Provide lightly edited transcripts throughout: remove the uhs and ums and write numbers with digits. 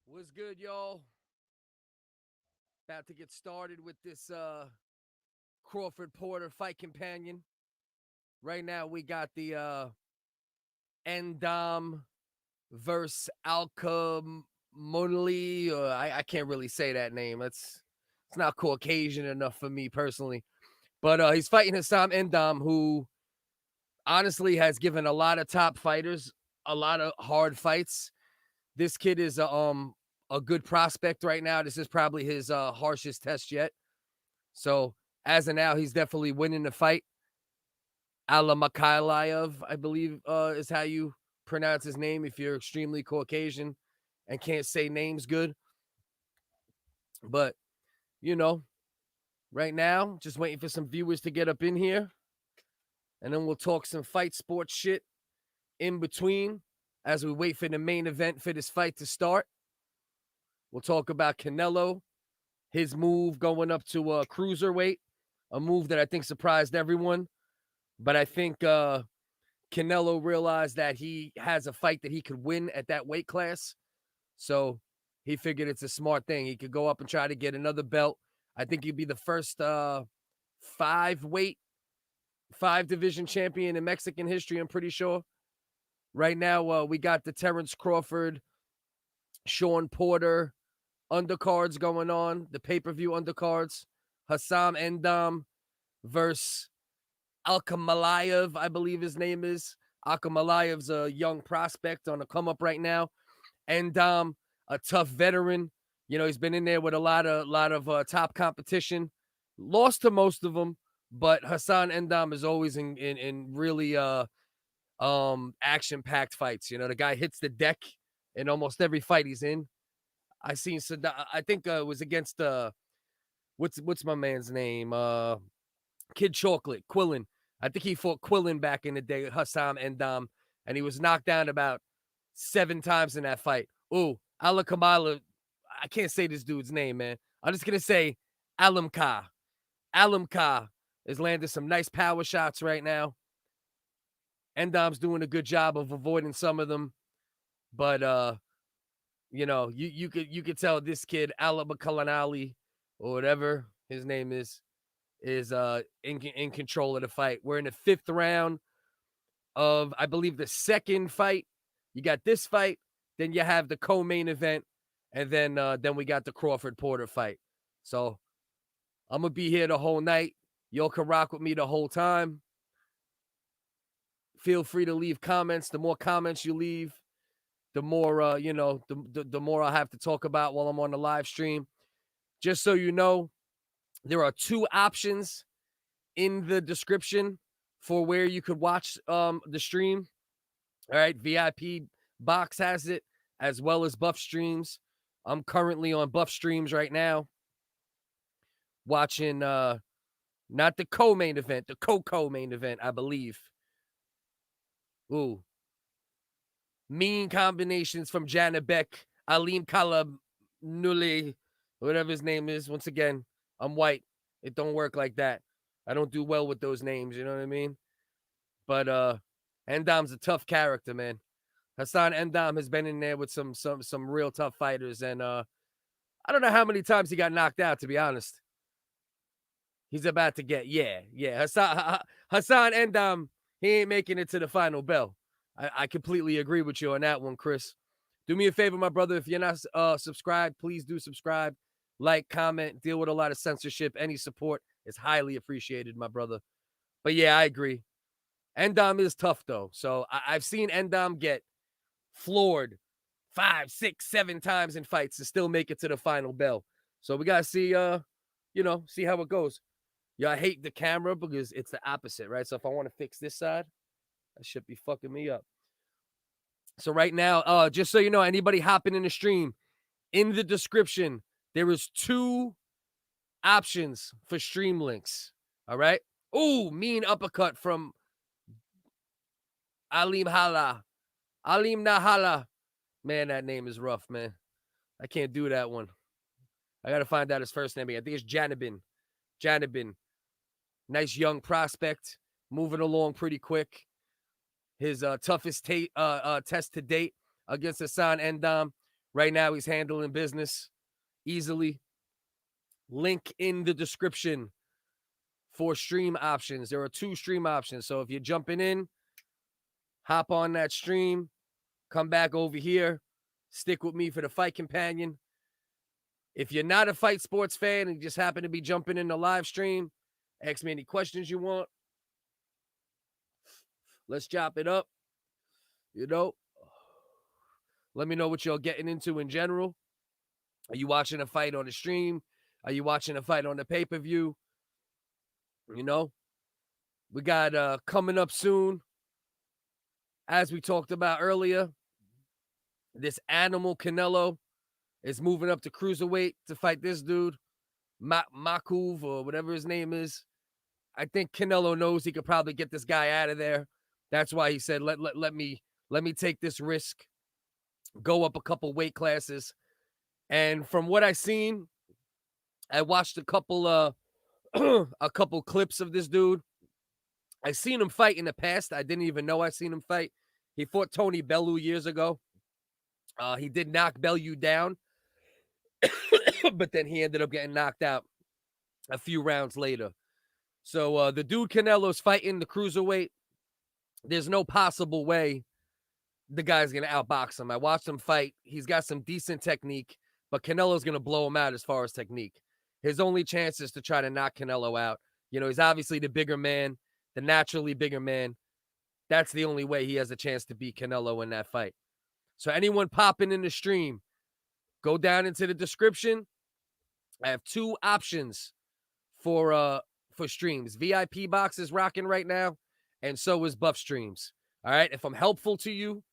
What's good, y'all? About to get started with this Crawford Porter fight companion. Right now, we got the Endom versus Alcamonli. I can't really say that name. It's not Caucasian enough for me personally. But he's fighting Hassam Endom, who honestly has given a lot of top fighters a lot of hard fights. This kid is a good prospect right now. This is probably his harshest test yet. So as of now, he's definitely winning the fight. Makhailov, I believe, is how you pronounce his name if you're extremely Caucasian and can't say names good. But, you know, right now, just waiting for some viewers to get up in here. And then we'll talk some fight sports shit in between as we wait for the main event for this fight to start. We'll talk about Canelo, his move going up to cruiserweight, a move that I think surprised everyone. But I think Canelo realized that he has a fight that he could win at that weight class. So he figured it's a smart thing. He could go up and try to get another belt. I think he'd be the first five division champion in Mexican history, I'm pretty sure. Right now, we got the Terence Crawford, Shawn Porter undercards going on, the pay-per-view undercards. Hassam Endom versus Alkamalayev, I believe his name is. Alkamalayev's a young prospect on the come up right now. Endom, a tough veteran. You know, he's been in there with a lot of top competition. Lost to most of them, but Hassam Endom is always in really action-packed fights. You know, the guy hits the deck in almost every fight he's in. I seen I think it was against what's my man's name? Kid Chocolate, Quillen. I think he fought Quillen back in the day, Hassam Endom, and he was knocked down about 7 times in that fight. Ooh, Alakamala, I can't say this dude's name, man. I'm just gonna say Alamka. Alamka is landing some nice power shots right now. Endom's doing a good job of avoiding some of them, but you know, you could tell this kid Alabakalanali or whatever his name is in control of the fight. We're in the 5th round of, I believe, the second fight. You got this fight, then you have the co-main event, and then we got the Crawford Porter fight. So I'm gonna be here the whole night. Y'all can rock with me the whole time. Feel free to leave comments. The more comments you leave, the more the more I'll have to talk about while I'm on the live stream. Just so you know, there are 2 options in the description for where you could watch the stream. All right, VIP Box has it, as well as Buff Streams. I'm currently on Buff Streams right now, watching not the co-main event, the co-main event, I believe. Ooh. Mean combinations from Janabek, Alim Kalamnule, whatever his name is. Once again, I'm white. It don't work like that. I don't do well with those names, you know what I mean? But Endom's a tough character, man. Hassam Endom has been in there with some real tough fighters, and I don't know how many times he got knocked out, to be honest. He's about to get, Hassam Endom, he ain't making it to the final bell. I completely agree with you on that one, Chris. Do me a favor, my brother. If you're not subscribed, please do subscribe, like, comment, deal with a lot of censorship. Any support is highly appreciated, my brother. But yeah, I agree. Endom is tough, though. So I've seen Endom get floored 5, 6, 7 times in fights to still make it to the final bell. So we got to see, see how it goes. Yeah, I hate the camera because it's the opposite, right? So if I want to fix this side, that should be fucking me up. So right now, just so you know, anybody hopping in the stream, in the description, there is 2 options for stream links. All right. Ooh, mean uppercut from Alim Nahala. Man, that name is rough, man. I can't do that one. I got to find out his first name again. I think it's Janabin. Nice young prospect, moving along pretty quick. His toughest test to date against Hassam Endom. Right now, he's handling business easily. Link in the description for stream options. There are 2 stream options. So if you're jumping in, hop on that stream, come back over here, stick with me for the fight companion. If you're not a fight sports fan and you just happen to be jumping in the live stream, ask me any questions you want. Let's chop it up. Let me know what you're getting into in general. Are you watching a fight on the stream? Are you watching a fight on the pay-per-view? We got coming up soon, as we talked about earlier, this animal Canelo is moving up to cruiserweight to fight this dude, Makabu, or whatever his name is. I think Canelo knows he could probably get this guy out of there. That's why he said, let me take this risk, go up a couple weight classes. And from what I've seen, I watched a couple a couple clips of this dude. I seen him fight in the past. I didn't even know I seen him fight. He fought Tony Bellew years ago. He did knock Bellew down, but then he ended up getting knocked out a few rounds later. So the dude Canelo's fighting the cruiserweight. There's no possible way the guy's going to outbox him. I watched him fight. He's got some decent technique, but Canelo's going to blow him out as far as technique. His only chance is to try to knock Canelo out. He's obviously the bigger man, the naturally bigger man. That's the only way he has a chance to beat Canelo in that fight. So anyone popping in the stream, go down into the description. I have 2 options for streams. VIP box is rocking right now, and so is Buff Streams. All right, if I'm helpful to you,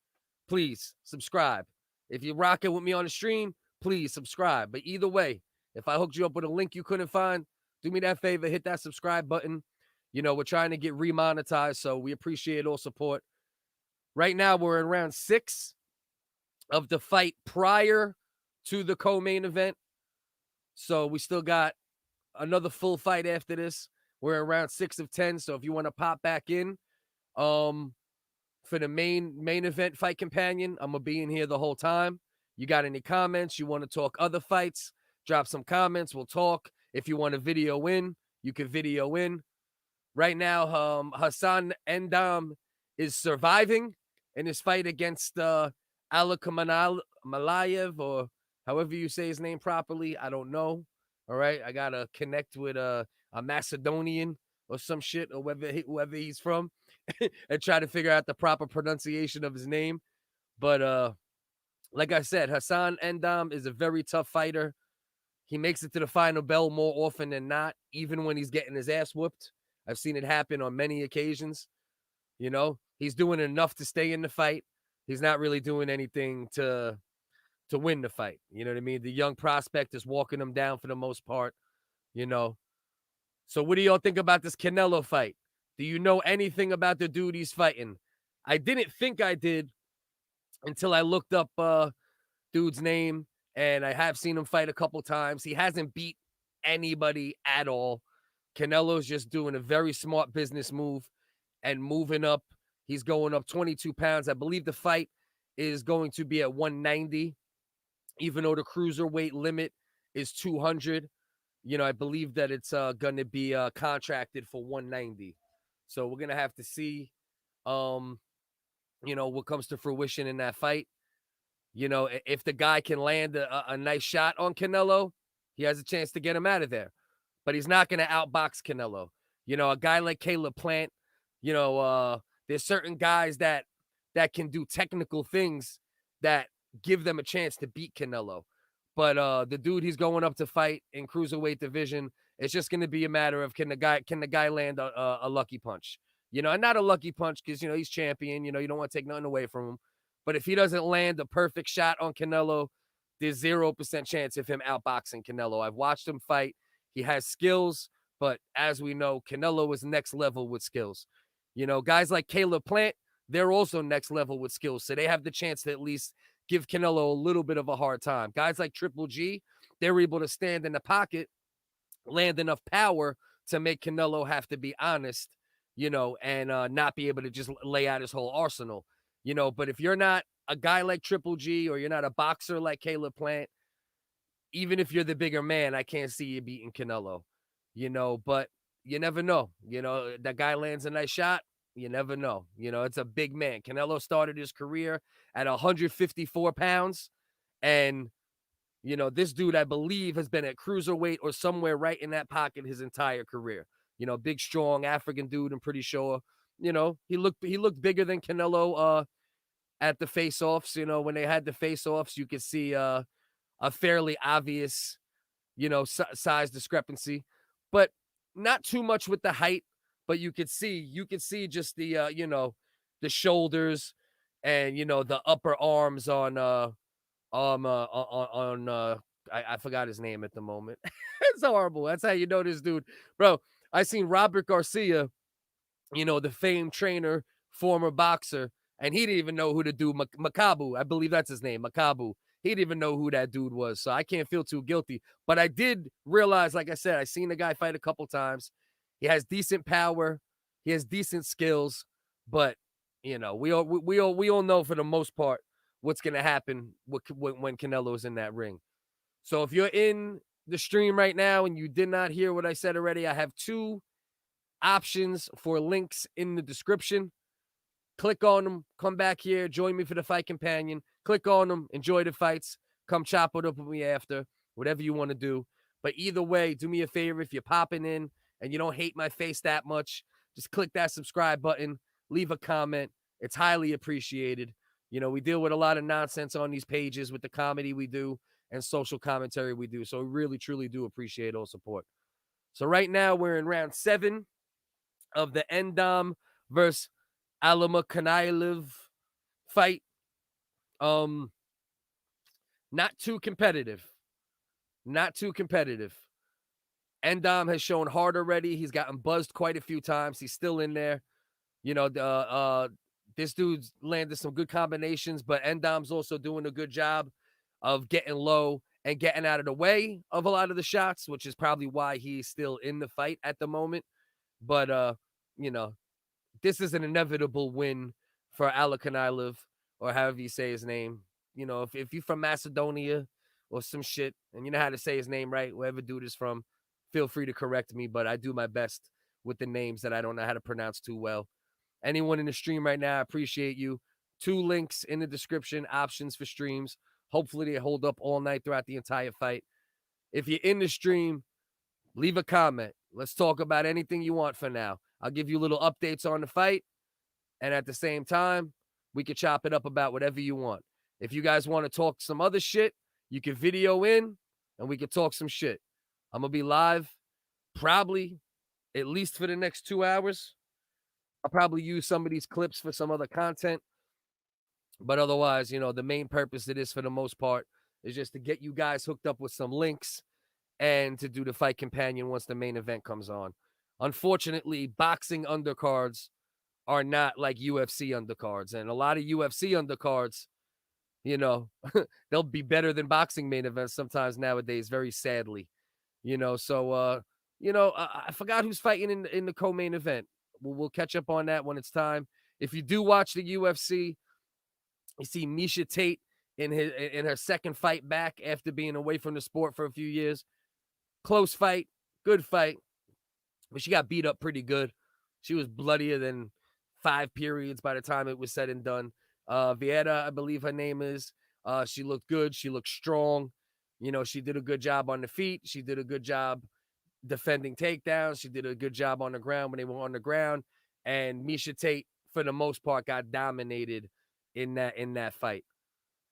please subscribe. If you're rocking with me on the stream, please subscribe. But either way, if I hooked you up with a link you couldn't find, do me that favor, hit that subscribe button. We're trying to get remonetized, so we appreciate all support. Right now, we're in round 6 of the fight prior to the co-main event. So we still got another full fight after this. We're in round 6 of 10. So if you want to pop back in for the main event fight companion, I'm going to be in here the whole time. You got any comments? You want to talk other fights? Drop some comments. We'll talk. If you want to video in, you can video in. Right now, Hassan Endam is surviving in his fight against Malayev, or however you say his name properly. I don't know. All right. I got to connect with a Macedonian or some shit, or whoever he's from, and try to figure out the proper pronunciation of his name. But like I said, Hassan Endam is a very tough fighter. He makes it to the final bell more often than not, even when he's getting his ass whooped. I've seen it happen on many occasions. He's doing enough to stay in the fight. He's not really doing anything to win the fight. You know what I mean? The young prospect is walking him down for the most part, So what do y'all think about this Canelo fight? Do you know anything about the dude he's fighting? I didn't think I did until I looked up dude's name, and I have seen him fight a couple times. He hasn't beat anybody at all. Canelo's just doing a very smart business move and moving up. He's going up 22 pounds. I believe the fight is going to be at 190, even though the cruiserweight limit is 200. I believe that it's going to be contracted for 190. So we're going to have to see, what comes to fruition in that fight. If the guy can land a nice shot on Canelo, he has a chance to get him out of there. But he's not going to outbox Canelo. A guy like Caleb Plant, there's certain guys that can do technical things that give them a chance to beat Canelo. But the dude he's going up to fight in cruiserweight division, it's just going to be a matter of can the guy land a lucky punch? And not a lucky punch because, he's champion. You don't want to take nothing away from him. But if he doesn't land a perfect shot on Canelo, there's 0% chance of him outboxing Canelo. I've watched him fight. He has skills, but as we know, Canelo is next level with skills. Guys like Caleb Plant, they're also next level with skills. So they have the chance to at least give Canelo a little bit of a hard time. Guys like Triple G, they're able to stand in the pocket, land enough power to make Canelo have to be honest, and not be able to just lay out his whole arsenal. But if you're not a guy like Triple G, or you're not a boxer like Caleb Plant, even if you're the bigger man, I can't see you beating Canelo, but you never know. That guy lands a nice shot. You never know. It's a big man. Canelo started his career at 154 pounds. And, this dude, I believe, has been at cruiserweight or somewhere right in that pocket his entire career. Big, strong African dude, I'm pretty sure. He looked bigger than Canelo at the face-offs. When they had the face-offs, you could see a fairly obvious, size discrepancy, but not too much with the height. But you could see just the, the shoulders and, the upper arms on, I forgot his name at the moment. It's horrible. That's how you know this dude, bro. I seen Robert Garcia, the famed trainer, former boxer, and he didn't even know who to do. Makabu, I believe that's his name, Makabu. He didn't even know who that dude was, so I can't feel too guilty. But I did realize, like I said, I seen the guy fight a couple times. He has decent power, he has decent skills, but we all know for the most part what's gonna happen when Canelo's in that ring. So if you're in the stream right now and you did not hear what I said already, I have 2 options for links in the description. Click on them, come back here, join me for the fight companion. Click on them, enjoy the fights, come chop it up with me after, whatever you want to do. But either way, do me a favor, if you're popping in and you don't hate my face that much, just click that subscribe button, leave a comment. It's highly appreciated. We deal with a lot of nonsense on these pages with the comedy we do and social commentary we do. So we really, truly do appreciate all support. So right now we're in round 7 of the Endam versus Ilunga fight. Not too competitive. Endam has shown hard already. He's gotten buzzed quite a few times. He's still in there. This dude's landed some good combinations, but Endam's also doing a good job of getting low and getting out of the way of a lot of the shots, which is probably why he's still in the fight at the moment. But this is an inevitable win for Ilunga, or however you say his name. If you're from Macedonia or some shit, and you know how to say his name right, wherever dude is from, feel free to correct me, but I do my best with the names that I don't know how to pronounce too well. Anyone in the stream right now, I appreciate you. 2 links in the description, options for streams. Hopefully they hold up all night throughout the entire fight. If you're in the stream, leave a comment. Let's talk about anything you want for now. I'll give you little updates on the fight. And at the same time, we could chop it up about whatever you want. If you guys want to talk some other shit, you can video in and we can talk some shit. I'm going to be live probably at least for the next 2 hours. I'll probably use some of these clips for some other content. But otherwise, the main purpose of this for the most part is just to get you guys hooked up with some links and to do the fight companion once the main event comes on. Unfortunately, boxing undercards are not like UFC undercards. And a lot of UFC undercards, they'll be better than boxing main events sometimes nowadays, very sadly. So I forgot who's fighting in the co-main event. We'll catch up on that when it's time. If you do watch the UFC, you see Miesha Tate in her second fight back after being away from the sport for a few years. Close fight, good fight, but she got beat up pretty good. She was bloodier than 5 periods by the time it was said and done. Vieta, I believe her name is. She looked good. She looked strong. She did a good job on the feet. She did a good job defending takedowns. She did a good job on the ground when they were on the ground. And Miesha Tate, for the most part, got dominated in that fight.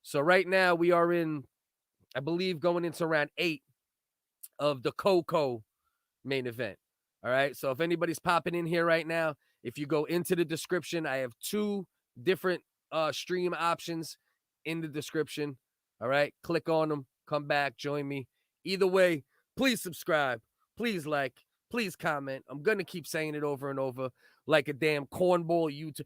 So right now we are in, I believe, going into round 8 of the Coco main event. All right. So if anybody's popping in here right now, if you go into the description, I have 2 different stream options in the description. All right. Click on them. Come back. Join me. Either way, please subscribe. Please like. Please comment. I'm going to keep saying it over and over like a damn cornball YouTube.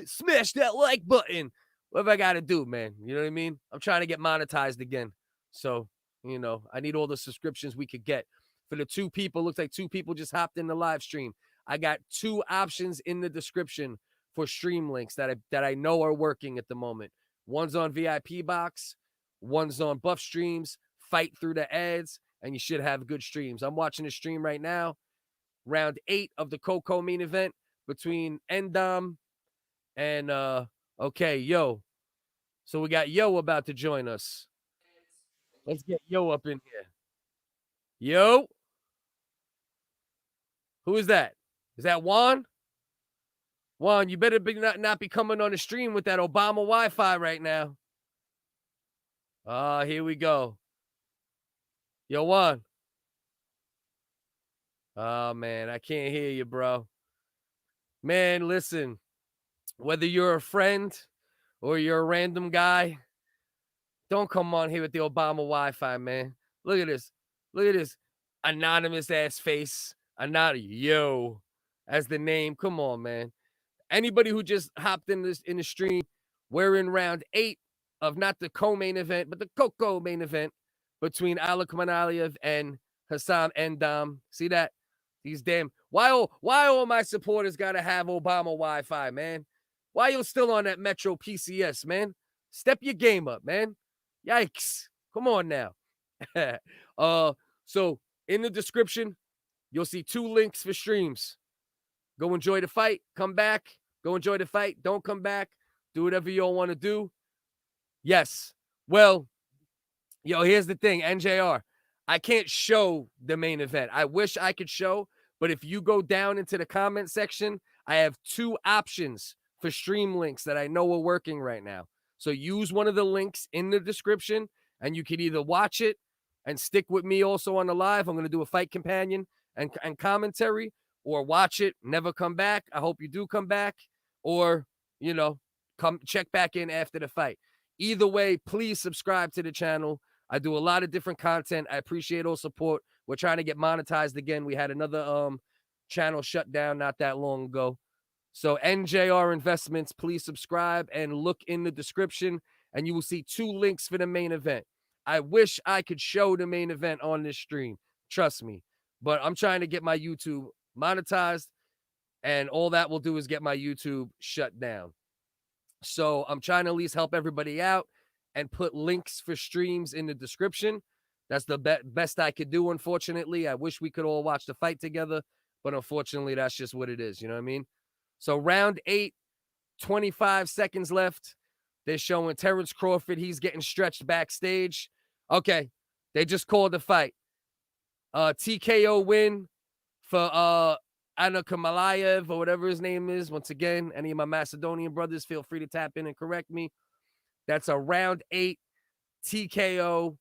Smash that like button. Whatever I got to do, man. You know what I mean? I'm trying to get monetized again. So, I need all the subscriptions we could get. For the 2 people, looks like 2 people just hopped in the live stream. I got 2 options in the description for stream links that I know are working at the moment. One's on VIP box, one's on buff streams, fight through the ads, and you should have good streams. I'm watching the stream right now. Round 8 of the Coco main event between Endam and okay, Yo. So we got Yo about to join us. Let's get Yo up in here. Yo. Who is that? Is that Juan? Juan, you better not be coming on the stream with that Obama Wi-Fi right now. Here we go. Yo, Juan. Oh, man, I can't hear you, bro. Man, listen, whether you're a friend or you're a random guy, don't come on here with the Obama Wi-Fi, man. Look at this. Look at this anonymous ass face. Yo as the name. Come on, man. Anybody who just hopped in the stream, we're in round 8 of not the co-main event, but the Coco main event between Alek Manaev and Hassan Endam. See that? These damn why all my supporters gotta have Obama Wi-Fi, man? Why you still on that Metro PCS, man? Step your game up, man. Yikes. Come on now. So in the description, you'll see 2 links for streams. Go enjoy the fight. Come back. Go enjoy the fight. Don't come back. Do whatever you all want to do. Yes. Well, yo, here's the thing, NJR. I can't show the main event. I wish I could show, but if you go down into the comment section, I have 2 options for stream links that I know are working right now. So use one of the links in the description, and you can either watch it and stick with me also on the live. I'm going to do a fight companion and commentary, or watch it, never come back. I hope you do come back, or, you know, come check back in after the fight. Either way, please subscribe to the channel. I do a lot of different content. I appreciate all support. We're trying to get monetized again. We had another channel shut down not that long ago. So NJR Investments, please subscribe and look in the description, and you will see 2 links for the main event. I wish I could show the main event on this stream. Trust me. But I'm trying to get my YouTube monetized, and all that will do is get my YouTube shut down. So I'm trying to at least help everybody out and put links for streams in the description. That's the best I could do, unfortunately. I wish we could all watch the fight together, but unfortunately, that's just what it is. You know what I mean? So round 8, 25 seconds left. They're showing Terence Crawford. He's getting stretched backstage. Okay, they just called the fight. TKO win for Anakamallayev, or whatever his name is. Once again, any of my Macedonian brothers, feel free to tap in and correct me. That's a round 8 TKO,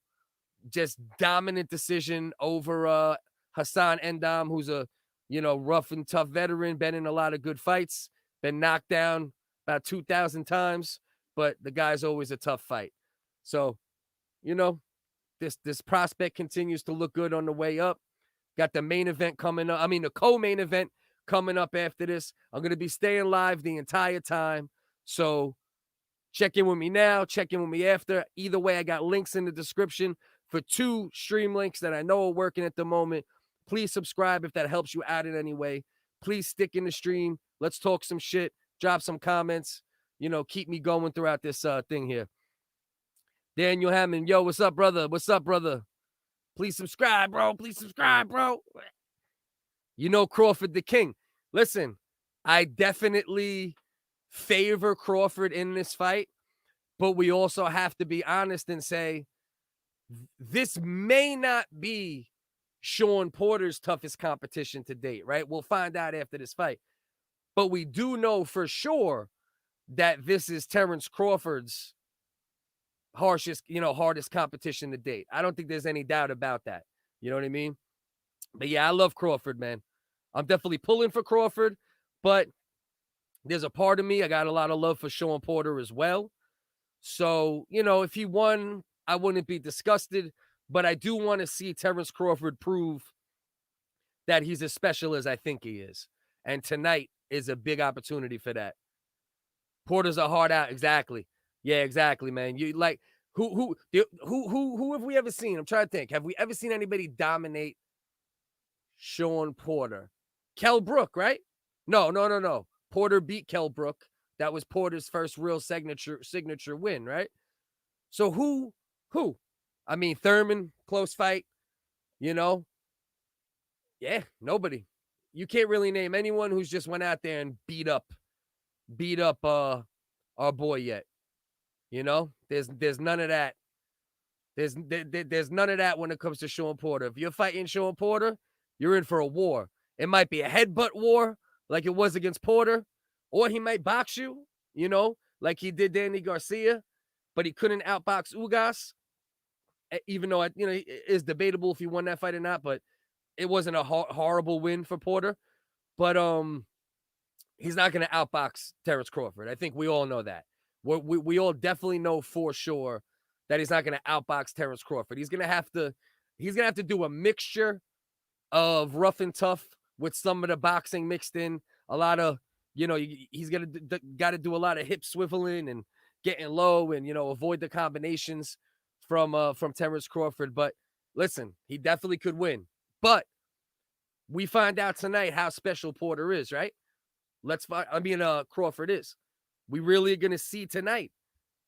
just dominant decision over Hassan Endam, who's a, you know, rough and tough veteran, been in a lot of good fights, been knocked down about 2,000 times, but the guy's always a tough fight. So, you know, this prospect continues to look good on the way up. Got the main event coming up. I mean, the co-main event coming up after this. I'm going to be staying live the entire time. So check in with me now. Check in with me after. Either way, I got links in the description for 2 stream links that I know are working at the moment. Please subscribe if that helps you out in any way. Please stick in the stream. Let's talk some shit. Drop some comments. You know, keep me going throughout this thing here. Daniel Hammond, yo, what's up, brother? What's up, brother? Please subscribe, bro. Please subscribe, bro. You know Crawford the King. Listen, I definitely favor Crawford in this fight, but we also have to be honest and say this may not be Shawn Porter's toughest competition to date, right? We'll find out after this fight. But we do know for sure that this is Terence Crawford's hardest competition to date. I don't think there's any doubt about that. You know what I mean? But yeah, I love Crawford, man. I'm definitely pulling for Crawford, but there's a part of me, I got a lot of love for Shawn Porter as well. So, you know, if he won, I wouldn't be disgusted, but I do want to see Terence Crawford prove that he's as special as I think he is. And tonight is a big opportunity for that. Porter's a hard out. Exactly. Yeah, exactly, man. You like who have we ever seen? I'm trying to think. Have we ever seen anybody dominate Shawn Porter? Kell Brook, right? No. Porter beat Kell Brook. That was Porter's first real signature win, right? So who? I mean, Thurman, close fight, you know? Yeah, nobody. You can't really name anyone who's just went out there and beat up our boy yet. You know? There's none of that. There's none of that when it comes to Shawn Porter. If you're fighting Shawn Porter, you're in for a war. It might be a headbutt war, like it was against Porter, or he might box you, you know, like he did Danny Garcia, but he couldn't outbox Ugas, even though it's debatable if he won that fight or not. But it wasn't a horrible win for Porter. But he's not going to outbox Terence Crawford. I think we all know that. We all definitely know for sure that he's not going to outbox Terence Crawford. He's going to have to do a mixture of rough and tough with some of the boxing mixed in. A lot of, he's got to do a lot of hip swiveling and getting low and, avoid the combinations from Terence Crawford. But listen, he definitely could win. But we find out tonight how special Porter is, right? Crawford is. We really are going to see tonight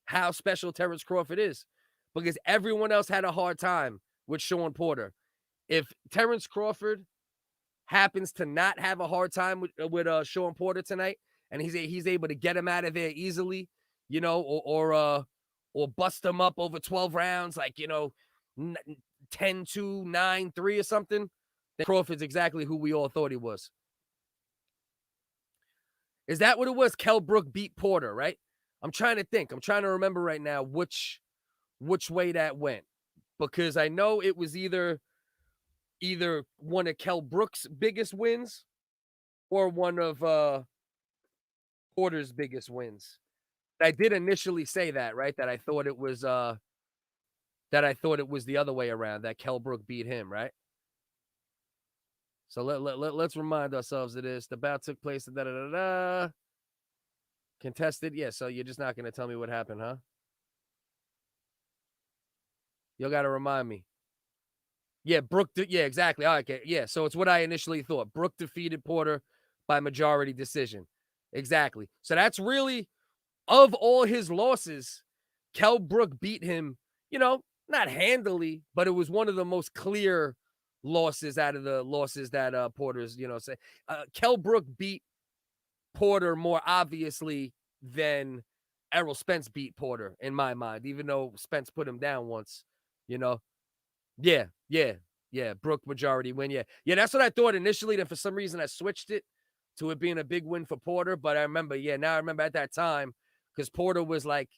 how special Terence Crawford is, because everyone else had a hard time with Shawn Porter. If Terence Crawford happens to not have a hard time with Shawn Porter tonight, and he's able to get him out of there easily, or bust him up over 12 rounds, like 10-2, 9-3 or something, then Crawford's exactly who we all thought he was. Is that what it was? Kell Brook beat Porter, right? I'm trying to think. I'm trying to remember right now which way that went, because I know it was either one of Kell Brook's biggest wins or one of Porter's biggest wins. I did initially say that, right? That I thought it was the other way around, that Kell Brook beat him, right? So let's remind ourselves of this. The bout took place. Contested. Yeah, so you're just not going to tell me what happened, huh? You got to remind me. Yeah, yeah, exactly. All right, okay. Yeah, so it's what I initially thought. Brook defeated Porter by majority decision. Exactly. So that's really, of all his losses, Kell Brook beat him, not handily, but it was one of the most clear losses out of the losses that Porter's, say. Kell Brook beat Porter more obviously than Errol Spence beat Porter, in my mind, even though Spence put him down once, Yeah. Brook majority win. Yeah, that's what I thought initially. Then for some reason I switched it to it being a big win for Porter. But I remember, now I remember at that time, because Porter was like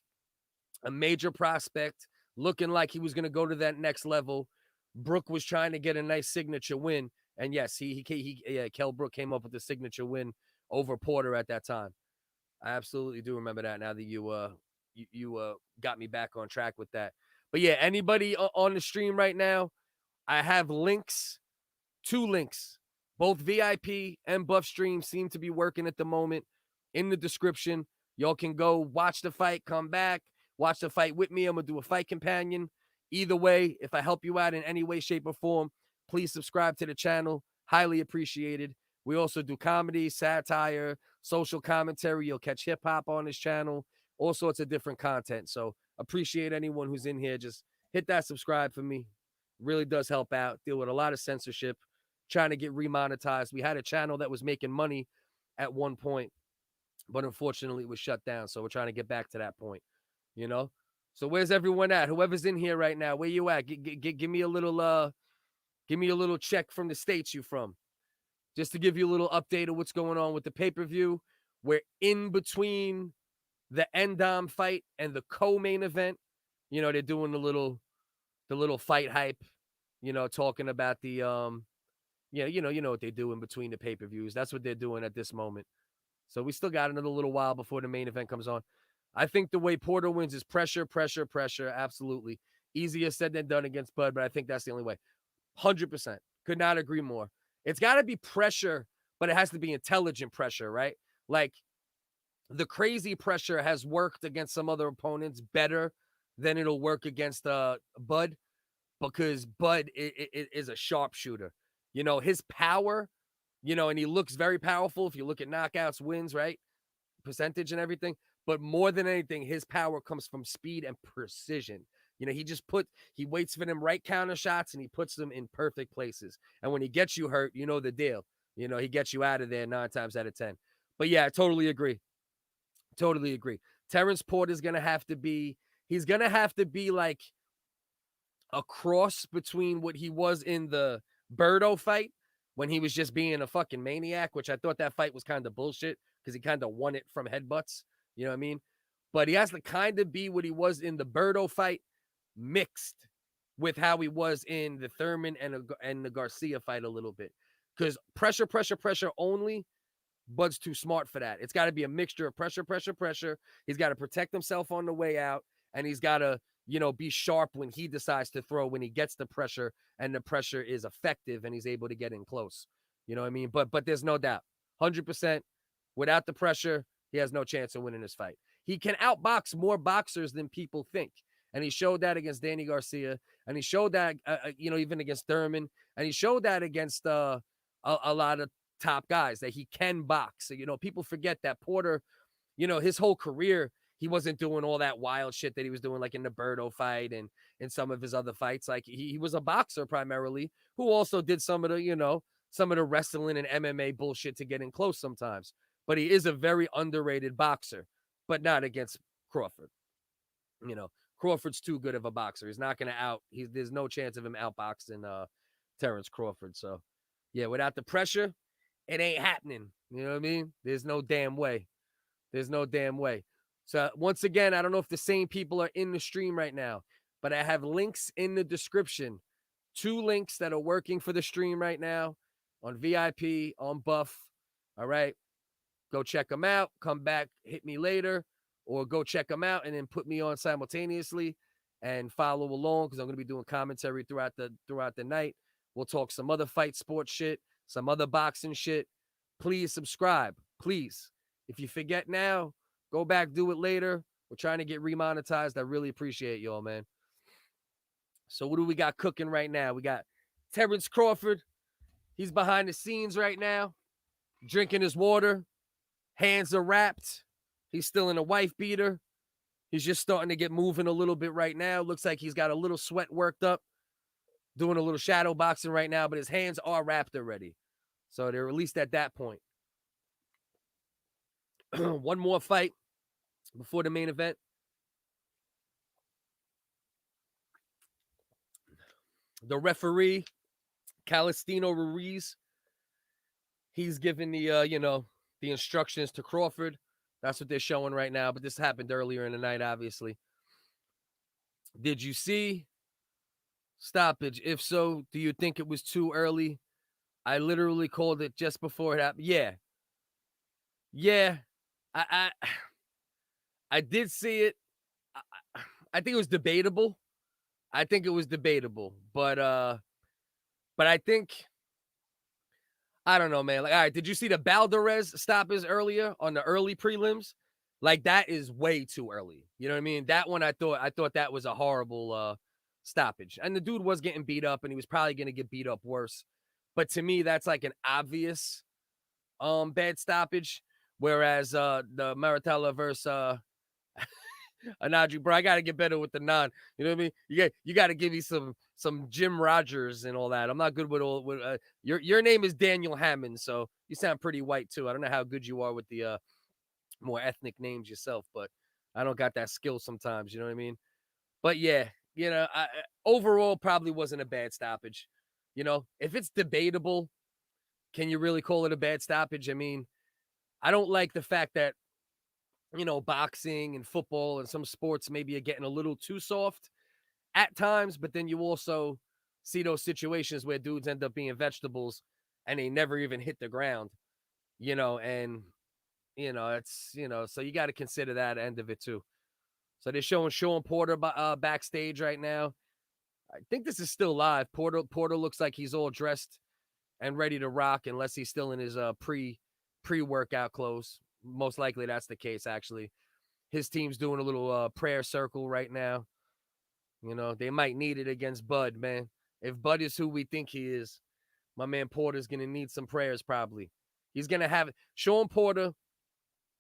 a major prospect, looking like he was going to go to that next level. Brook was trying to get a nice signature win. And yes, Kell Brook came up with the signature win over Porter at that time. I absolutely do remember that now that you got me back on track with that. But yeah, anybody on the stream right now, I have two links. Both VIP and Buff Stream seem to be working at the moment in the description. Y'all can go watch the fight, come back, watch the fight with me. I'm going to do a fight companion. Either way, if I help you out in any way, shape, or form, please subscribe to the channel. Highly appreciated. We also do comedy, satire, social commentary. You'll catch hip-hop on this channel, all sorts of different content. So appreciate anyone who's in here. Just hit that subscribe for me. Really does help out. Deal with a lot of censorship, trying to get remonetized. We had a channel that was making money at one point, but unfortunately it was shut down. So we're trying to get back to that point, So where's everyone at? Whoever's in here right now, where you at? Give me a little check from the states you from, just to give you a little update of what's going on with the pay-per-view. We're in between the Endom fight and the co-main event. They're doing the little fight hype, talking about the you know what they do in between the pay-per-views. That's what they're doing at this moment. So we still got another little while before the main event comes on. I think the way Porter wins is pressure. Absolutely. Easier said than done against Bud, but I think that's the only way. 100%. Could not agree more. It's got to be pressure, but it has to be intelligent pressure, right? Like, the crazy pressure has worked against some other opponents better than it'll work against Bud, because Bud is a sharpshooter. His power, and he looks very powerful if you look at knockouts, wins, right? percentage and everything. But more than anything, his power comes from speed and precision. You know, he waits for them right counter shots and he puts them in perfect places. And when he gets you hurt, you know the deal. You know, he gets you out of there 9 times out of 10. But yeah, I totally agree. Totally agree. Terence Porter's going to have to be, he's going to have to be like a cross between what he was in the Birdo fight when he was just being a fucking maniac, which I thought that fight was kind of bullshit because he kind of won it from headbutts. You know what I mean? But he has to kind of be what he was in the Birdo fight mixed with how he was in the Thurman and the Garcia fight a little bit. Because pressure only, Bud's too smart for that. It's got to be a mixture of pressure. He's got to protect himself on the way out, and he's got to, you know, be sharp when he decides to throw, when he gets the pressure and the pressure is effective and he's able to get in close. You know what I mean? But there's no doubt, 100%, without the pressure, he has no chance of winning this fight. He can outbox more boxers than people think. And he showed that against Danny Garcia. And he showed that, you know, even against Thurman. And he showed that against a lot of top guys, that he can box. So, you know, people forget that Porter, you know, his whole career, he wasn't doing all that wild shit that he was doing like in the Birdo fight and in some of his other fights. Like he was a boxer primarily who also did some of the, you know, some of the wrestling and MMA bullshit to get in close sometimes. But he is a very underrated boxer, but not against Crawford. You know, Crawford's too good of a boxer. He's not going to there's no chance of him outboxing Terence Crawford. So yeah, without the pressure, it ain't happening. You know what I mean? There's no damn way. So once again, I don't know if the same people are in the stream right now, but I have links in the description. 2 links that are working for the stream right now on VIP, on Buff. All right. Go check them out. Come back, hit me later, or go check them out and then put me on simultaneously and follow along because I'm going to be doing commentary throughout the night. We'll talk some other fight sports shit, some other boxing shit. Please subscribe. Please. If you forget now, go back, do it later. We're trying to get remonetized. I really appreciate y'all, man. So what do we got cooking right now? We got Terence Crawford. He's behind the scenes right now, drinking his water. Hands are wrapped. He's still in a wife beater. He's just starting to get moving a little bit right now. Looks like he's got a little sweat worked up, doing a little shadow boxing right now, but his hands are wrapped already. So they're at least at that point. One more fight before the main event. The referee, Calistino Ruiz, he's giving the, you know, the instructions to Crawford. That's what they're showing right now, but this happened earlier in the night, obviously. Did you see stoppage? If so, do you think it was too early? I literally called it just before it happened. Yeah. I did see it. I think it was debatable. But I think, I don't know, man. Like, all right, did you see the Balderez stoppage earlier on the early prelims? Like, that is way too early. You know what I mean? That one, I thought that was a horrible stoppage. And the dude was getting beat up, and he was probably going to get beat up worse. But to me, that's like an obvious bad stoppage. Whereas the Maratella versus Andrade, bro, I got to get better with the non. You know what I mean? You got to give me some Jim Rogers and all that. I'm not good with all. Your name is Daniel Hammond, so you sound pretty white too. I don't know how good you are with the more ethnic names yourself, but I don't got that skill sometimes. You know what I mean? But yeah, you know, overall probably wasn't a bad stoppage. You know, if it's debatable, can you really call it a bad stoppage? I mean, I don't like the fact that, you know, boxing and football and some sports maybe are getting a little too soft at times, but then you also see those situations where dudes end up being vegetables and they never even hit the ground, you know, and, you know, it's, you know, so you got to consider that end of it too. So they're showing Shawn Porter backstage right now. I think this is still live. Porter looks like he's all dressed and ready to rock unless he's still in his pre-workout clothes. Most likely that's the case, actually. His team's doing a little prayer circle right now. You know, they might need it against Bud, man. If Bud is who we think he is, my man Porter's going to need some prayers probably. He's going to have Shawn Porter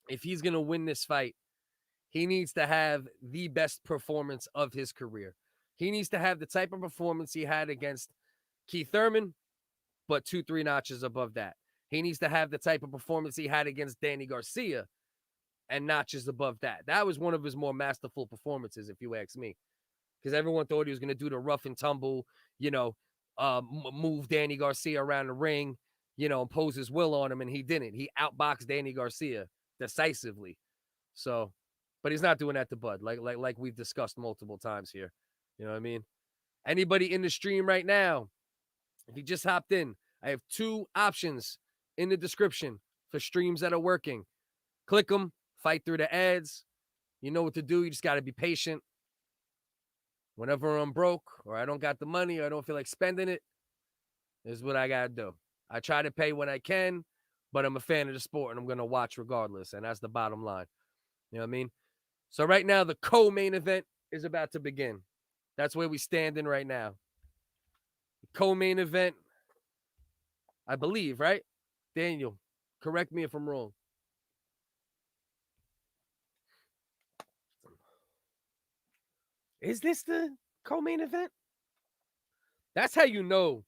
if he's going to win this fight, he needs to have the best performance of his career. He needs to have the type of performance he had against Keith Thurman, but 2-3 notches above that. He needs to have the type of performance he had against Danny Garcia and notches above that. That was one of his more masterful performances, if you ask me, because everyone thought he was going to do the rough and tumble, move Danny Garcia around the ring, impose his will on him, and he didn't. He outboxed Danny Garcia decisively. So, but he's not doing that to Bud, like we've discussed multiple times here. You know what I mean? Anybody in the stream right now, if you just hopped in, I have 2 options in the description for streams that are working. Click them, fight through the ads. You know what to do. You just got to be patient. Whenever I'm broke or I don't got the money or I don't feel like spending it, this is what I got to do. I try to pay when I can, but I'm a fan of the sport and I'm going to watch regardless. And that's the bottom line. You know what I mean? So right now, the co-main event is about to begin. That's where we stand in right now. The co-main event, I believe, right? Daniel, correct me if I'm wrong. Is this the co-main event? That's how you know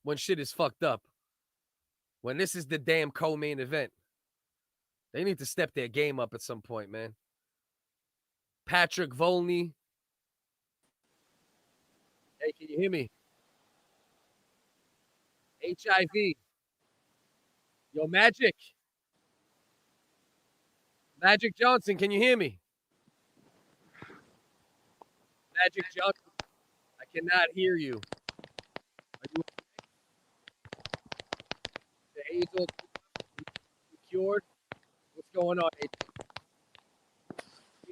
when shit is fucked up. When this is the damn co-main event. They need to step their game up at some point, man. Patrick Volney. Hey, can you hear me? HIV. Yo, Magic. Magic Johnson, can you hear me? Magic Johnson, I cannot hear you. Are you the Hazel cured? What's going on, AJ?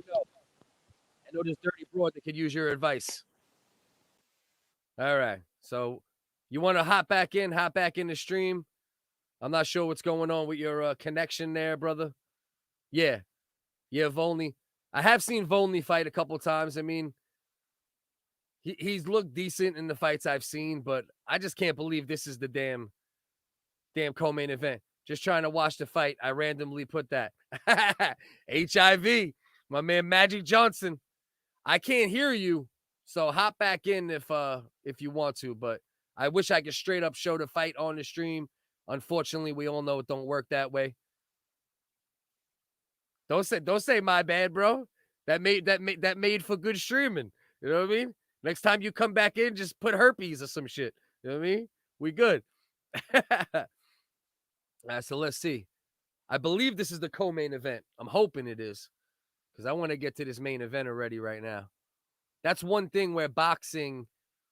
I know this dirty broad that could use your advice. All right. So you want to hop back in the stream? I'm not sure what's going on with your connection there, brother. Yeah, Volney. I have seen Volney fight a couple times. I mean, he's looked decent in the fights I've seen, but I just can't believe this is the damn co-main event. Just trying to watch the fight. I randomly put that. HIV, my man Magic Johnson. I can't hear you, so hop back in if you want to, but I wish I could straight up show the fight on the stream. Unfortunately, we all know it don't work that way. Don't say my bad, bro. That made for good streaming. You know what I mean? Next time you come back in, just put herpes or some shit. You know what I mean? We good. So let's see. I believe this is the co-main event. I'm hoping it is, because I want to get to this main event already right now. That's one thing where boxing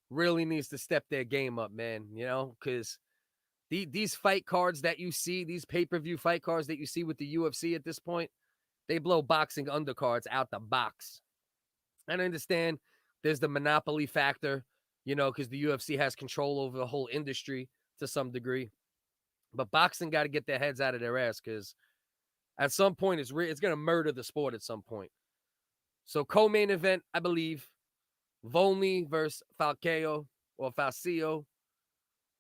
really needs to step their game up, man. Because these fight cards that you see, these pay-per-view fight cards that you see with the UFC at this point, they blow boxing undercards out the box. And I understand there's the monopoly factor, because the UFC has control over the whole industry to some degree. But boxing got to get their heads out of their ass, because at some point it's going to murder the sport at some point. So co-main event, I believe, Volney versus Falcao or Falcio,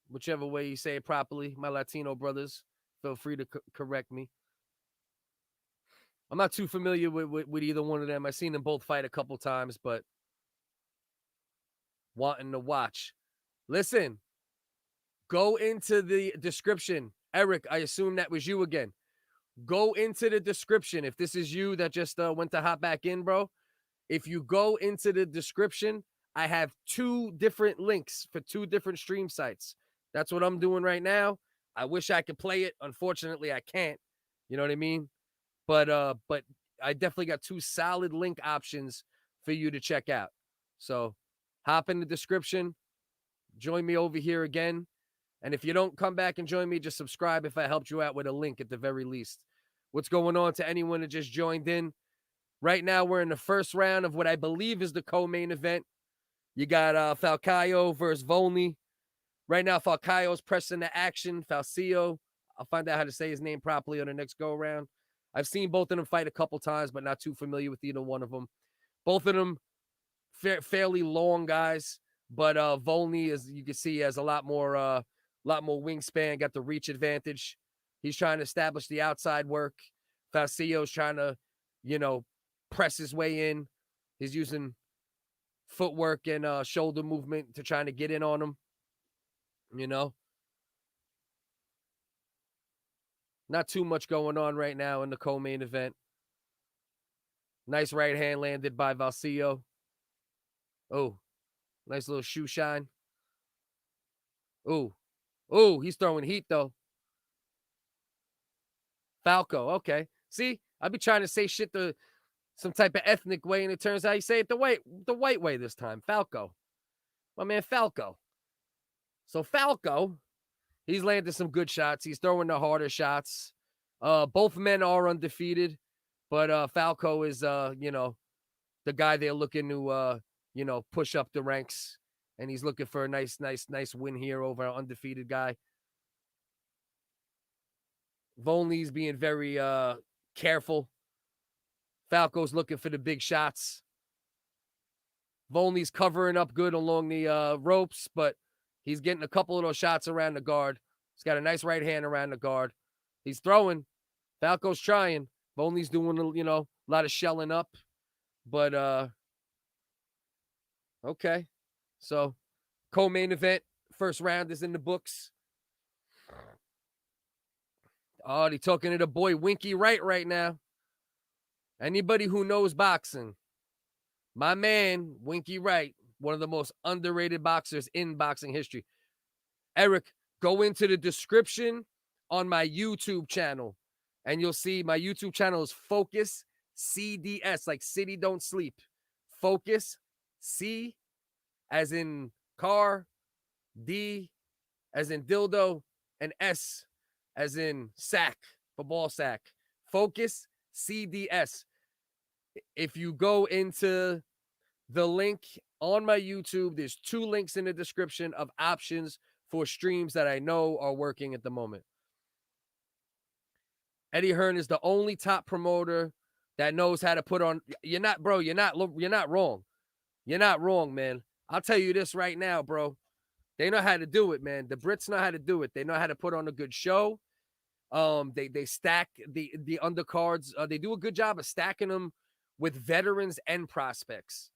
whichever way you say it properly. My Latino brothers, feel free to correct me. I'm not too familiar with either one of them. I've seen them both fight a couple times, but wanting to watch. Listen, go into the description. Eric, I assume that was you again. Go into the description. If this is you that just went to hop back in, bro, if you go into the description, I have 2 different links for 2 different stream sites. That's what I'm doing right now. I wish I could play it. Unfortunately, I can't. You know what I mean? But I definitely got 2 solid link options for you to check out. So hop in the description. Join me over here again. And if you don't come back and join me, just subscribe if I helped you out with a link at the very least. What's going on to anyone that just joined in? Right now, we're in the first round of what I believe is the co-main event. You got Falcao versus Volney. Right now, Falcao's pressing the action. Falcio, I'll find out how to say his name properly on the next go-around. I've seen both of them fight a couple times, but not too familiar with either one of them. Both of them fairly long guys, but Volney, as you can see, has a lot more wingspan, got the reach advantage. He's trying to establish the outside work. Falcio's trying to, press his way in. He's using footwork and shoulder movement to trying to get in on him. Not too much going on right now in the co-main event. Nice right hand landed by Falcio. Oh, nice little shoe shine. Oh, he's throwing heat though. Falco, okay. See, I be trying to say shit some type of ethnic way, and it turns out you say it the white way this time. Falco. My man Falco. So Falco, he's landed some good shots. He's throwing the harder shots. Both men are undefeated, but Falco is the guy they're looking to push up the ranks, and he's looking for a nice win here over an undefeated guy. Volney's being very careful. Falco's looking for the big shots. Volney's covering up good along the ropes, but he's getting a couple of those shots around the guard. He's got a nice right hand around the guard. He's throwing. Falco's trying. Volney's doing a lot of shelling up. But okay. So co-main event, first round is in the books. Oh, they're talking to the boy Winky right now. Anybody who knows boxing, my man, Winky Wright, one of the most underrated boxers in boxing history. Eric, go into the description on my YouTube channel, and you'll see my YouTube channel is Focus CDS, like City Don't Sleep. Focus, C as in car, D as in dildo, and S as in sack, for ball sack. Focus CDS. If you go into the link on my YouTube, there's 2 links in the description of options for streams that I know are working at the moment. Eddie Hearn is the only top promoter that knows how to put on. You're not wrong. You're not wrong, man. I'll tell you this right now, bro. They know how to do it, man. The Brits know how to do it. They know how to put on a good show. They stack the undercards. They do a good job of stacking them with veterans and prospects,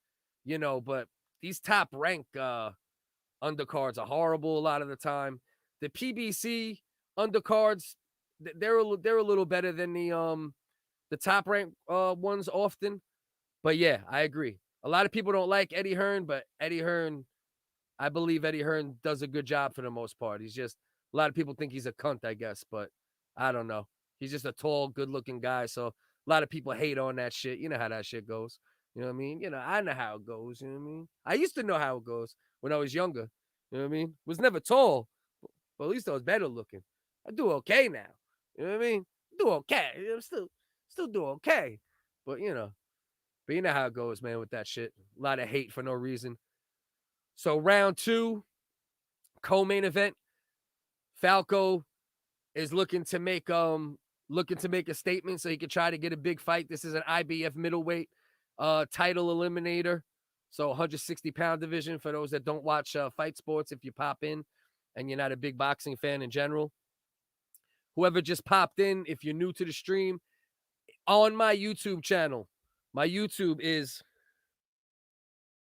but these top rank undercards are horrible a lot of the time. The PBC undercards, they're a little better than the top rank ones often. But yeah, I agree. A lot of people don't like Eddie Hearn, but I believe Eddie Hearn does a good job for the most part. He's just, a lot of people think he's a cunt, I guess, but I don't know. He's just a tall, good-looking guy, so a lot of people hate on that shit. You know how that shit goes. You know what I mean? I know how it goes. You know what I mean? I used to know how it goes when I was younger. You know what I mean? Was never tall, but at least I was better looking. I do okay now. You know what I mean? Do okay. I'm still do okay. But you know how it goes, man, with that shit. A lot of hate for no reason. So round 2, co-main event. Falco is looking to make a statement so he can try to get a big fight. This is an IBF middleweight title eliminator. So 160-pound division for those that don't watch fight sports. If you pop in and you're not a big boxing fan in general, whoever just popped in, if you're new to the stream, on my YouTube channel, my YouTube is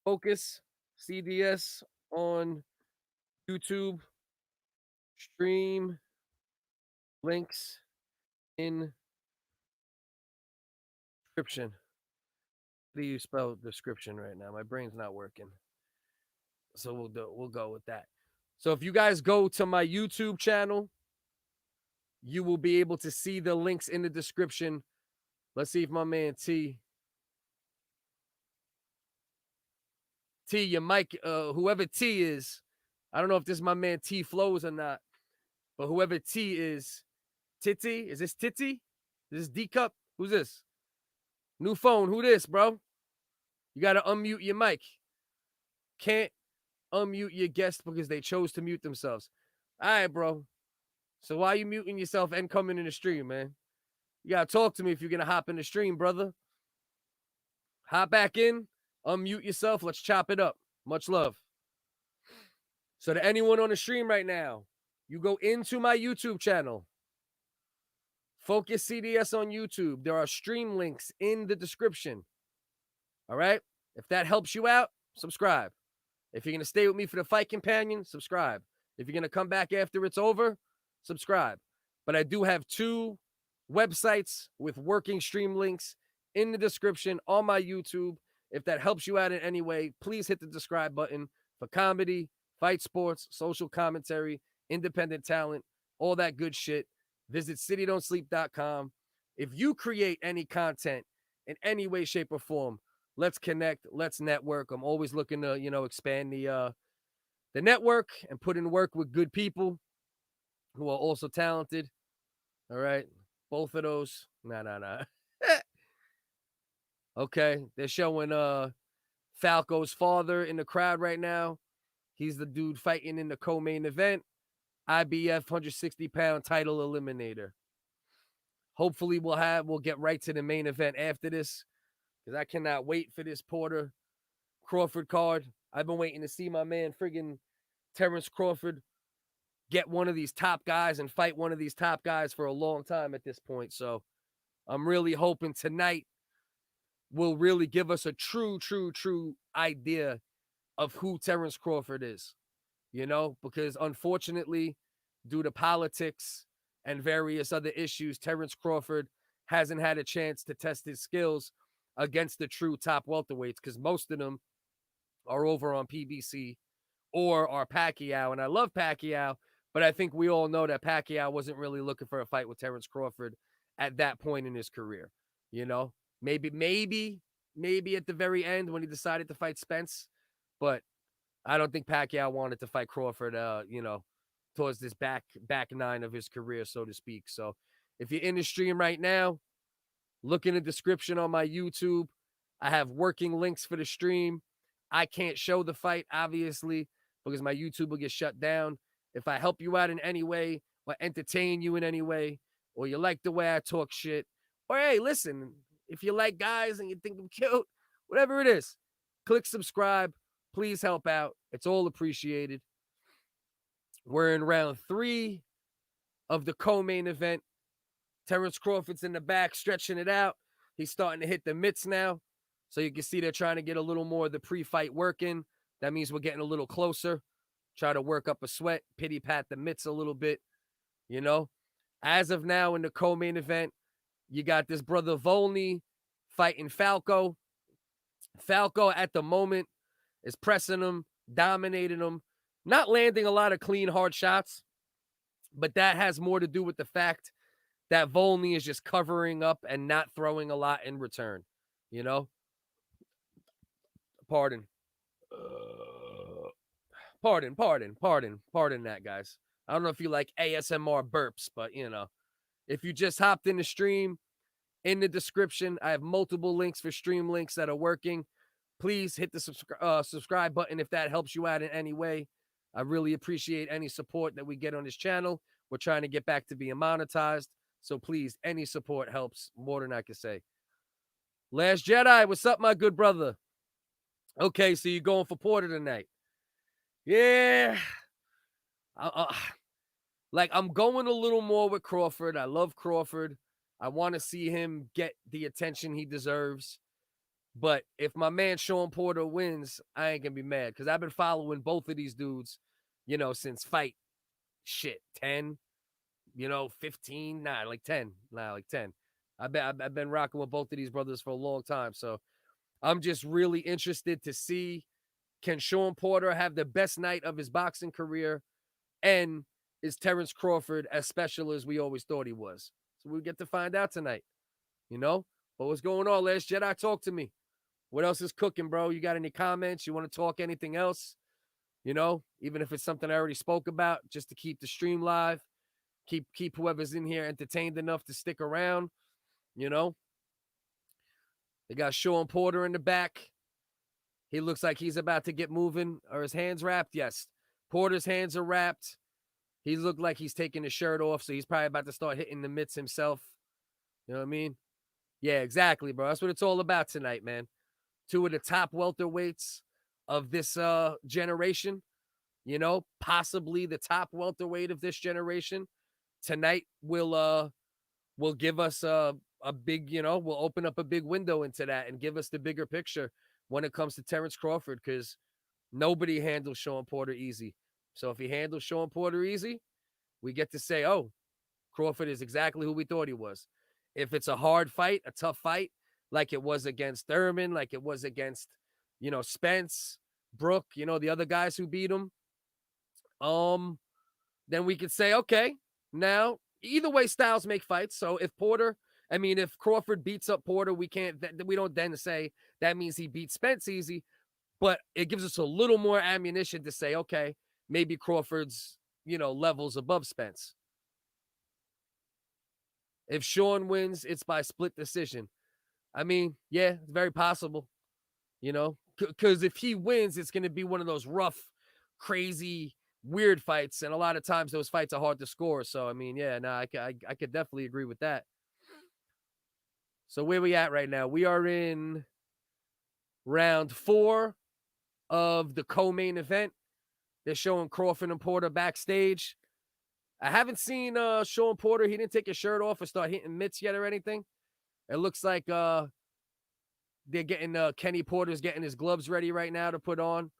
Focus CDS on YouTube. Stream links in description. How do you spell description right now? My brain's not working. So we'll go with that. So if you guys go to my YouTube channel, you will be able to see the links in the description. Let's see if my man T, your mic, whoever T is, I don't know if this is my man T Flows or not, but whoever T is, Titty, is this Titty? Is this D Cup? Who's this? New phone, who this, bro? You got to unmute your mic. Can't unmute your guest because they chose to mute themselves. All right, bro. So why are you muting yourself and coming in the stream, man? You got to talk to me if you're going to hop in the stream, brother. Hop back in, unmute yourself. Let's chop it up. Much love. So to anyone on the stream right now, you go into my YouTube channel, Focus CDS on YouTube. There are stream links in the description. All right? If that helps you out, subscribe. If you're going to stay with me for the fight companion, subscribe. If you're going to come back after it's over, subscribe. But I do have 2 websites with working stream links in the description on my YouTube. If that helps you out in any way, please hit the subscribe button for comedy, fight sports, social commentary, independent talent, all that good shit. Visit citydon'tsleep.com. If you create any content in any way, shape, or form, let's connect, let's network. I'm always looking to, expand the network and put in work with good people who are also talented. All right. Both of those. Nah. Okay. They're showing Falco's father in the crowd right now. He's the dude fighting in the co-main event. IBF 160-pound title eliminator. Hopefully we'll get right to the main event after this, because I cannot wait for this Porter Crawford card. I've been waiting to see my man friggin' Terence Crawford get one of these top guys and fight one of these top guys for a long time at this point. So I'm really hoping tonight will really give us a true idea of who Terence Crawford is, because unfortunately, due to politics and various other issues, Terence Crawford hasn't had a chance to test his skills against the true top welterweights, because most of them are over on PBC or are Pacquiao. And I love Pacquiao, but I think we all know that Pacquiao wasn't really looking for a fight with Terence Crawford at that point in his career. Maybe at the very end when he decided to fight Spence, but I don't think Pacquiao wanted to fight Crawford, towards this back nine of his career, so to speak. So if you're in the stream right now, look in the description on my YouTube. I have working links for the stream. I can't show the fight, obviously, because my YouTube will get shut down. If I help you out in any way or entertain you in any way, or you like the way I talk shit, or hey, listen, if you like guys and you think I'm cute, whatever it is, click subscribe. Please help out. It's all appreciated. We're in round 3 of the co-main event. Terence Crawford's in the back, stretching it out. He's starting to hit the mitts now. So you can see they're trying to get a little more of the pre-fight work in. That means we're getting a little closer. Try to work up a sweat, pity pat the mitts a little bit. As of now in the co-main event, you got this brother Volney fighting Falco. Falco at the moment is pressing him, dominating him, not landing a lot of clean, hard shots. But that has more to do with the fact that Volney is just covering up and not throwing a lot in return. Pardon. Pardon that, guys. I don't know if you like ASMR burps, but, if you just hopped in the stream, in the description, I have multiple links for stream links that are working. Please hit the subscribe button if that helps you out in any way. I really appreciate any support that we get on this channel. We're trying to get back to being monetized. So please, any support helps more than I can say. Last Jedi, what's up, my good brother? Okay, so you're going for Porter tonight. Yeah. I'm going a little more with Crawford. I love Crawford. I want to see him get the attention he deserves. But if my man Shawn Porter wins, I ain't going to be mad, because I've been following both of these dudes, since fight 10, 15, like 10. Like 10. I've been rocking with both of these brothers for a long time. So I'm just really interested to see, can Shawn Porter have the best night of his boxing career? And is Terence Crawford as special as we always thought he was? So we get to find out tonight, But what's going on, Last Jedi? Talk to me. What else is cooking, bro? You got any comments? You want to talk anything else? Even if it's something I already spoke about, just to keep the stream live, keep whoever's in here entertained enough to stick around. They got Shawn Porter in the back. He looks like he's about to get moving. Are his hands wrapped? Yes. Porter's hands are wrapped. He looked like he's taking his shirt off, so he's probably about to start hitting the mitts himself. You know what I mean? Yeah, exactly, bro. That's what it's all about tonight, man. 2 of the top welterweights of this generation. Possibly the top welterweight of this generation. Tonight will will give us a big, will open up a big window into that and give us the bigger picture when it comes to Terence Crawford, because nobody handles Shawn Porter easy. So if he handles Shawn Porter easy, we get to say, oh, Crawford is exactly who we thought he was. If it's a hard fight, a tough fight, like it was against Thurman, like it was against, Spence, Brook, the other guys who beat him, then we could say, okay, now either way, styles make fights. So if Crawford beats up Porter, we don't then say that means he beat Spence easy, but it gives us a little more ammunition to say, okay, maybe Crawford's, levels above Spence. If Shawn wins, it's by split decision. I mean, yeah, it's very possible, because if he wins, it's going to be one of those rough, crazy, weird fights. And a lot of times those fights are hard to score. So, I mean, yeah, no, I could definitely agree with that. So where we at right now? We are in round 4 of the co-main event. They're showing Crawford and Porter backstage. I haven't seen Shawn Porter. He didn't take his shirt off or start hitting mitts yet or anything. It looks like they're getting Kenny Porter's getting his gloves ready right now to put on.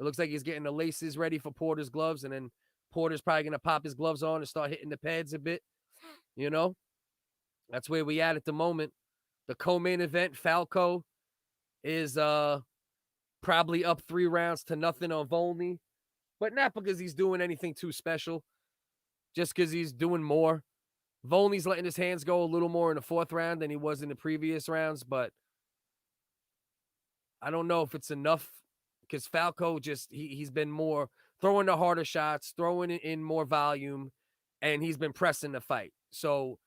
It looks like he's getting the laces ready for Porter's gloves, and then Porter's probably going to pop his gloves on and start hitting the pads a bit. That's where we at the moment. The co-main event, Falco is probably up 3-0 on Volney, but not because he's doing anything too special, just because he's doing more. Volney's letting his hands go a little more in the 4th round than he was in the previous rounds, but I don't know if it's enough, because Falco he's been more throwing the harder shots, throwing it in more volume, and he's been pressing the fight. So,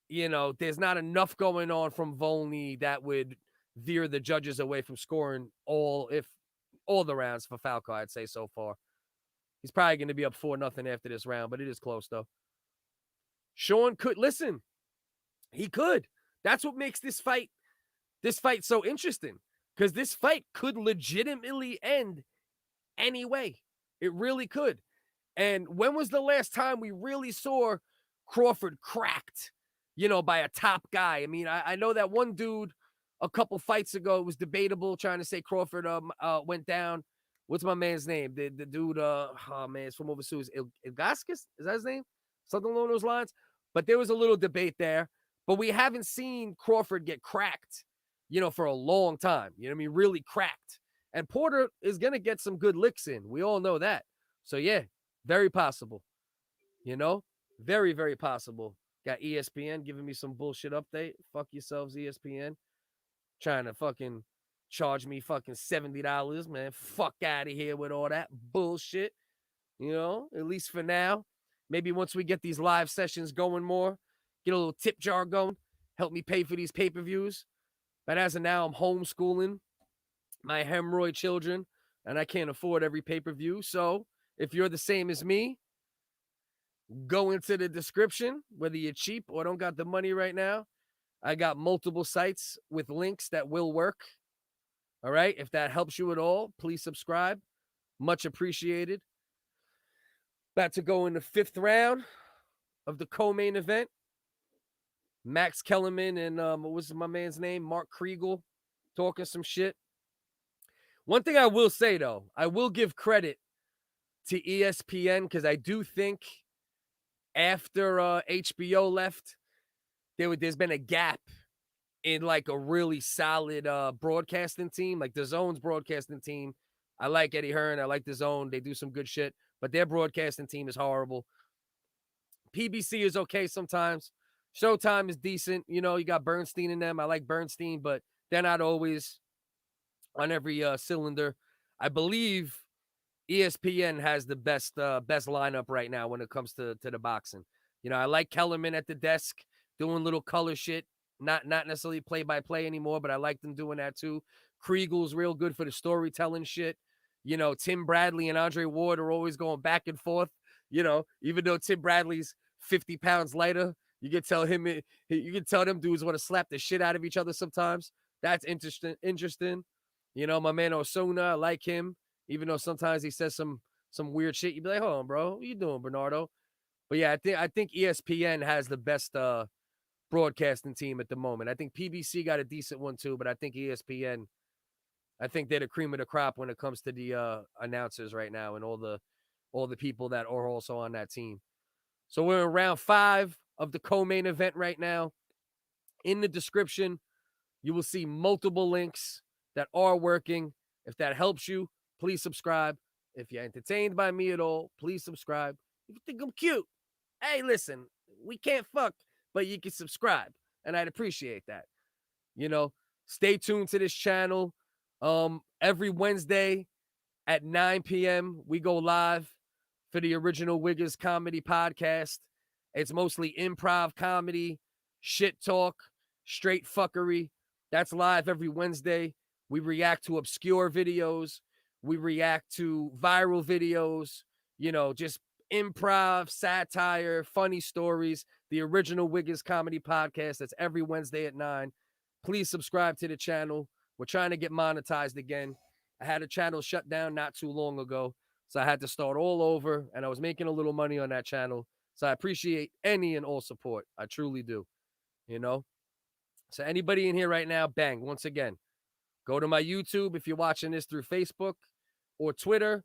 there's not enough going on from Volney that would veer the judges away from scoring all the rounds for Falco, I'd say so far. He's probably going to be up 4-0 after this round, but it is close though. Shawn could listen. He could. That's what makes this fight so interesting, because this fight could legitimately end anyway. It really could. And when was the last time we really saw Crawford cracked, by a top guy? I mean, I know that one dude a couple fights ago was debatable, trying to say Crawford went down. What's my man's name? The dude, it's from overseas. Ilgaskas? Is that his name? Something along those lines. But there was a little debate there. But we haven't seen Crawford get cracked, for a long time. Really cracked. And Porter is going to get some good licks in. We all know that. So, yeah, very possible. Very, very possible. Got ESPN giving me some bullshit update. Fuck yourselves, ESPN. Trying to fucking charge me fucking $70, man. Fuck out of here with all that bullshit. At least for now. Maybe once we get these live sessions going more, get a little tip jar going, help me pay for these pay-per-views. But as of now, I'm homeschooling my hemorrhoid children, and I can't afford every pay-per-view. So if you're the same as me, go into the description, whether you're cheap or don't got the money right now. I got multiple sites with links that will work. All right. If that helps you at all, please subscribe. Much appreciated. About to go in the 5th round of the co-main event. Max Kellerman and what was my man's name? Mark Kriegel talking some shit. One thing I will say, though, I will give credit to ESPN, because I do think after HBO left, there's been a gap in like a really solid broadcasting team. Like the Zone's broadcasting team, I like Eddie Hearn, I like the Zone. They do some good shit, but their broadcasting team is horrible. PBC is okay sometimes. Showtime is decent. You got Bernstein in them. I like Bernstein, but they're not always on every cylinder. I believe ESPN has the best lineup right now when it comes to the boxing. I like Kellerman at the desk doing little color shit, not necessarily play-by-play anymore, but I like them doing that too. Kriegel's real good for the storytelling shit. Tim Bradley and Andre Ward are always going back and forth. Even though Tim Bradley's 50 pounds lighter, you can tell them dudes want to slap the shit out of each other sometimes. That's interesting. My man Osuna, I like him. Even though sometimes he says some weird shit, you'd be like, hold on, bro. What you doing, Bernardo? But yeah, I think ESPN has the best broadcasting team at the moment. I think PBC got a decent one too, but I think ESPN, I think they're the cream of the crop when it comes to the announcers right now and all the people that are also on that team. So we're in round 5 of the co-main event right now. In the description, you will see multiple links that are working. If that helps you, please subscribe. If you're entertained by me at all, please subscribe. If you think I'm cute, hey, listen, we can't fuck, but you can subscribe, and I'd appreciate that. You know, stay tuned to this channel. Every Wednesday at 9 p.m., we go live for the original WHiggaz comedy podcast. It's mostly improv comedy, shit talk, straight fuckery. That's live every Wednesday. We react to obscure videos. We react to viral videos, just improv, satire, funny stories. The original WHiggaz comedy podcast. That's every Wednesday at 9. Please subscribe to the channel. We're trying to get monetized again. I had a channel shut down not too long ago, so I had to start all over, and I was making a little money on that channel. So I appreciate any and all support. I truly do, So anybody in here right now, bang, once again, go to my YouTube if you're watching this through Facebook or Twitter,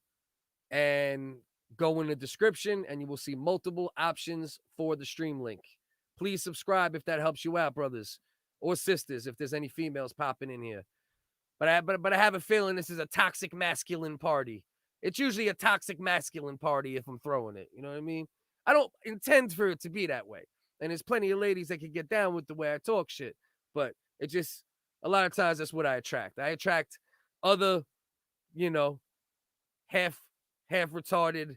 and go in the description, and you will see multiple options for the stream link. Please subscribe if that helps you out, brothers or sisters, if there's any females popping in here. But I have a feeling this is a toxic masculine party. It's usually a toxic masculine party if I'm throwing it. You know what I mean? I don't intend for it to be that way. And there's plenty of ladies that can get down with the way I talk shit. But it just, a lot of times that's what I attract. I attract other, half retarded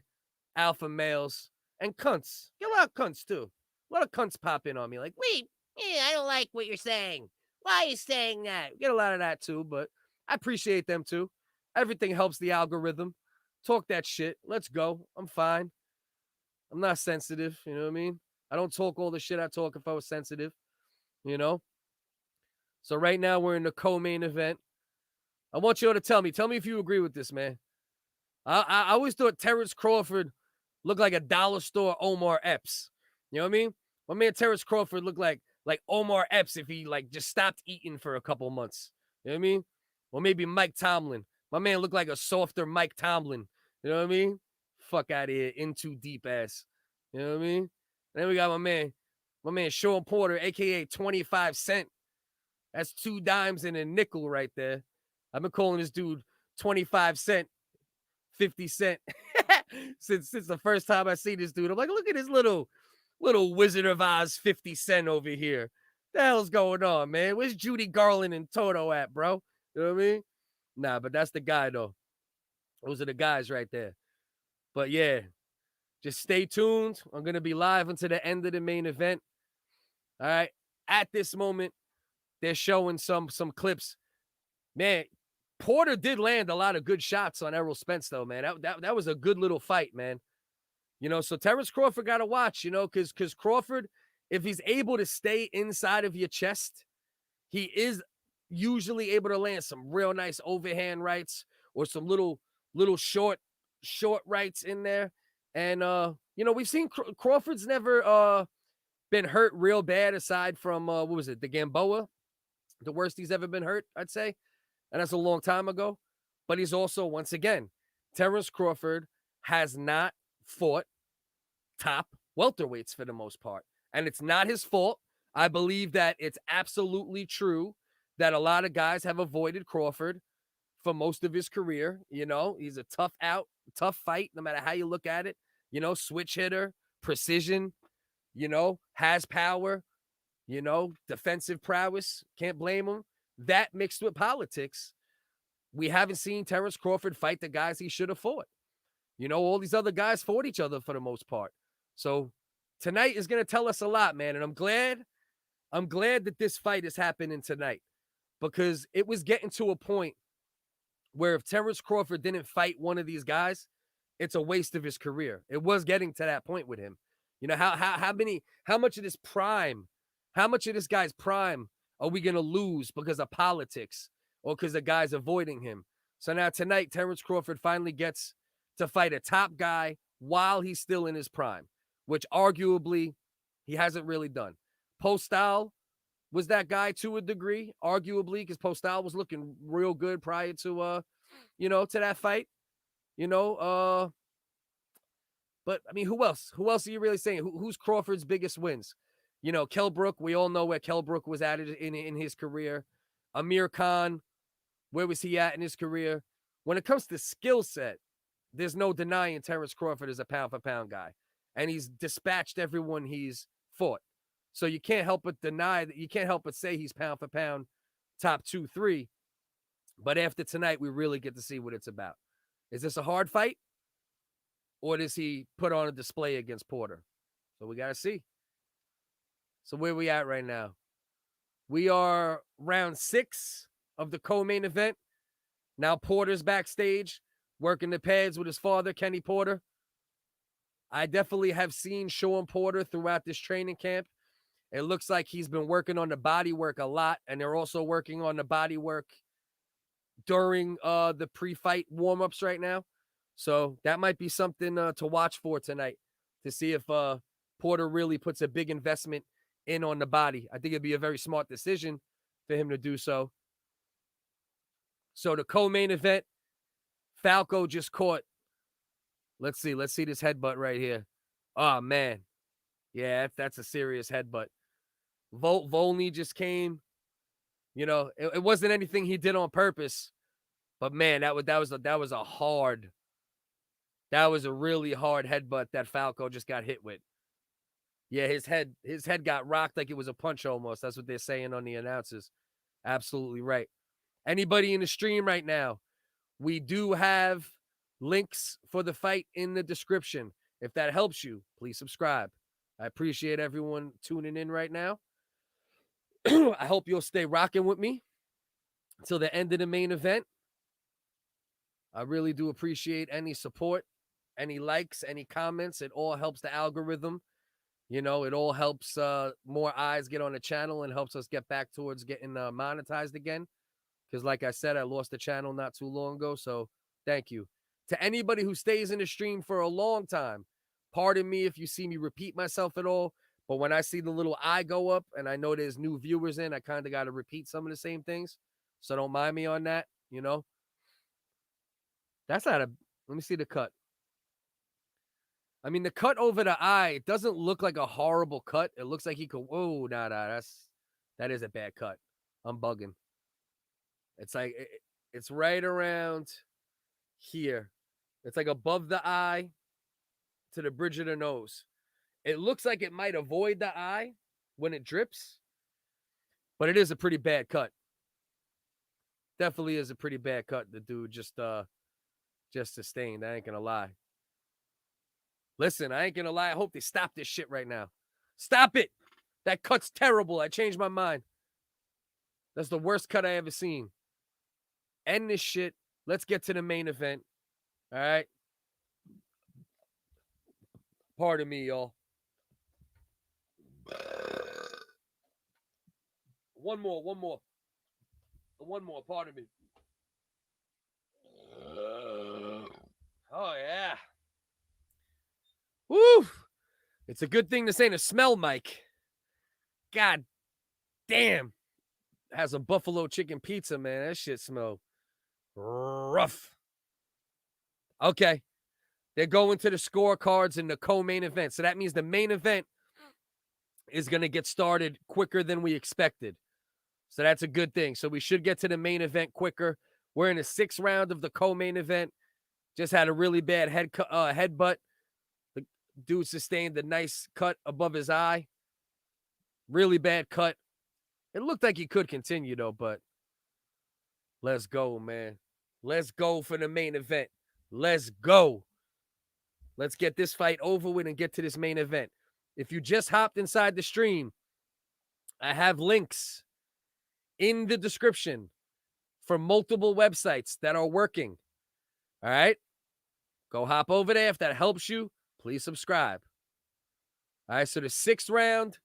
alpha males and cunts. Get a lot of cunts too. A lot of cunts pop in on me like, wait, I don't like what you're saying. Why are you saying that? Get a lot of that too, but I appreciate them too. Everything helps the algorithm. Talk that shit. Let's go. I'm fine. I'm not sensitive. You know what I mean? I don't talk all the shit I talk if I was sensitive. So right now we're in the co-main event. I want you all to tell me if you agree with this, man. I always thought Terence Crawford looked like a dollar store Omar Epps. You know what I mean? My man Terence Crawford looked like Omar Epps if he just stopped eating for a couple months. You know what I mean? Or maybe Mike Tomlin. My man looked like a softer Mike Tomlin. You know what I mean? Fuck out of here, in too deep ass. You know what I mean? And then we got my man Shawn Porter, aka 25 Cent. That's 2 dimes and a nickel right there. I've been calling this dude 25 Cent, 50 Cent since the first time I see this dude. I'm like, look at this little Wizard of Oz 50 Cent over here. The hell's going on, man? Where's Judy Garland and Toto at, bro? You know what I mean? Nah, but that's the guy, though. Those are the guys right there. But yeah, just stay tuned. I'm going to be live until the end of the main event. All right. At this moment, they're showing some clips. Man, Porter did land a lot of good shots on Errol Spence, though, man. That was a good little fight, man. So Terence Crawford got to watch, because Crawford, if he's able to stay inside of your chest, he is usually able to land some real nice overhand rights or some little short rights in there. And, we've seen Crawford's never been hurt real bad aside from, what was it, the Gamboa? The worst he's ever been hurt, I'd say. And that's a long time ago. But he's also, once again, Terence Crawford has not fought top welterweights for the most part. And it's not his fault. I believe that it's absolutely true that a lot of guys have avoided Crawford for most of his career. He's a tough fight, no matter how you look at it. Switch hitter, precision, has power, defensive prowess. Can't blame him. That mixed with politics, we haven't seen Terence Crawford fight the guys he should have fought. All these other guys fought each other for the most part. So tonight is going to tell us a lot, man. And I'm glad that this fight is happening tonight, because it was getting to a point where if Terence Crawford didn't fight one of these guys, it's a waste of his career. It was getting to that point with him. How much of this guy's prime are we going to lose because of politics or because the guy's avoiding him? So now tonight, Terence Crawford finally gets to fight a top guy while he's still in his prime, which arguably he hasn't really done. Postal was that guy to a degree, arguably, because Postal was looking real good prior to to that fight. But I mean, who else? Who else are you really saying? Who's Crawford's biggest wins? Kell Brook, we all know where Kell Brook was at in his career. Amir Khan, where was he at in his career? When it comes to skill set, there's no denying Terence Crawford is a pound-for-pound guy. And he's dispatched everyone he's fought. So you can't help but deny that. You can't help but say he's pound-for-pound top 2, 3. But after tonight, we really get to see what it's about. Is this a hard fight? Or does he put on a display against Porter? So we got to see. So where we at right now? We are round 6 of the co-main event. Now Porter's backstage, working the pads with his father, Kenny Porter. I definitely have seen Shawn Porter throughout this training camp. It looks like he's been working on the body work a lot, and they're also working on the body work during the pre-fight warm-ups right now. So that might be something to watch for tonight, to see if Porter really puts a big investment in on the body. I think it'd be a very smart decision for him to do so. So the co-main event, Falco just caught. Let's see this headbutt right here. Oh, man. Yeah, that's a serious headbutt. Volney just came. It wasn't anything he did on purpose. But, man, that was a really hard headbutt that Falco just got hit with. Yeah, his head got rocked like it was a punch almost. That's what they're saying on the announcers. Absolutely right. Anybody in the stream right now, we do have links for the fight in the description. If that helps you, please subscribe. I appreciate everyone tuning in right now. I hope you'll stay rocking with me until the end of the main event. I really do appreciate any support, any likes, any comments. It all helps the algorithm. It all helps more eyes get on the channel and helps us get back towards getting monetized again. Because like I said, I lost the channel not too long ago. So thank you. To anybody who stays in the stream for a long time, pardon me if you see me repeat myself at all. But when I see the little eye go up and I know there's new viewers in, I kind of got to repeat some of the same things. So don't mind me on that, That's not let me see the cut. I mean, the cut over the eye, it doesn't look like a horrible cut. It looks like he could, whoa, that is a bad cut. I'm bugging. It's like, it's right around here. It's like above the eye to the bridge of the nose. It looks like it might avoid the eye when it drips, but it is a pretty bad cut. Definitely is a pretty bad cut. The dude just sustained. I ain't gonna lie. Listen, I ain't gonna lie. I hope they stop this shit right now. Stop it. That cut's terrible. I changed my mind. That's the worst cut I ever seen. End this shit. Let's get to the main event. All right. Pardon me, y'all. One more. Pardon me. Oh, yeah. Woo! It's a good thing this ain't a smell mic. God damn. It has a buffalo chicken pizza, man. That shit smell rough. Okay. They're going to the scorecards in the co-main event. So that means the main event is going to get started quicker than we expected. So that's a good thing. So we should get to the main event quicker. We're in the 6th round of the co-main event. Just had a really bad headbutt. The dude sustained a nice cut above his eye. Really bad cut. It looked like he could continue, though, but let's go, man. Let's go for the main event. Let's go. Let's get this fight over with and get to this main event. If you just hopped inside the stream, I have links in the description for multiple websites that are working. All right? Go hop over there. If that helps you, please subscribe. All right, so the 6th round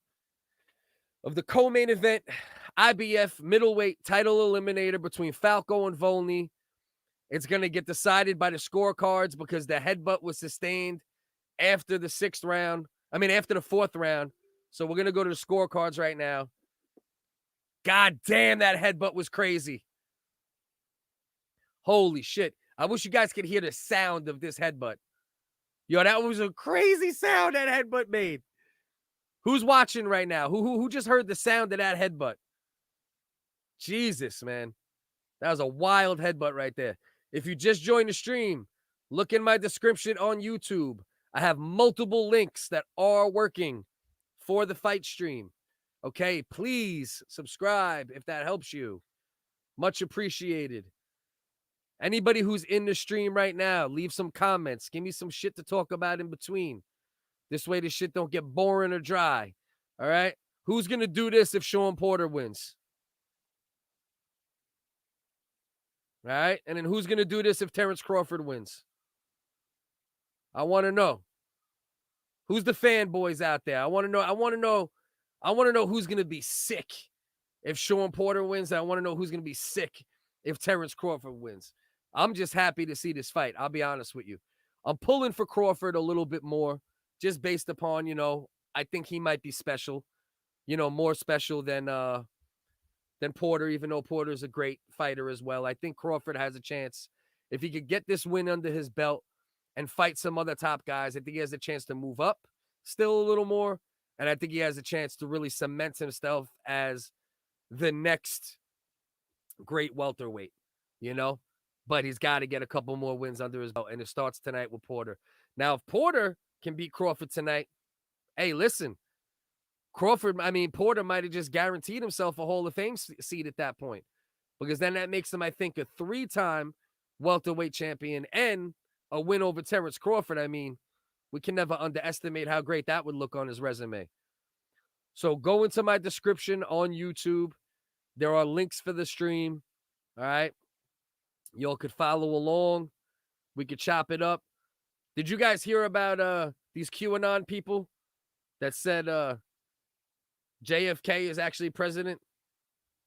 of the co-main event, IBF middleweight title eliminator between Falco and Volney. It's going to get decided by the scorecards because the headbutt was sustained after the 6th round. I mean, after the 4th round. So we're going to go to the scorecards right now. God damn, that headbutt was crazy. Holy shit. I wish you guys could hear the sound of this headbutt. Yo, that was a crazy sound that headbutt made. Who's watching right now? Who just heard the sound of that headbutt? Jesus, man. That was a wild headbutt right there. If you just joined the stream, look in my description on YouTube. I have multiple links that are working for the fight stream. Okay, please subscribe if that helps you. Much appreciated. Anybody who's in the stream right now, leave some comments. Give me some shit to talk about in between. This way the shit don't get boring or dry. All right? Who's going to do this if Shawn Porter wins? All right? And then who's going to do this if Terence Crawford wins? I want to know. Who's the fanboys out there? I want to know who's going to be sick if Shawn Porter wins. I want to know who's going to be sick if Terence Crawford wins. I'm just happy to see this fight. I'll be honest with you. I'm pulling for Crawford a little bit more just based upon, I think he might be special, more special than Porter, even though Porter's a great fighter as well. I think Crawford has a chance. If he could get this win under his belt and fight some other top guys, I think he has a chance to move up still a little more. And I think he has a chance to really cement himself as the next great welterweight, But he's got to get a couple more wins under his belt. And it starts tonight with Porter. Now, if Porter can beat Crawford tonight, hey, listen, Porter might have just guaranteed himself a Hall of Fame seat at that point. Because then that makes him, I think, a 3-time welterweight champion and a win over Terence Crawford. We can never underestimate how great that would look on his resume. So go into my description on YouTube. There are links for the stream. All right. Y'all could follow along. We could chop it up. Did you guys hear about these QAnon people that said JFK is actually president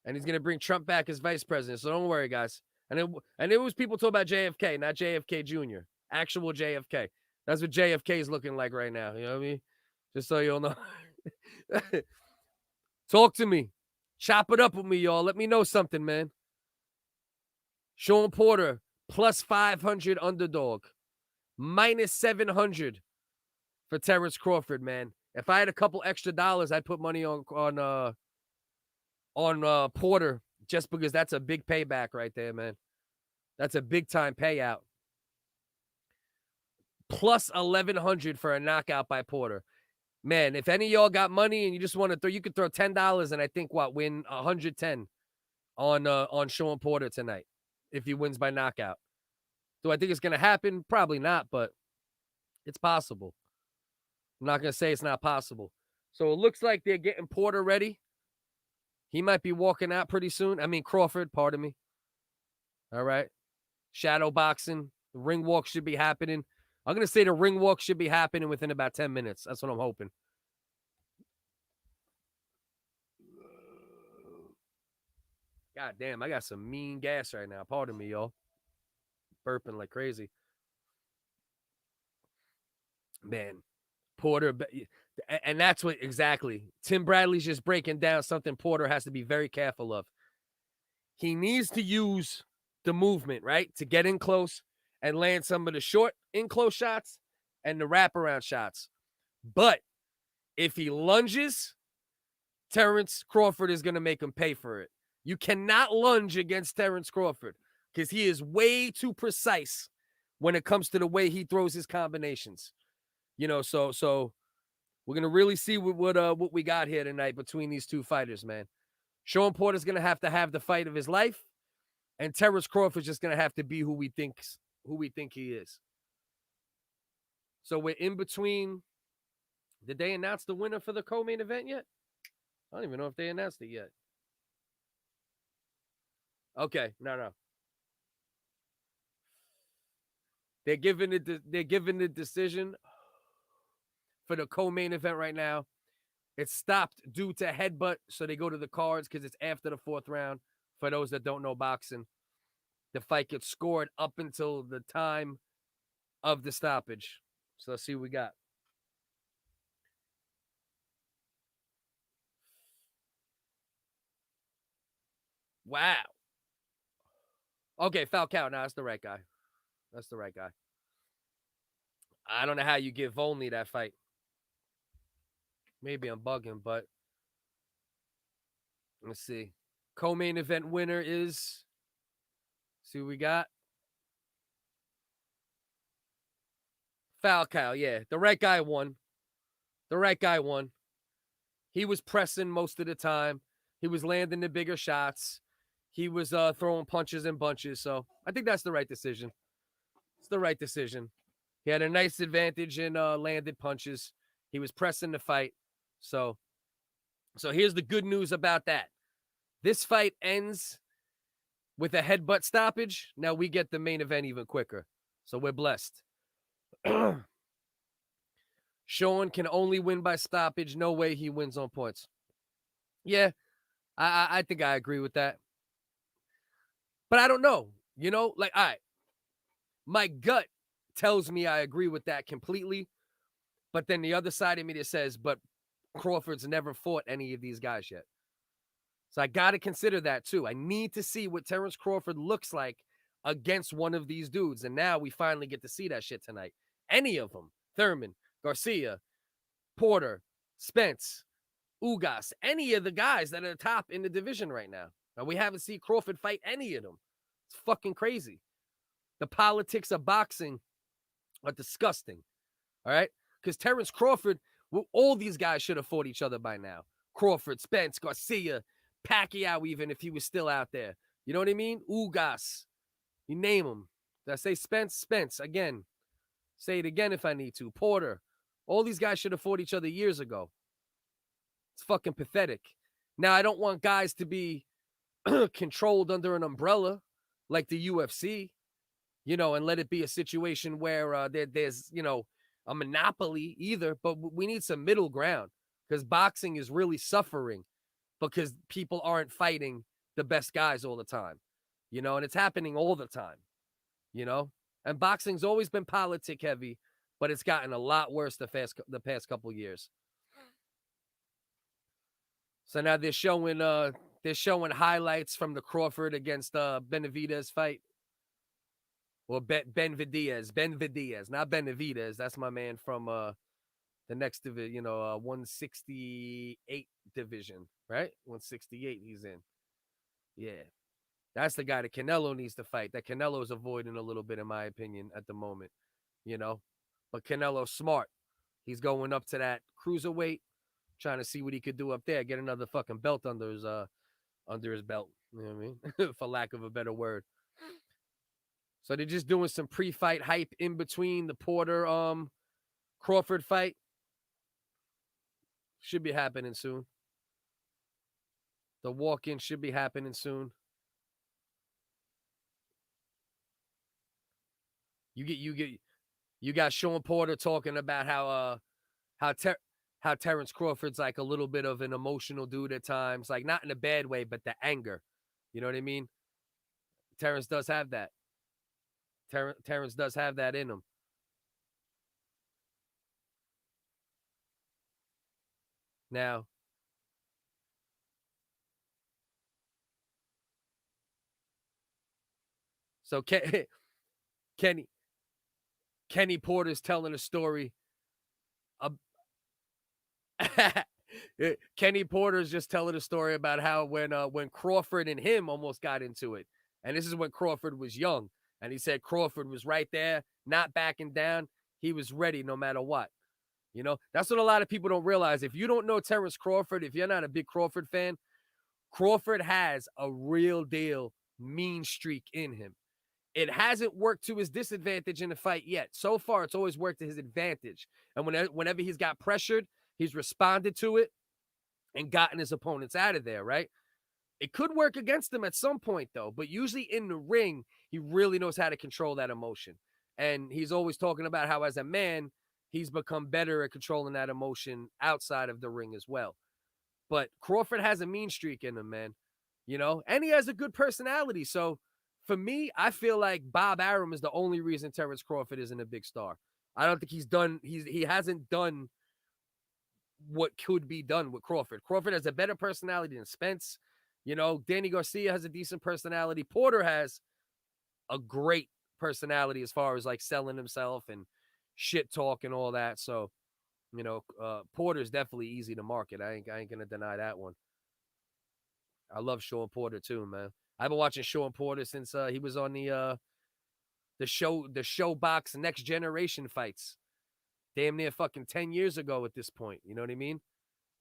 and he's going to bring Trump back as vice president? So don't worry, guys. And it was people talking about JFK, not JFK Jr., actual JFK. That's what JFK is looking like right now. You know what I mean? Just so you'll know. Talk to me. Chop it up with me, y'all. Let me know something, man. Shawn Porter, plus 500 underdog. Minus 700 for Terence Crawford, man. If I had a couple extra dollars, I'd put money on Porter just because that's a big payback right there, man. That's a big-time payout. Plus 1,100 for a knockout by Porter. Man, if any of y'all got money and you just want to throw, you could throw $10 and I think win 110 on Shawn Porter tonight if he wins by knockout. Do I think it's going to happen? Probably not, but it's possible. I'm not going to say it's not possible. So it looks like they're getting Porter ready. He might be walking out pretty soon. Crawford, pardon me. All right. Shadow boxing. The ring walk should be happening. I'm going to say the ring walk should be happening within about 10 minutes. That's what I'm hoping. God damn, I got some mean gas right now. Pardon me, y'all. Burping like crazy. Man, Porter, and that's what exactly. Tim Bradley's just breaking down something Porter has to be very careful of. He needs to use the movement, right, to get in close and land some of the short in-close shots and the wraparound shots. But if he lunges, Terence Crawford is going to make him pay for it. You cannot lunge against Terence Crawford because he is way too precise when it comes to the way he throws his combinations. So we're going to really see what we got here tonight between these two fighters, man. Shawn Porter's going to have the fight of his life, and Terence Crawford's just going to have to be who we think he is. So we're in between. Did they announce the winner for the co-main event yet? I don't even know if they announced it yet. Okay, no. They're giving the decision for the co-main event right now. It's stopped due to headbutt, so they go to the cards because it's after the 4th round. For those that don't know boxing, the fight gets scored up until the time of the stoppage. So let's see what we got. Wow. Okay, Falcao. No, that's the right guy. That's the right guy. I don't know how you give only that fight. Maybe I'm bugging, but let's see. Co-main event winner is. See what we got. Falcao. Yeah, the right guy won. The right guy won. He was pressing most of the time. He was landing the bigger shots. He was throwing punches and bunches. So I think that's the right decision. It's the right decision. He had a nice advantage in landed punches. He was pressing the fight. So here's the good news about that. This fight ends with a headbutt stoppage. Now we get the main event even quicker. So we're blessed. Shawn can only win by stoppage. No way he wins on points. Yeah, I think I agree with that. But I don't know. You know, like, all right, my gut tells me I agree with that completely. But then the other side of me that says, but Crawford's never fought any of these guys yet. So I got to consider that too. I need to see what Terence Crawford looks like against one of these dudes. And now we finally get to see that shit tonight. Any of them. Thurman, Garcia, Porter, Spence, Ugas, any of the guys that are top in the division right now. And we haven't seen Crawford fight any of them. It's fucking crazy. The politics of boxing are disgusting. All right? Because Terence Crawford, well, all these guys should have fought each other by now. Crawford, Spence, Garcia, Pacquiao, even if he was still out there. You know what I mean? Ugas. You name them. Did I say Spence? Spence. Again. Say it again if I need to. Porter. All these guys should have fought each other years ago. It's fucking pathetic. Now, I don't want guys to be controlled under an umbrella like the UFC, you know, and let it be a situation where there's, you know, a monopoly either. But we need some middle ground because boxing is really suffering because people aren't fighting the best guys all the time, you know, and it's happening all the time, you know, and boxing's always been politic heavy, but it's gotten a lot worse the past couple years. So now they're showing highlights from the Crawford against Benavidez fight. Well, Benavidez, not Benavidez. That's my man from the next division, you know, 168 division, right? 168 he's in. Yeah. That's the guy that Canelo needs to fight. That Canelo's avoiding a little bit, in my opinion, at the moment, you know. But Canelo's smart. He's going up to that cruiserweight, trying to see what he could do up there, get another fucking belt under his belt. You know what I mean? For lack of a better word. So they're just doing some pre-fight hype in between the Porter Crawford fight. Should be happening soon. The walk-in should be happening soon. You got Shawn Porter talking about how Terence Crawford's like a little bit of an emotional dude at times, like not in a bad way, but the anger. You know what I mean? Terence does have that. Terence does have that in him. Now, so Kenny Porter's telling a story. Kenny Porter's just telling a story about how when Crawford and him almost got into it, and this is when Crawford was young, and he said Crawford was right there, not backing down. He was ready no matter what. You know, that's what a lot of people don't realize. If you don't know Terence Crawford, if you're not a big Crawford fan, Crawford has a real deal mean streak in him. It hasn't worked to his disadvantage in the fight yet. So far, it's always worked to his advantage. And whenever he's got pressured, he's responded to it and gotten his opponents out of there, right? It could work against him at some point, though. But usually in the ring, he really knows how to control that emotion. And he's always talking about how, as a man, he's become better at controlling that emotion outside of the ring as well. But Crawford has a mean streak in him, man. You know, and he has a good personality. So for me, I feel like Bob Arum is the only reason Terence Crawford isn't a big star. I don't think he hasn't done what could be done with Crawford. Crawford has a better personality than Spence, You know, Danny Garcia has a decent personality. Porter has a great personality as far as like selling himself and shit talk and all that. So, you know, Porter's definitely easy to market. I ain't gonna deny that one. I love Shawn Porter too, man. I've been watching Shawn Porter since he was on the Showbox Next Generation fights. Damn near fucking 10 years ago at this point. You know what I mean?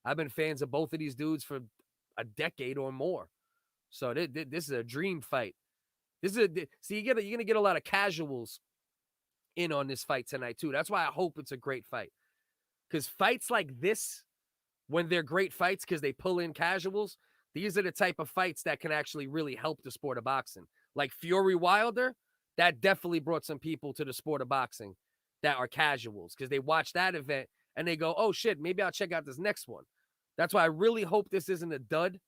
I've been fans of both of these dudes for a decade or more. So this is a dream fight. This is see, you're gonna get a lot of casuals in on this fight tonight too. That's why I hope it's a great fight. Because fights like this, when they're great fights because they pull in casuals, these are the type of fights that can actually really help the sport of boxing. Like Fury Wilder, that definitely brought some people to the sport of boxing that are casuals because they watch that event and they go, oh shit, maybe I'll check out this next one. That's why I really hope this isn't a dud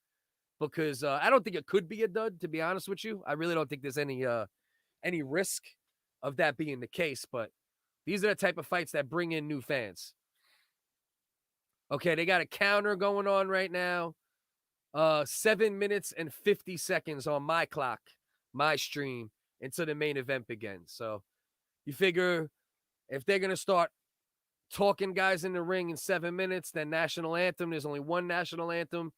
because I don't think it could be a dud, to be honest with you. I really don't think there's any risk of that being the case, but these are the type of fights that bring in new fans. Okay, they got a counter going on right now. 7 minutes and 50 seconds on my clock, my stream, until the main event begins. So you figure if they're going to start talking guys in the ring in 7 minutes, then national anthem. There's only one national anthem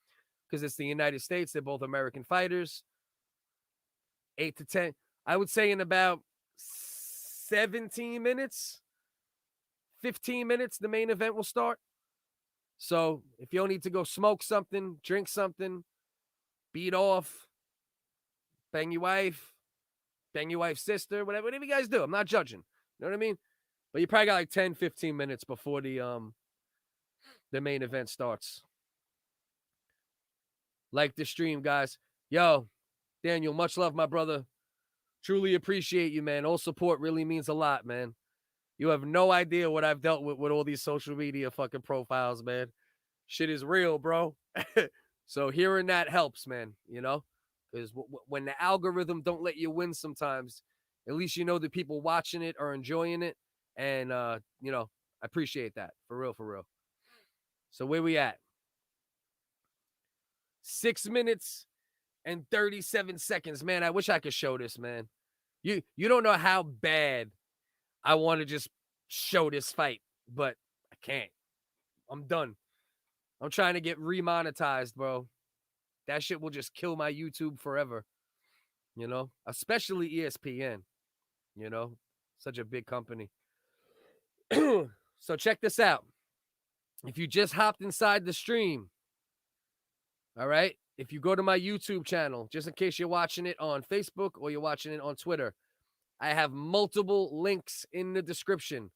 because it's the United States. They're both American fighters. 8 to 10. I would say in about 17 minutes, 15 minutes, the main event will start. So if you don't need to go smoke something, drink something, beat off, bang your wife's sister, whatever you guys do. I'm not judging. You know what I mean? But you probably got like 10, 15 minutes before the main event starts. Like the stream, guys. Yo, Daniel, much love, my brother. Truly appreciate you, man. All support really means a lot, man. You have no idea what I've dealt with all these social media fucking profiles, man. Shit is real, bro. So hearing that helps, man, you know? Because when the algorithm don't let you win sometimes, at least you know the people watching it are enjoying it. And, you know, I appreciate that. For real, for real. So where we at? 6 minutes and 37 seconds. Man, I wish I could show this, man. You don't know how bad I want to just show this fight, but I can't. I'm done. I'm trying to get remonetized, bro. That shit will just kill my YouTube forever. You know, especially ESPN. You know, such a big company. So check this out. If you just hopped inside the stream, all right, if you go to my YouTube channel, just in case you're watching it on Facebook or you're watching it on Twitter, I have multiple links in the description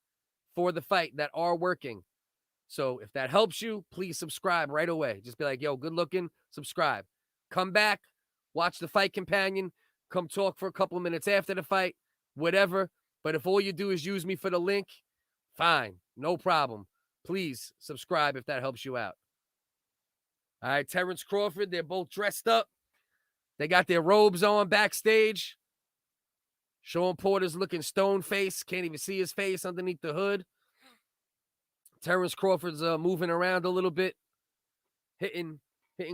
for the fight that are working. So if that helps you, please subscribe right away. Just be like, yo, good looking, subscribe. Come back, watch the Fight Companion, come talk for a couple minutes after the fight, whatever. But if all you do is use me for the link, fine, no problem. Please subscribe if that helps you out. All right, Terence Crawford, they're both dressed up. They got their robes on backstage. Shawn Porter's looking stone-faced. Can't even see his face underneath the hood. Terence Crawford's moving around a little bit. Hitting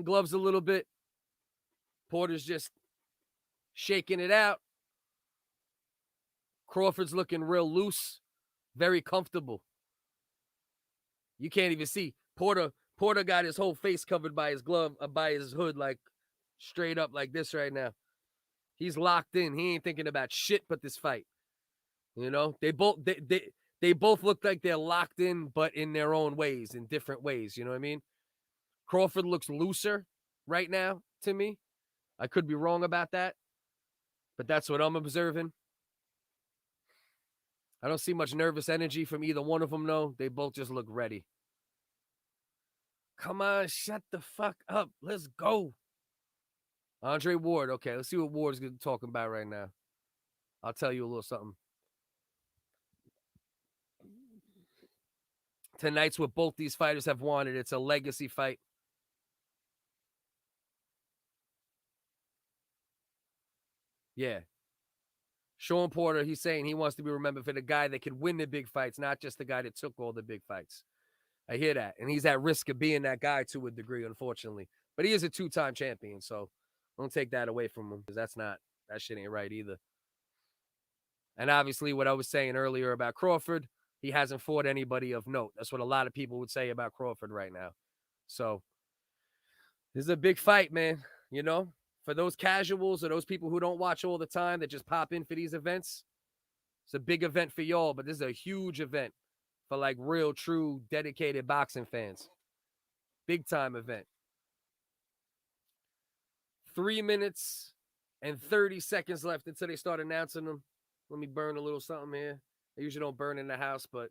gloves a little bit. Porter's just shaking it out. Crawford's looking real loose. Very comfortable. You can't even see. Porter got his whole face covered by his glove, by his hood, like straight up like this right now. He's locked in. He ain't thinking about shit but this fight. You know, they both look like they're locked in, but in their own ways, in different ways. You know what I mean? Crawford looks looser right now to me. I could be wrong about that, but that's what I'm observing. I don't see much nervous energy from either one of them, though. They both just look ready. Come on, shut the fuck up. Let's go. Andre Ward. Okay, let's see what Ward's talking about right now. I'll tell you a little something. Tonight's what both these fighters have wanted. It's a legacy fight. Yeah. Shawn Porter, he's saying he wants to be remembered for the guy that could win the big fights, not just the guy that took all the big fights. I hear that. And he's at risk of being that guy to a degree, unfortunately. But he is a 2-time champion, so don't take that away from him because that shit ain't right either. And obviously, what I was saying earlier about Crawford, he hasn't fought anybody of note. That's what a lot of people would say about Crawford right now. So this is a big fight, man. You know, for those casuals or those people who don't watch all the time that just pop in for these events, it's a big event for y'all, but this is a huge event for like real, true, dedicated boxing fans. Big time event. 3 minutes and 30 seconds left until they start announcing them. Let me burn a little something here. I usually don't burn in the house, but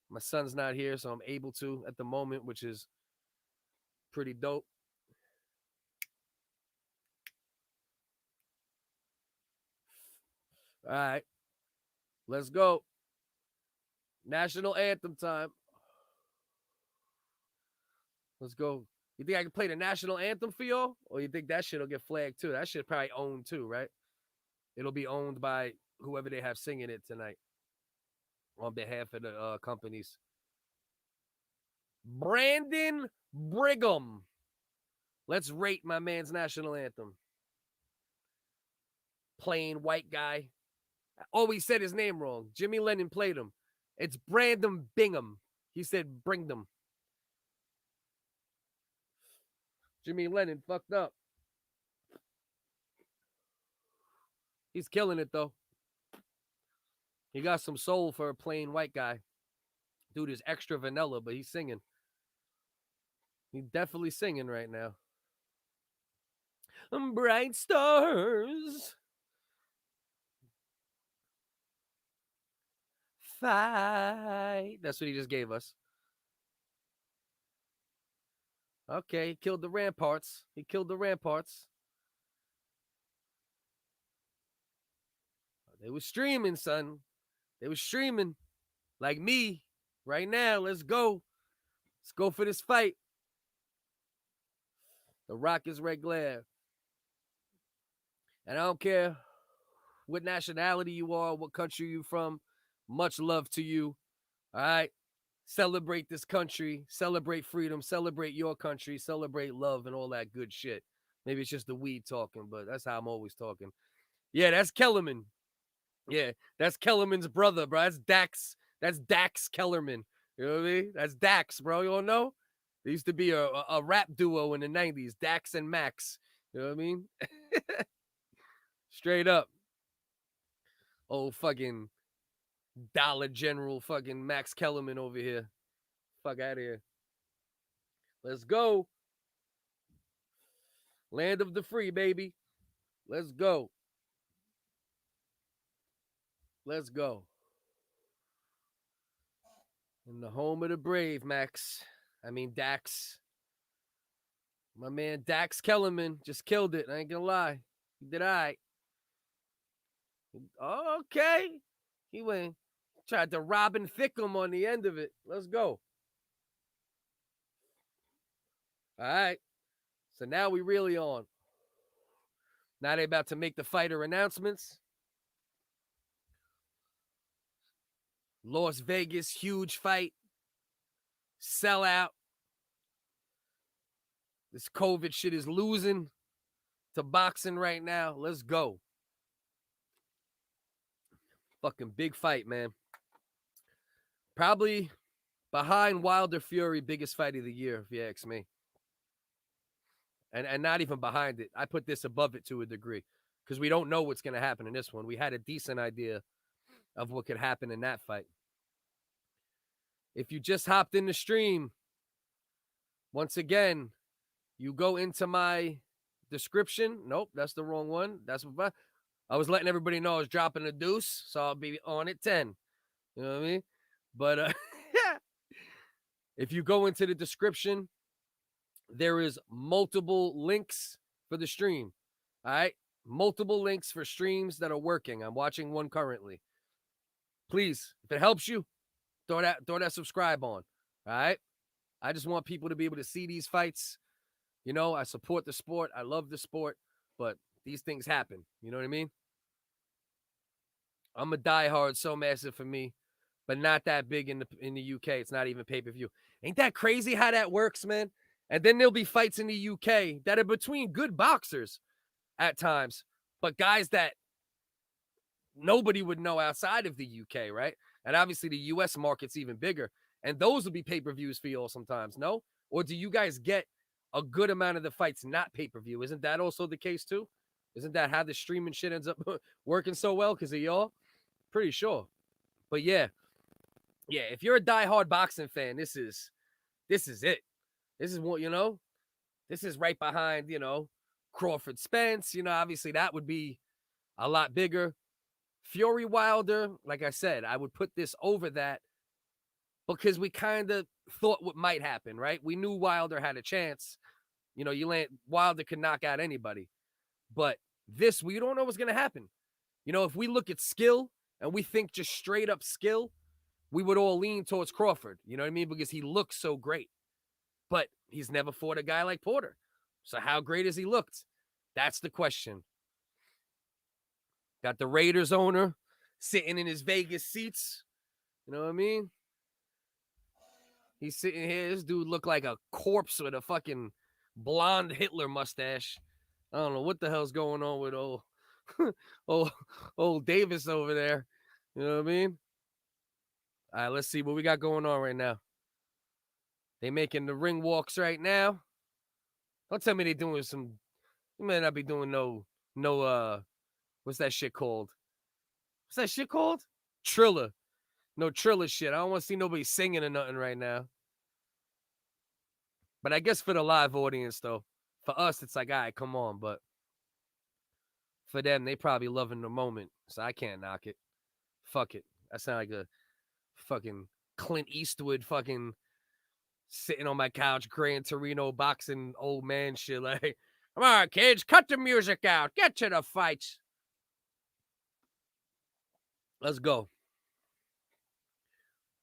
my son's not here, so I'm able to at the moment, which is pretty dope. All right. Let's go. National anthem time. Let's go. You think I can play the national anthem for y'all? Or you think that shit will get flagged too? That shit probably owned too, right? It'll be owned by whoever they have singing it tonight on behalf of the companies. Brandon Brigham. Let's rate my man's national anthem. Plain white guy. I always said his name wrong. Jimmy Lennon played him. It's Brandon Bingham. He said bring them. Jimmy Lennon fucked up. He's killing it, though. He got some soul for a plain white guy. Dude is extra vanilla, but he's singing. He's definitely singing right now. Bright stars. Fight. That's what he just gave us. Okay, he killed the ramparts. He killed the ramparts. They was streaming, son. They was streaming. Like me. Right now, let's go. Let's go for this fight. The Rock is red glare. And I don't care what nationality you are, what country you from. Much love to you. All right? Celebrate this country. Celebrate freedom. Celebrate your country. Celebrate love and all that good shit. Maybe it's just the weed talking, but that's how I'm always talking. Yeah, that's Kellerman. Yeah, that's Kellerman's brother, bro. That's Dax. That's Dax Kellerman. You know what I mean? That's Dax, bro. You don't know? There used to be a rap duo in the 90s, Dax and Max. You know what I mean? Straight up. Oh, fucking Dollar General fucking Max Kellerman over here. Fuck out of here. Let's go. Land of the free, baby. Let's go. Let's go. In the home of the brave, Max. I mean, Dax. My man Dax Kellerman just killed it. I ain't gonna lie. He did all right. Okay. He tried to Robin Thicke him on the end of it. Let's go. All right. So now we really on. Now they about to make the fighter announcements. Las Vegas, huge fight. Sellout. This COVID shit is losing to boxing right now. Let's go. Fucking big fight, man. Probably behind Wilder Fury, biggest fight of the year, if you ask me. And not even behind it. I put this above it to a degree because we don't know what's going to happen in this one. We had a decent idea of what could happen in that fight. If you just hopped in the stream, once again, you go into my description. Nope, that's the wrong one. That's what I was letting everybody know I was dropping a deuce, so I'll be on at 10. You know what I mean? But if you go into the description, there is multiple links for the stream. All right? Multiple links for streams that are working. I'm watching one currently. Please, if it helps you, throw that subscribe on. All right? I just want people to be able to see these fights. You know, I support the sport. I love the sport, but these things happen. You know what I mean? I'm a diehard, so massive for me, but not that big in the UK. It's not even pay-per-view. Ain't that crazy how that works, man? And then there'll be fights in the UK that are between good boxers at times, but guys that nobody would know outside of the UK, right? And obviously the US market's even bigger. And those will be pay-per-views for you all sometimes, no? Or do you guys get a good amount of the fights not pay-per-view? Isn't that also the case too? Isn't that how the streaming shit ends up working so well because of y'all? Pretty sure. But yeah, if you're a diehard boxing fan, this is it. This is what, this is right behind, Crawford Spence. Obviously that would be a lot bigger. Fury Wilder, like I said, I would put this over that because we kind of thought what might happen, right? We knew Wilder had a chance. Wilder could knock out anybody. But this, we don't know what's going to happen. If we look at skill and we think just straight up skill, we would all lean towards Crawford. You know what I mean? Because he looks so great. But he's never fought a guy like Porter. So how great has he looked? That's the question. Got the Raiders owner sitting in his Vegas seats. You know what I mean? He's sitting here. This dude looked like a corpse with a fucking blonde Hitler mustache. I don't know what the hell's going on with old Davis over there. You know what I mean? All right, let's see what we got going on right now. They making the ring walks right now. Don't tell me they doing some. You may not be doing no. What's that shit called? What's that shit called? Triller. No Triller shit. I don't want to see nobody singing or nothing right now. But I guess for the live audience, though, for us, it's like, all right, come on. But for them, they probably loving the moment. So I can't knock it. Fuck it. I sound like a fucking Clint Eastwood fucking sitting on my couch, Gran Torino boxing old man shit. Like, come on, kids, cut the music out. Get to the fights. Let's go.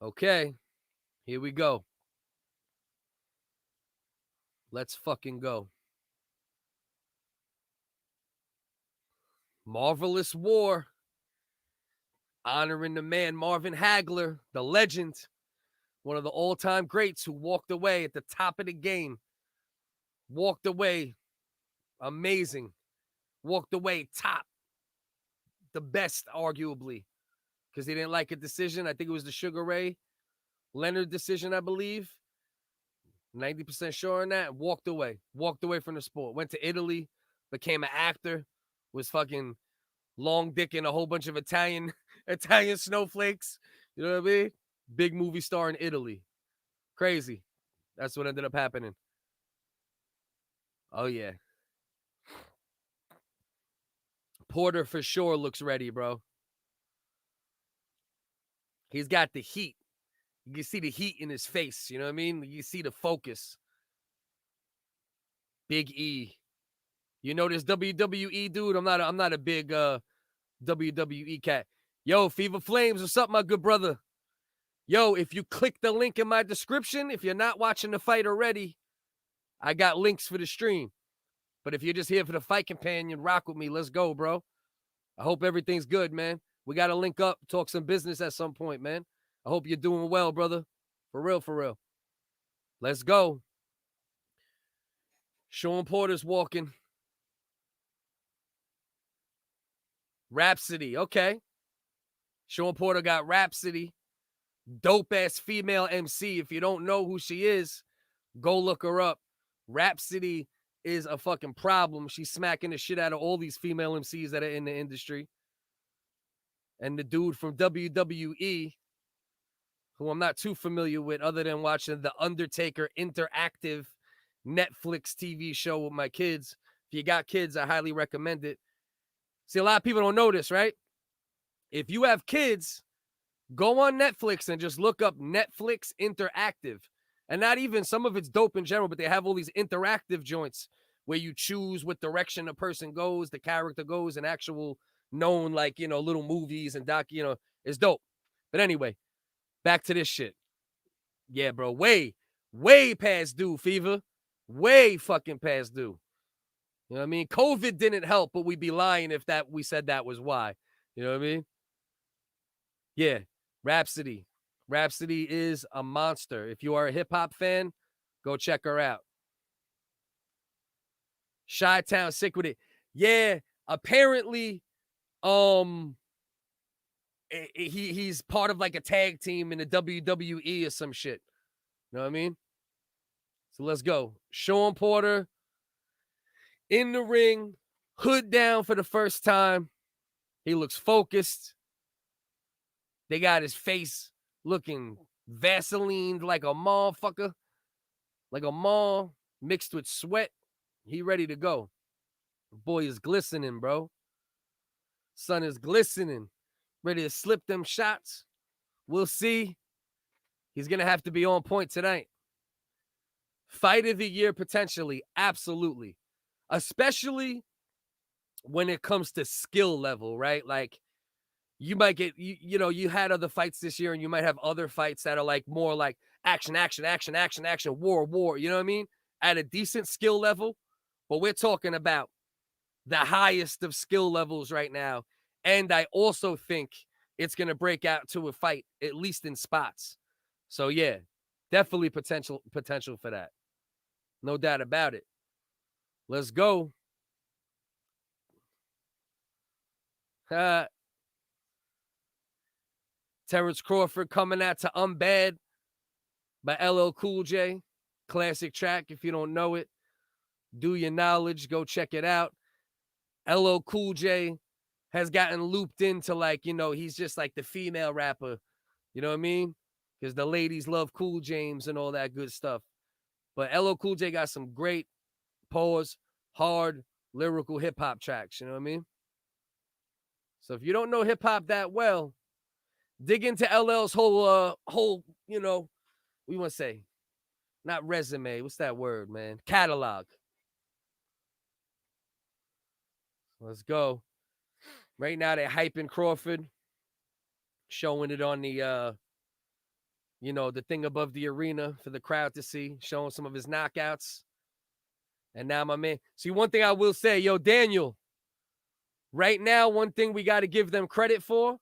Okay, here we go. Let's fucking go. Marvelous War. Honoring the man, Marvin Hagler, the legend. One of the all-time greats who walked away at the top of the game. Walked away amazing. Walked away top. The best, arguably. Because he didn't like a decision. I think it was the Sugar Ray Leonard decision, I believe. 90% sure on that. Walked away. Walked away from the sport. Went to Italy. Became an actor. Was fucking long dick in a whole bunch of Italian snowflakes. You know what I mean? Big movie star in Italy. Crazy. That's what ended up happening. Oh, yeah. Porter for sure looks ready, bro. He's got the heat. You can see the heat in his face. You know what I mean? You see the focus. Big E. You know this WWE dude? I'm not a big WWE cat. Yo, Fever Flames, what's up, my good brother? Yo, if you click the link in my description, if you're not watching the fight already, I got links for the stream. But if you're just here for the fight companion, rock with me. Let's go, bro. I hope everything's good, man. We got to link up, talk some business at some point, man. I hope you're doing well, brother. For real, for real. Let's go. Shawn Porter's walking. Rhapsody, okay. Shawn Porter got Rhapsody. Dope-ass female MC. If you don't know who she is, go look her up. Rhapsody is a fucking problem. She's smacking the shit out of all these female MCs that are in the industry. And the dude from WWE, who I'm not too familiar with other than watching the Undertaker interactive Netflix TV show with my kids. If you got kids, I highly recommend it. See, a lot of people don't know this, right? If you have kids, go on Netflix and just look up Netflix Interactive. And not even, some of it's dope in general, but they have all these interactive joints where you choose what direction a person goes, the character goes, and actual known, like, little movies and it's dope. But anyway, back to this shit. Yeah, bro, way past due, Fever. Way fucking past due. You know what I mean? COVID didn't help, but we'd be lying if we said that was why. You know what I mean? Yeah, Rhapsody. Rhapsody is a monster. If you are a hip-hop fan, go check her out. Chi-Town sick with it. Yeah, apparently, he's part of like a tag team in the WWE or some shit. You know what I mean? So let's go. Shawn Porter in the ring, hood down for the first time. He looks focused. They got his face looking Vaselined like a motherfucker, like a mall mixed with sweat. He ready to go. Boy is glistening, bro. Sun is glistening. Ready to slip them shots. We'll see. He's going to have to be on point tonight. Fight of the year, potentially. Absolutely. Especially when it comes to skill level, right? Like, you might get, you had other fights this year, and you might have other fights that are like more like action, war. You know what I mean? At a decent skill level. But we're talking about the highest of skill levels right now. And I also think it's going to break out to a fight, at least in spots. So, yeah, definitely potential for that. No doubt about it. Let's go. Terence Crawford coming out to I'm Bad by LL Cool J. Classic track. If you don't know it, do your knowledge. Go check it out. LL Cool J has gotten looped into, like, he's just like the female rapper. You know what I mean? Because the ladies love Cool James and all that good stuff. But LL Cool J got some great hard lyrical hip hop tracks. You know what I mean? So if you don't know hip hop that well, dig into LL's whole, we want to say, not resume. What's that word, man? Catalog. Let's go. Right now they're hyping Crawford, showing it on the, the thing above the arena for the crowd to see, showing some of his knockouts. And now my man. See, one thing I will say, Daniel, right now, one thing we got to give them credit for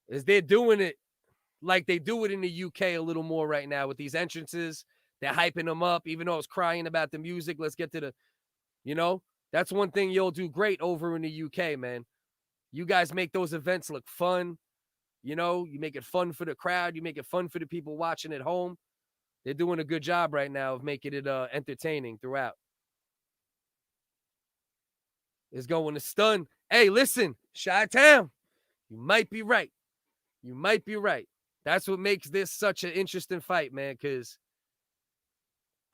is they're doing it like they do it in the UK a little more right now with these entrances. They're hyping them up, even though I was crying about the music. Let's get to the, that's one thing you'll do great over in the UK, man. You guys make those events look fun. You make it fun for the crowd. You make it fun for the people watching at home. They're doing a good job right now of making it entertaining throughout. Is going to stun. Hey, listen, Chi-Town, you might be right. You might be right. That's what makes this such an interesting fight, man, because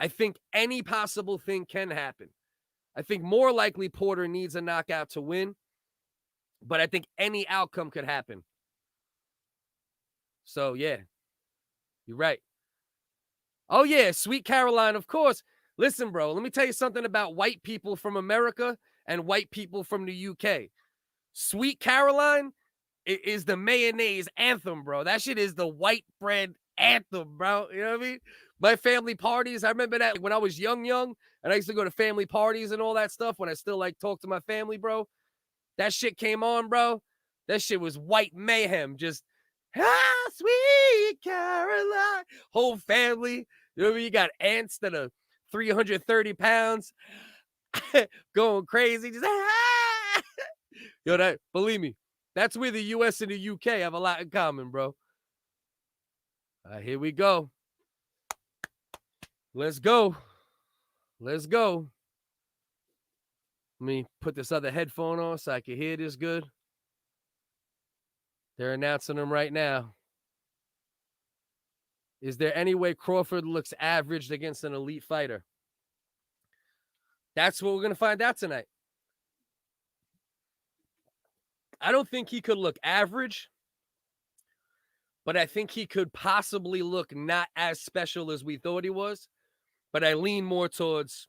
I think any possible thing can happen. I think more likely Porter needs a knockout to win, but I think any outcome could happen. So, yeah, you're right. Oh, yeah, Sweet Caroline, of course. Listen, bro, let me tell you something about white people from America and white people from the UK. Sweet Caroline is the mayonnaise anthem, bro. That shit is the white bread anthem, bro. You know what I mean? My family parties, I remember that when I was young, and I used to go to family parties and all that stuff when I still like talk to my family, bro. That shit came on, bro. That shit was white mayhem. Just, sweet Caroline. Whole family. You know what I mean? You got aunts that are 330 pounds going crazy. Just, that, believe me, that's where the US and the UK have a lot in common, bro. Here we go. Let's go. Let's go. Let me put this other headphone on so I can hear this good. They're announcing them right now. Is there any way Crawford looks averaged against an elite fighter? That's what we're going to find out tonight. I don't think he could look average, but I think he could possibly look not as special as we thought he was. But I lean more towards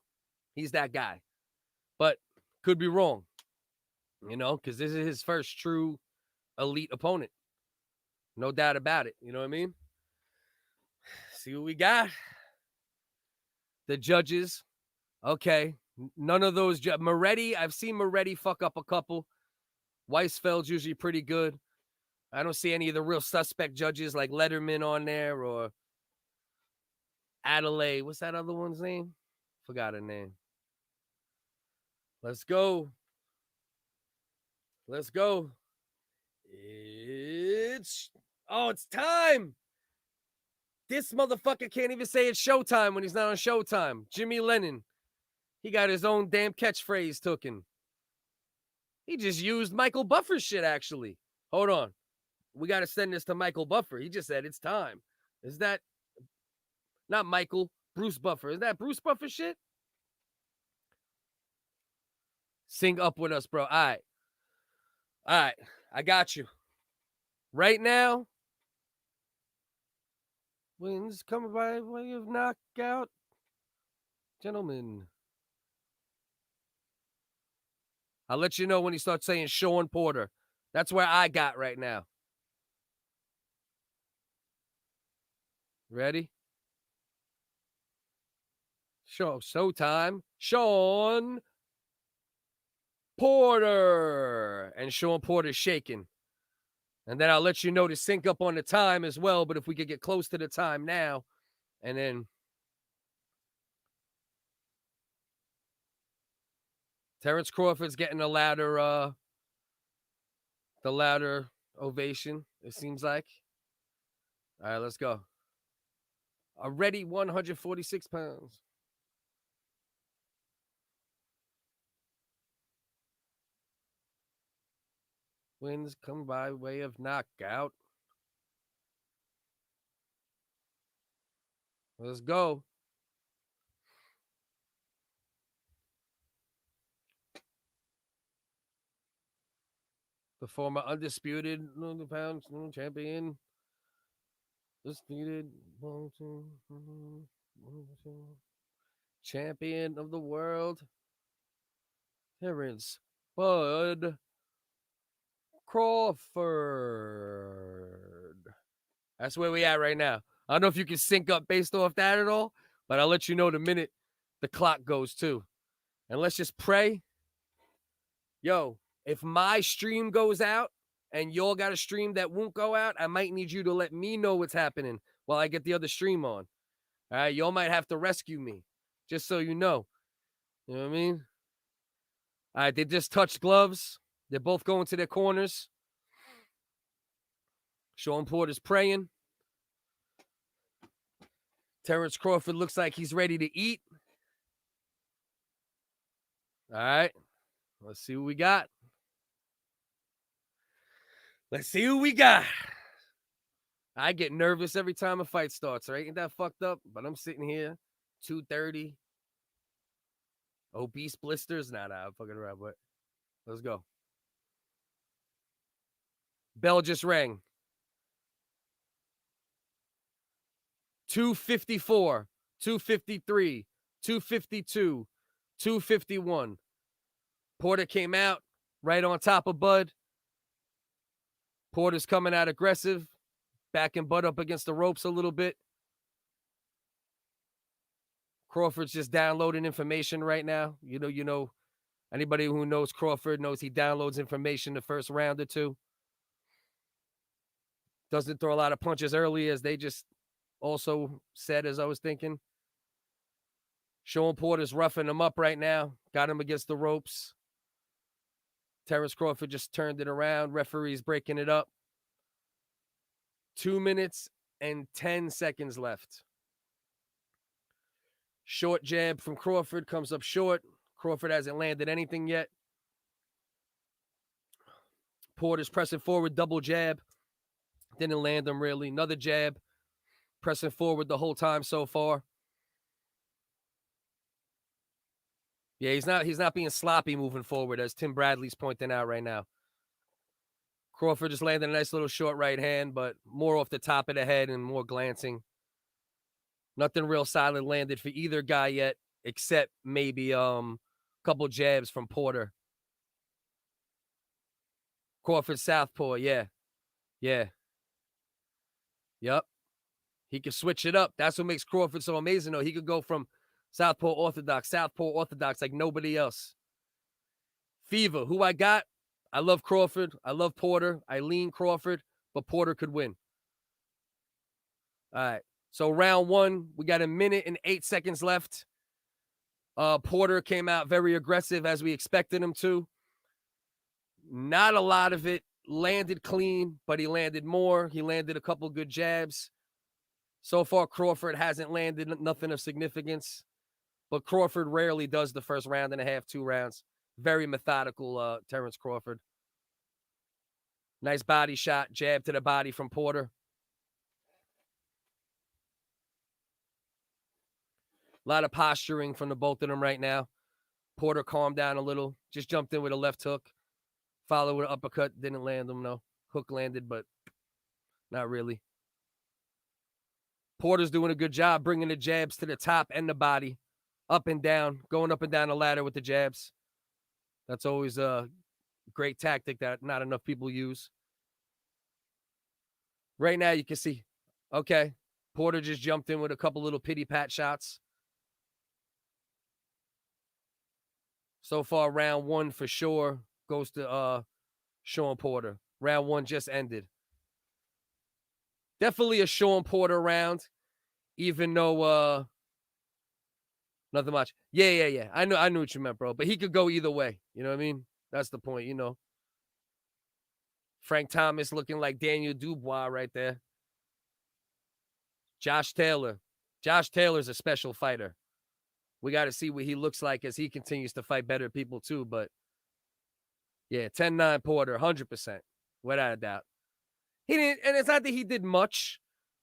he's that guy. But could be wrong, because this is his first true elite opponent. No doubt about it. You know what I mean? See what we got. The judges. Okay. None of those. Moretti, I've seen Moretti fuck up a couple. Weisfeld's usually pretty good. I don't see any of the real suspect judges like Letterman on there or Adelaide. What's that other one's name? Forgot her name. Let's go. Let's go. It's time. This motherfucker can't even say it's showtime when he's not on Showtime. Jimmy Lennon. He got his own damn catchphrase taken. He just used Michael Buffer's shit, actually. Hold on. We got to send this to Michael Buffer. He just said it's time. Is that not Michael? Bruce Buffer. Is that Bruce Buffer shit? Sing up with us, bro. All right. I got you. Right now, wins coming by way of knockout. Gentlemen. I'll let you know when he starts saying Shawn Porter. That's where I got right now. Ready? Showtime. Shawn Porter. And Shawn Porter's shaking. And then I'll let you know to sync up on the time as well. But if we could get close to the time now, and then Terence Crawford's getting the louder ovation, it seems like. All right, let's go. Already 146 pounds. Wins come by way of knockout. Let's go. The former undisputed pound champion. Undisputed champion of the world. Terence Bud Crawford. That's where we at right now. I don't know if you can sync up based off that at all, but I'll let you know the minute the clock goes too. And let's just pray. Yo, if my stream goes out and y'all got a stream that won't go out, I might need you to let me know what's happening while I get the other stream on. All right, y'all might have to rescue me, just so you know. You know what I mean? All right, they just touched gloves. They're both going to their corners. Shawn Porter's praying. Terence Crawford looks like he's ready to eat. All right, let's see what we got. Let's see who we got. I get nervous every time a fight starts, right? Ain't that fucked up? But I'm sitting here, 230. Obese blisters? Nah, I'm fucking around, but let's go. Bell just rang. 254, 253, 252, 251. Porter came out right on top of Bud. Porter's coming out aggressive, backing Bud up against the ropes a little bit. Crawford's just downloading information right now. You know, anybody who knows Crawford knows he downloads information the first round or two. Doesn't throw a lot of punches early, as they just also said, as I was thinking. Shawn Porter's roughing him up right now. Got him against the ropes. Terence Crawford just turned it around. Referee's breaking it up. 2 minutes and 10 seconds left. Short jab from Crawford comes up short. Crawford hasn't landed anything yet. Porter's pressing forward, double jab. Didn't land him really. Another jab. Pressing forward the whole time so far. Yeah, he's not being sloppy moving forward, as Tim Bradley's pointing out right now. Crawford just landed a nice little short right hand, but more off the top of the head and more glancing. Nothing real solid landed for either guy yet, except maybe a couple jabs from Porter. Crawford southpaw, yeah. Yep. He can switch it up. That's what makes Crawford so amazing, though. He could go from southpaw orthodox like nobody else. Fever, who I got? I love Crawford. I love Porter. I lean Crawford, but Porter could win. All right. So round one, we got 1 minute and 8 seconds left. Porter came out very aggressive as we expected him to. Not a lot of it landed clean, but he landed more. He landed a couple good jabs. So far, Crawford hasn't landed nothing of significance, but Crawford rarely does the first round and a half, 2 rounds. Very methodical, Terence Crawford. Nice body shot, jab to the body from Porter. A lot of posturing from the both of them right now. Porter calmed down a little, just jumped in with a left hook. Followed with an uppercut, didn't land him, no. Hook landed, but not really. Porter's doing a good job bringing the jabs to the top and the body, up and down, going up and down the ladder with the jabs. That's always a great tactic that not enough people use. Right now, you can see, okay, Porter just jumped in with a couple little pity-pat shots. So far, round 1 for sure goes to Shawn Porter. Round 1 just ended. Definitely a Shawn Porter round, even though nothing much. Yeah. I knew what you meant, bro. But he could go either way. You know what I mean? That's the point, you know. Frank Thomas looking like Daniel Dubois right there. Josh Taylor. Josh Taylor's a special fighter. We got to see what he looks like as he continues to fight better people too. But yeah, 10-9 Porter, 100%, without a doubt. He didn't, and it's not that he did much,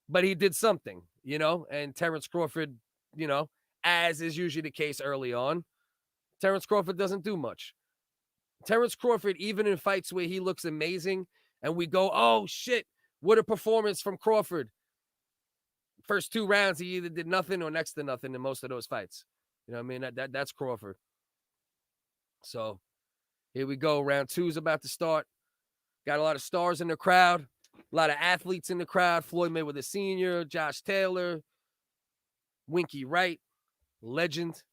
but he did something, you know. And Terence Crawford, you know, as is usually the case early on, Terence Crawford doesn't do much. Terence Crawford, even in fights where he looks amazing, and we go, oh shit, what a performance from Crawford. First 2 rounds, he either did nothing or next to nothing in most of those fights. You know what I mean? That's Crawford. So here we go. Round 2 is about to start. Got a lot of stars in the crowd, a lot of athletes in the crowd. Floyd Mayweather Sr., Josh Taylor, Winky Wright, legend.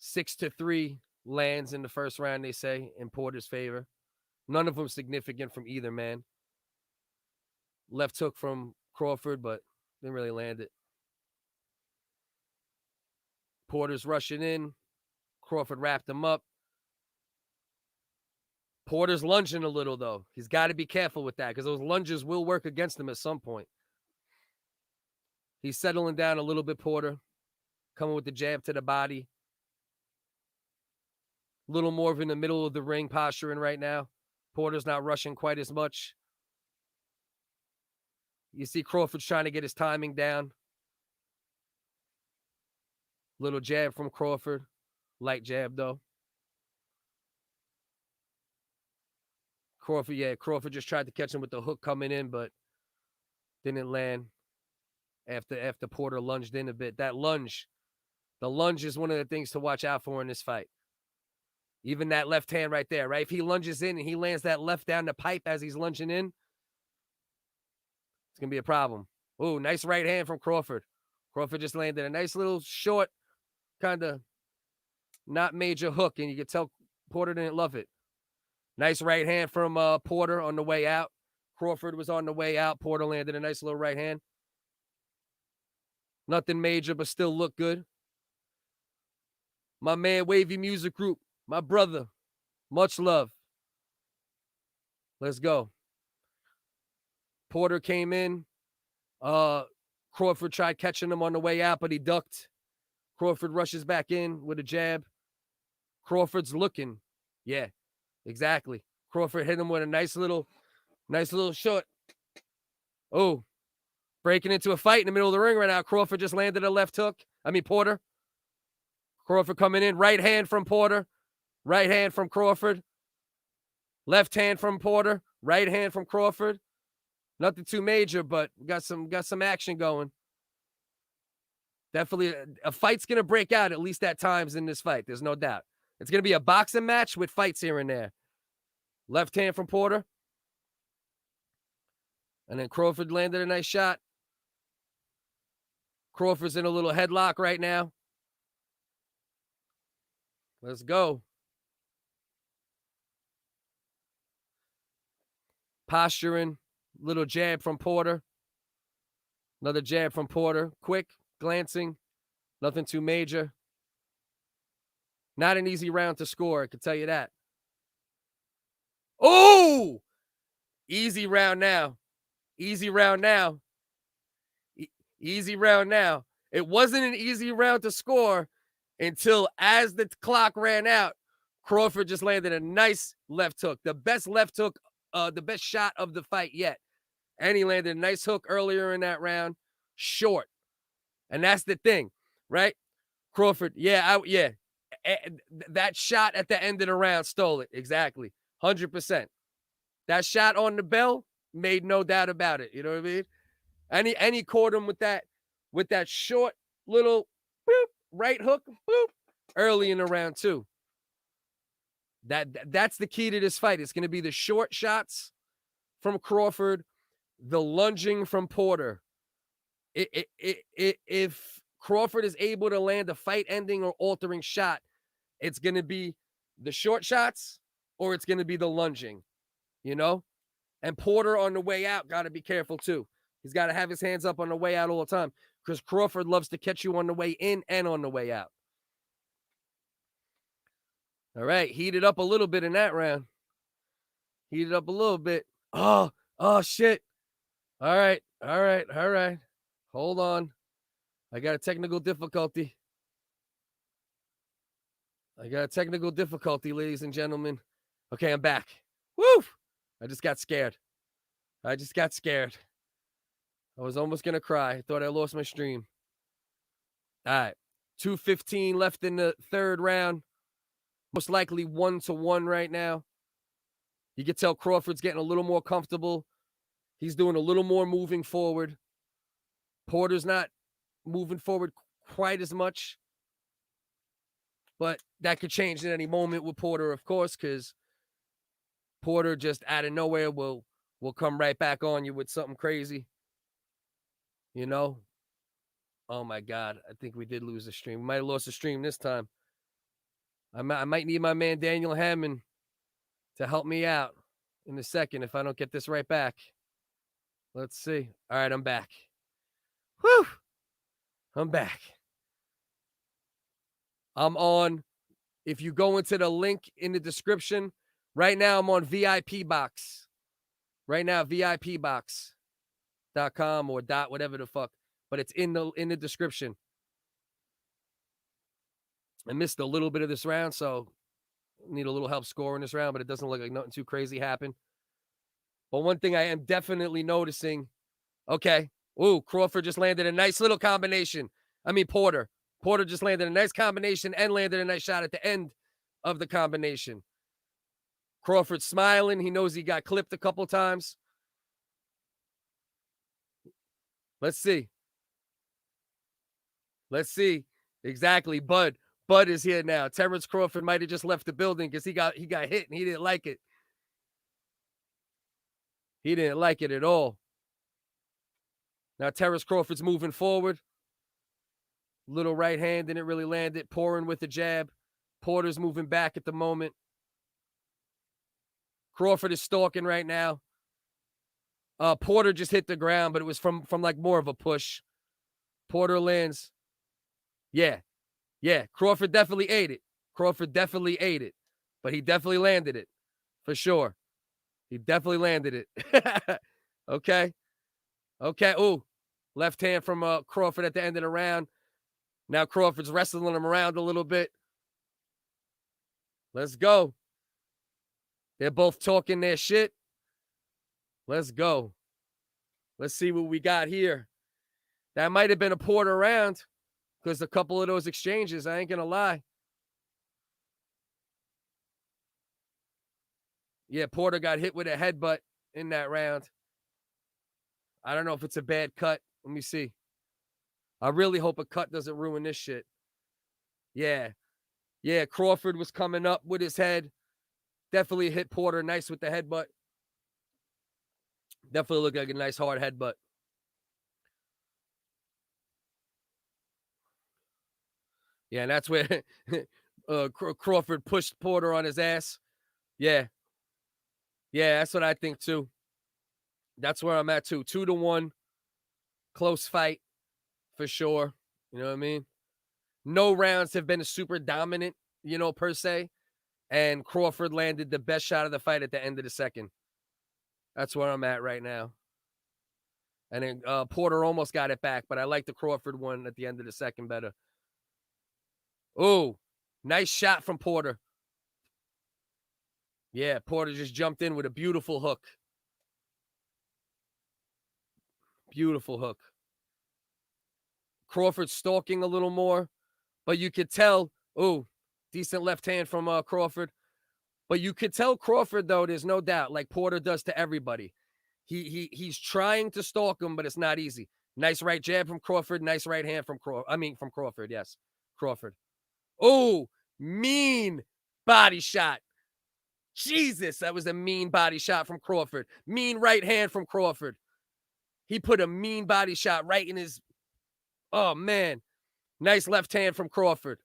6-3 lands in the first round, they say, in Porter's favor. None of them significant from either man. Left hook from Crawford, but didn't really land it. Porter's rushing in. Crawford wrapped him up. Porter's lunging a little, though. He's got to be careful with that because those lunges will work against him at some point. He's settling down a little bit, Porter. Coming with the jab to the body. A little more of in the middle of the ring posturing right now. Porter's not rushing quite as much. You see Crawford's trying to get his timing down. Little jab from Crawford. Light jab, though. Crawford just tried to catch him with the hook coming in, but didn't land after Porter lunged in a bit. That lunge, the lunge is one of the things to watch out for in this fight. Even that left hand right there, right? If he lunges in and he lands that left down the pipe as he's lunging in, it's going to be a problem. Oh, nice right hand from Crawford. Crawford just landed a nice little short, kind of not major hook, and you could tell Porter didn't love it. Nice right hand from Porter on the way out. Crawford was on the way out. Porter landed a nice little right hand. Nothing major, but still look good. My man, Wavy Music Group. My brother. Much love. Let's go. Porter came in. Crawford tried catching him on the way out, but he ducked. Crawford rushes back in with a jab. Crawford's looking. Yeah, exactly. Crawford hit him with a nice little shot. Oh, breaking into a fight in the middle of the ring right now. Crawford just landed a left hook. Porter. Crawford coming in. Right hand from Porter. Right hand from Crawford. Left hand from Porter. Right hand from Crawford. Nothing too major, but we got some action going. Definitely a fight's going to break out at least at times in this fight. There's no doubt. It's going to be a boxing match with fights here and there. Left hand from Porter. And then Crawford landed a nice shot. Crawford's in a little headlock right now. Let's go. Posturing. Little jab from Porter. Another jab from Porter. Quick, glancing. Nothing too major. Not an easy round to score, I can tell you that. Oh! Easy round now. Easy round now. Easy round now. It wasn't an easy round to score until as the clock ran out, Crawford just landed a nice left hook. The best left hook, the best shot of the fight yet. And he landed a nice hook earlier in that round. Short. And that's the thing, right? Crawford, that shot at the end of the round stole it. Exactly. 100%. That shot on the bell made no doubt about it. You know what I mean? And he caught him with that short little boop, right hook, boop, early in the round too. That's the key to this fight. It's going to be the short shots from Crawford, the lunging from Porter. If Crawford is able to land a fight-ending or altering shot, it's going to be the short shots or it's going to be the lunging, you know? And Porter on the way out got to be careful too. He's got to have his hands up on the way out all the time because Crawford loves to catch you on the way in and on the way out. All right, heated up a little bit in that round. Heated up a little bit. Oh, shit. All right. Hold on. I got a technical difficulty. Ladies and gentlemen. Okay, I'm back. Woo! I just got scared. I was almost going to cry. I thought I lost my stream. All right. 2:15 left in the third round. Most likely 1-1 right now. You can tell Crawford's getting a little more comfortable. He's doing a little more moving forward. Porter's not moving forward quite as much. But that could change at any moment with Porter, of course, because Porter just out of nowhere will come right back on you with something crazy. You know? Oh, my God. I think we did lose the stream. We might have lost the stream this time. I might need my man Daniel Hammond to help me out in a second if I don't get this right back. Let's see. All right, I'm back. Whew! I'm back. I'm on. If you go into the link in the description, right now I'm on VIP Box. Right now, VIPbox.com or dot whatever the fuck. But it's in the description. I missed a little bit of this round, so need a little help scoring this round, but it doesn't look like nothing too crazy happened. But one thing I am definitely noticing, okay, Crawford just landed a nice little combination. Porter. Porter just landed a nice combination and landed a nice shot at the end of the combination. Crawford smiling. He knows he got clipped a couple times. Let's see. Exactly. Bud is here now. Terence Crawford might have just left the building because he got hit and he didn't like it. He didn't like it at all. Now Terence Crawford's moving forward. Little right hand didn't really land it. Pouring with the jab. Porter's moving back at the moment. Crawford is stalking right now. Porter just hit the ground, but it was from like more of a push. Porter lands. Yeah. Crawford definitely ate it. But he definitely landed it. For sure. He definitely landed it. Okay. Ooh. Left hand from Crawford at the end of the round. Now Crawford's wrestling him around a little bit. Let's go. They're both talking their shit. Let's go. Let's see what we got here. That might have been a Porter round because a couple of those exchanges, I ain't going to lie. Yeah, Porter got hit with a headbutt in that round. I don't know if it's a bad cut. Let me see. I really hope a cut doesn't ruin this shit. Yeah, Crawford was coming up with his head. Definitely hit Porter nice with the headbutt. Definitely looked like a nice hard headbutt. Yeah, and that's where Crawford pushed Porter on his ass. Yeah, that's what I think too. That's where I'm at too. 2-1. Close fight for sure. You know what I mean? No rounds have been super dominant, per se. And Crawford landed the best shot of the fight at the end of the second. That's where I'm at right now. And then Porter almost got it back, but I like the Crawford one at the end of the second better. Oh, nice shot from Porter. Yeah, Porter just jumped in with a beautiful hook. Beautiful hook. Crawford stalking a little more, but you could tell, decent left hand from Crawford. But you could tell Crawford, though, there's no doubt, like Porter does to everybody. He's trying to stalk him, but it's not easy. Nice right jab from Crawford. Nice right hand from from Crawford, yes. Crawford. Oh, mean body shot. Jesus, that was a mean body shot from Crawford. Mean right hand from Crawford. He put a mean body shot right in his... Oh, man. Nice left hand from Crawford.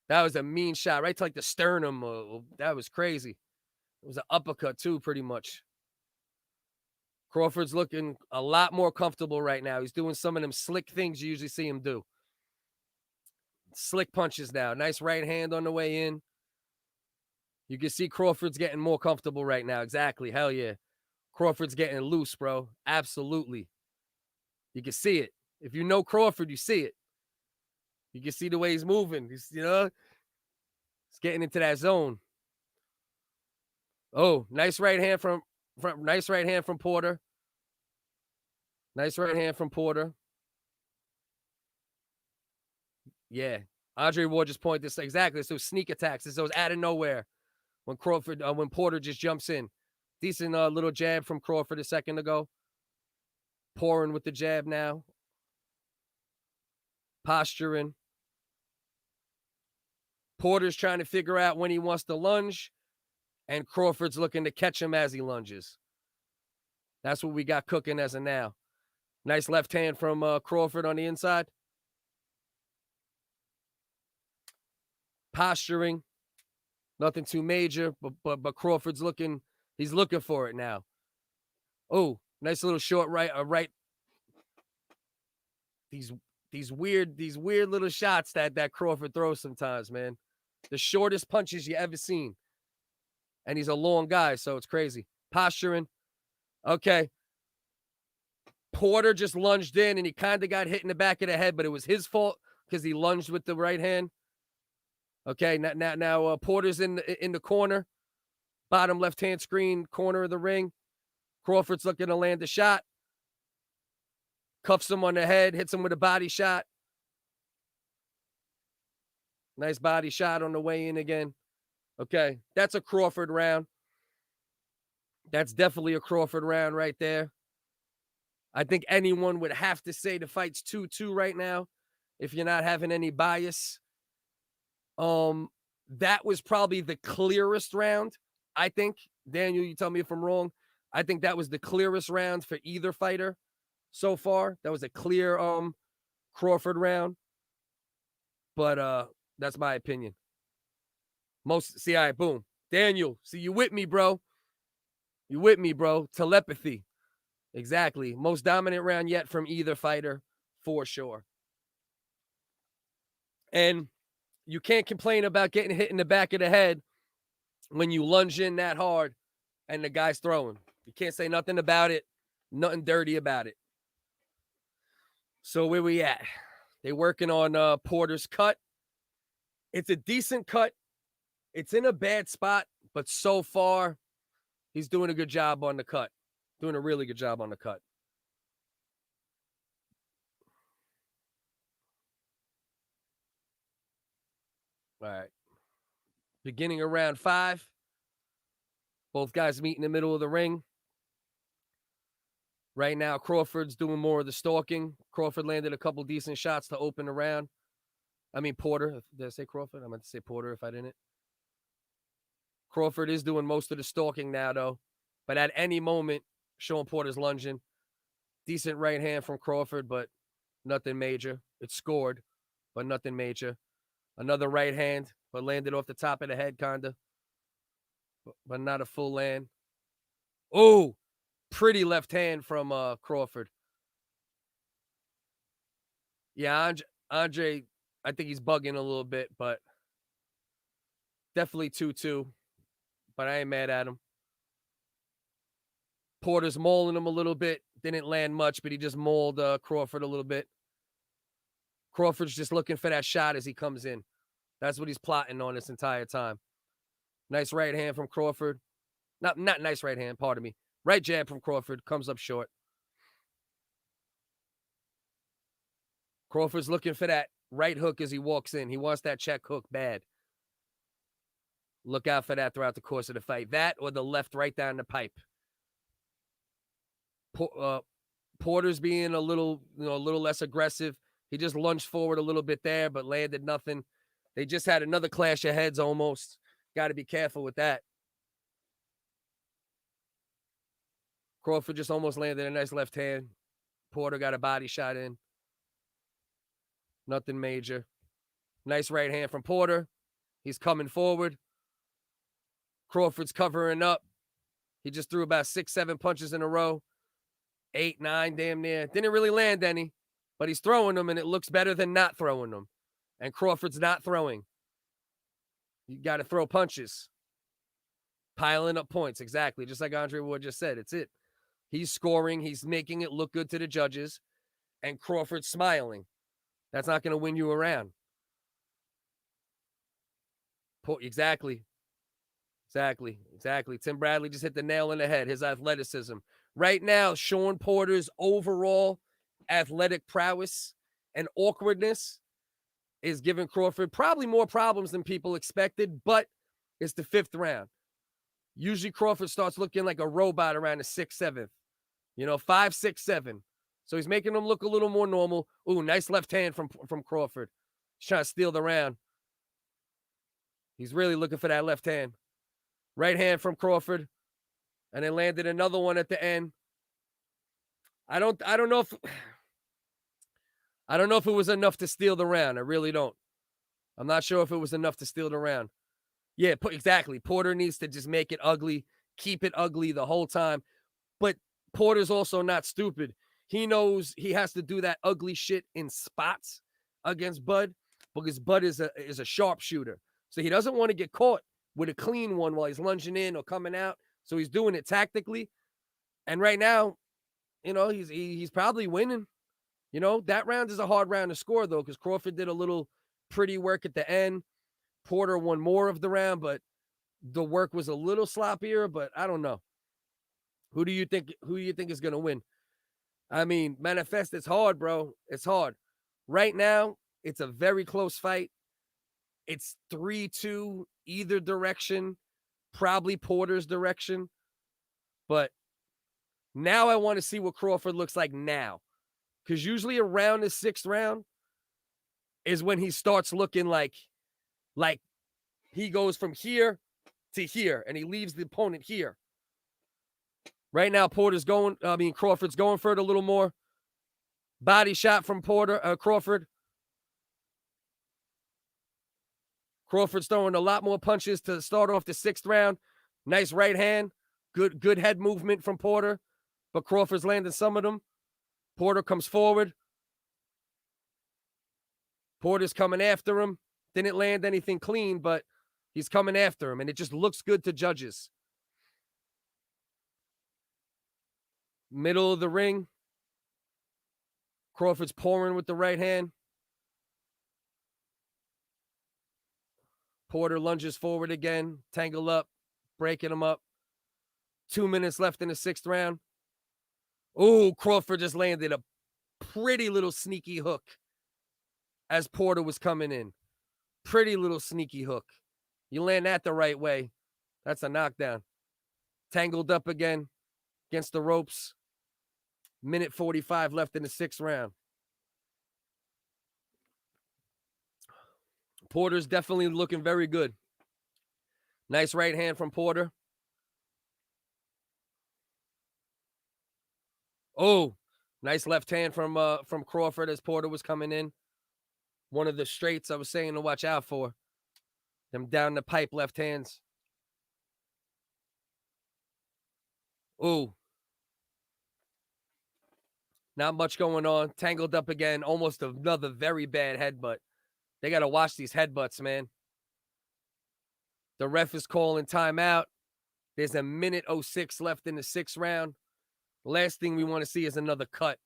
That was a mean shot right to like the sternum. That was crazy. It was an uppercut too, pretty much. Crawford's looking a lot more comfortable right now. He's doing some of them slick things you usually see him do. Slick punches now. Nice right hand on the way in. You can see Crawford's getting more comfortable right now. Exactly. Hell yeah. Crawford's getting loose, bro. Absolutely. You can see it. If you know Crawford, you see it. You can see the way he's moving. He's getting into that zone. Oh, nice right hand from Porter. Nice right hand from Porter. Yeah. Andre Ward just pointed this exactly. It's those sneak attacks. It's those out of nowhere when Porter just jumps in. Decent little jab from Crawford a second ago. Pouring with the jab now. Posturing. Porter's trying to figure out when he wants to lunge, and Crawford's looking to catch him as he lunges. That's what we got cooking as of now. Nice left hand from Crawford on the inside. Posturing. Nothing too major, but Crawford's looking for it now. Oh, nice little short right, right. These weird little shots that Crawford throws sometimes, man. The shortest punches you ever seen. And he's a long guy, so it's crazy. Posturing. Okay. Porter just lunged in, and he kind of got hit in the back of the head, but it was his fault because he lunged with the right hand. Okay, now Porter's in the corner. Bottom left-hand screen, corner of the ring. Crawford's looking to land a shot. Cuffs him on the head, hits him with a body shot. Nice body shot on the way in again. Okay, that's a Crawford round. That's definitely a Crawford round right there. I think anyone would have to say the fight's 2-2 right now if you're not having any bias. That was probably the clearest round, I think. Daniel, you tell me if I'm wrong. I think that was the clearest round for either fighter so far. That was a clear Crawford round. But that's my opinion. All right, boom. Daniel, see, you with me, bro. You with me, bro. Telepathy. Exactly. Most dominant round yet from either fighter, for sure. And you can't complain about getting hit in the back of the head when you lunge in that hard and the guy's throwing. You can't say nothing about it, nothing dirty about it. So where we at? They're working on Porter's cut. It's a decent cut. It's in a bad spot, but so far, he's doing a good job on the cut. Doing a really good job on the cut. All right. Beginning of round 5. Both guys meet in the middle of the ring. Right now, Crawford's doing more of the stalking. Crawford landed a couple decent shots to open the round. I mean, Porter. Did I say Crawford? I meant to say Porter if I didn't. Crawford is doing most of the stalking now, though. But at any moment, Shawn Porter's lunging. Decent right hand from Crawford, but nothing major. It scored, but nothing major. Another right hand, but landed off the top of the head, kind of. But not a full land. Oh, pretty left hand from Crawford. Yeah, Andre, I think he's bugging a little bit, but definitely 2-2. But I ain't mad at him. Porter's mauling him a little bit. Didn't land much, but he just mauled Crawford a little bit. Crawford's just looking for that shot as he comes in. That's what he's plotting on this entire time. Nice right hand from Crawford. Not nice right hand, pardon me. Right jab from Crawford, comes up short. Crawford's looking for that right hook as he walks in. He wants that check hook bad. Look out for that throughout the course of the fight. That or the left right down the pipe. Porter's being a little less aggressive. He just lunged forward a little bit there, but landed nothing. They just had another clash of heads almost. Got to be careful with that. Crawford just almost landed a nice left hand. Porter got a body shot in. Nothing major. Nice right hand from Porter. He's coming forward. Crawford's covering up. He just threw about 6-7 punches in a row. 8, 9, damn near. Didn't really land any, but he's throwing them, and it looks better than not throwing them. And Crawford's not throwing. You got to throw punches. Piling up points, exactly. Just like Andre Ward just said. It's it. He's scoring. He's making it look good to the judges. And Crawford's smiling. That's not going to win you around. Exactly. Tim Bradley just hit the nail on the head. His athleticism. Right now, Shawn Porter's overall athletic prowess and awkwardness is giving Crawford probably more problems than people expected, but it's the 5th round. Usually Crawford starts looking like a robot around the 6th, 7th. 5, 6, 7. So he's making him look a little more normal. Ooh, nice left hand from Crawford. He's trying to steal the round. He's really looking for that left hand. Right hand from Crawford. And then landed another one at the end. I don't know if it was enough to steal the round. I really don't. I'm not sure if it was enough to steal the round. Yeah, exactly. Porter needs to just make it ugly, keep it ugly the whole time. But Porter's also not stupid. He knows he has to do that ugly shit in spots against Bud because Bud is a sharpshooter. So he doesn't want to get caught with a clean one while he's lunging in or coming out. So he's doing it tactically. And right now, he's probably winning. That round is a hard round to score, though, because Crawford did a little pretty work at the end. Porter won more of the round, but the work was a little sloppier, but I don't know. Who do you think is going to win? I mean, Manifest, it's hard, bro. It's hard. Right now, it's a very close fight. It's 3-2 either direction, probably Porter's direction. But now I want to see what Crawford looks like now. Because usually around the 6th round is when he starts looking like he goes from here to here and he leaves the opponent here. Right now, Crawford's going for it a little more. Body shot from Crawford. Crawford's throwing a lot more punches to start off the 6th round. Nice right hand. Good head movement from Porter. But Crawford's landing some of them. Porter comes forward. Porter's coming after him. Didn't land anything clean, but he's coming after him. And it just looks good to judges. Middle of the ring. Crawford's pouring with the right hand. Porter lunges forward again. Tangle up. Breaking him up. 2 minutes left in the 6th round. Oh, Crawford just landed a pretty little sneaky hook as Porter was coming in. Pretty little sneaky hook. You land that the right way. That's a knockdown. Tangled up again against the ropes. Minute 45 left in the 6th round. Porter's definitely looking very good. Nice right hand from Porter. Oh, nice left hand from Crawford as Porter was coming in. One of the straights I was saying to watch out for. Them down the pipe left hands. Oh. Not much going on. Tangled up again. Almost another very bad headbutt. They got to watch these headbutts, man. The ref is calling timeout. There's a minute 06 left in the 6th round. Last thing we want to see is another cut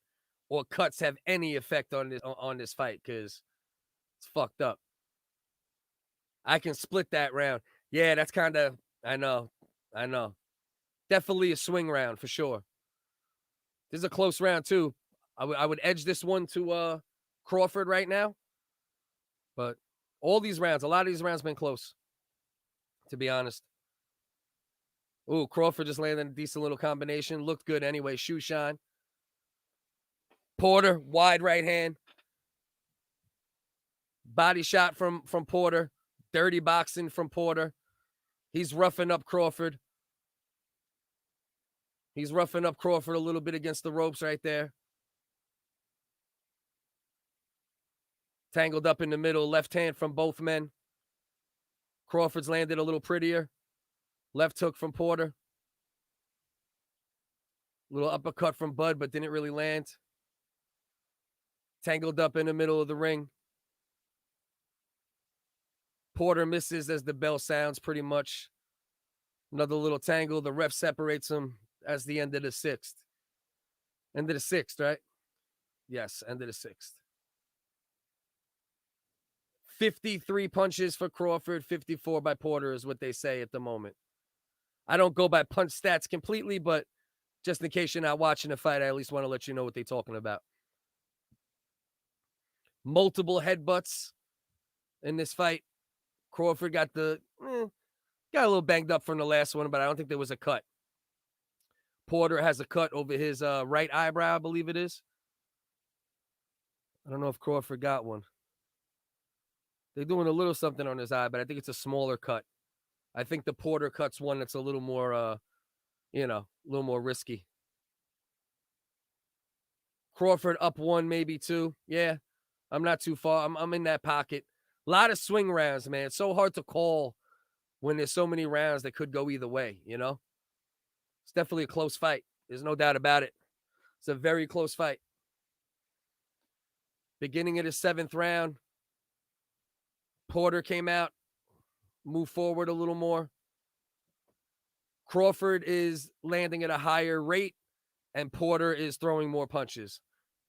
or cuts have any effect on this fight because it's fucked up. I can split that round. Yeah, that's kind of, I know. Definitely a swing round for sure. This is a close round too. I would edge this one to Crawford right now. But all these rounds, a lot of these rounds been close, to be honest. Ooh, Crawford just landed a decent little combination. Looked good anyway. Shoe shine. Porter, wide right hand. Body shot from Porter. Dirty boxing from Porter. He's roughing up Crawford. He's roughing up Crawford a little bit against the ropes right there. Tangled up in the middle. Left hand from both men. Crawford's landed a little prettier. Left hook from Porter. Little uppercut from Bud, but didn't really land. Tangled up in the middle of the ring. Porter misses as the bell sounds pretty much. Another little tangle. The ref separates them as the end of the 6th. End of the 6th, right? Yes, end of the 6th. 53 punches for Crawford, 54 by Porter is what they say at the moment. I don't go by punch stats completely, but just in case you're not watching the fight, I at least want to let you know what they're talking about. Multiple headbutts in this fight. Crawford got a little banged up from the last one, but I don't think there was a cut. Porter has a cut over his right eyebrow, I believe it is. I don't know if Crawford got one. They're doing a little something on his eye, but I think it's a smaller cut. I think the Porter cut's one that's a little more, a little more risky. Crawford up 1, maybe 2. Yeah, I'm not too far. I'm in that pocket. A lot of swing rounds, man. It's so hard to call when there's so many rounds that could go either way, It's definitely a close fight. There's no doubt about it. It's a very close fight. Beginning of the 7th round, Porter came out, moved forward a little more. Crawford is landing at a higher rate, and Porter is throwing more punches.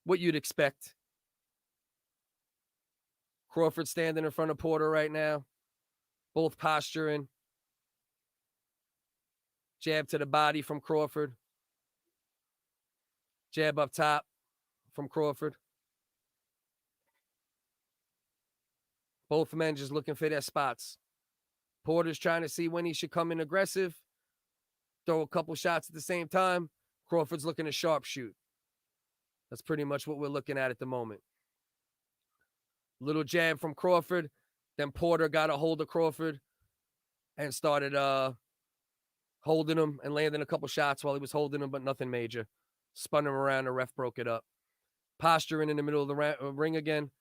What you'd expect. Crawford standing in front of Porter right now. Both posturing. Jab to the body from Crawford. Jab up top from Crawford. Both men just looking for their spots. Porter's trying to see when he should come in aggressive. Throw a couple shots at the same time. Crawford's looking to sharpshoot. That's pretty much what we're looking at the moment. Little jab from Crawford. Then Porter got a hold of Crawford and started holding him and landing a couple shots while he was holding him, but nothing major. Spun him around. The ref broke it up. Posturing in the middle of the ring again.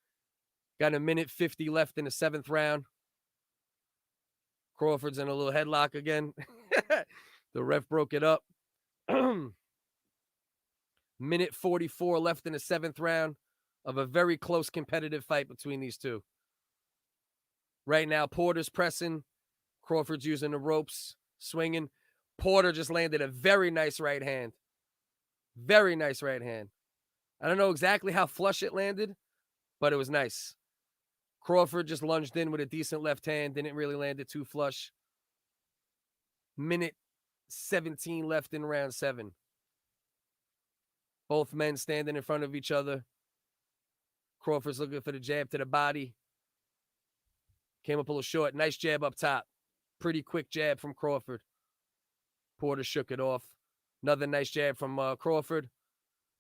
Got a minute 50 left in the 7th round. Crawford's in a little headlock again. The ref broke it up. Minute 44 left in the 7th round of a very close competitive fight between these two. Right now, Porter's pressing. Crawford's using the ropes, swinging. Porter just landed a very nice right hand. Very nice right hand. I don't know exactly how flush it landed, but it was nice. Crawford just lunged in with a decent left hand. Didn't really land it too flush. Minute 17 left in round 7. Both men standing in front of each other. Crawford's looking for the jab to the body. Came up a little short. Nice jab up top. Pretty quick jab from Crawford. Porter shook it off. Another nice jab from Crawford.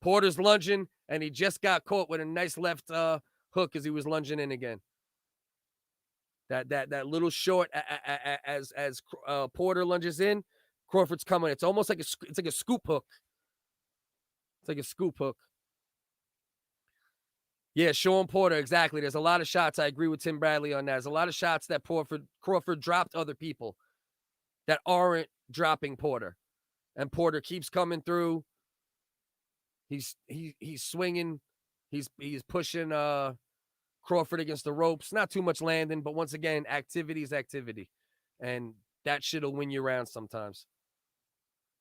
Porter's lunging, and he just got caught with a nice left hook as he was lunging in again. That little short as Porter lunges in, Crawford's coming. It's almost like it's like a scoop hook. It's like a scoop hook. Yeah, Shawn Porter, exactly. There's a lot of shots. I agree with Tim Bradley on that. There's a lot of shots that Crawford dropped other people that aren't dropping Porter. And Porter keeps coming through. He's swinging. He's pushing Crawford against the ropes. Not too much landing, but once again, activity is activity. And that shit'll win you around sometimes.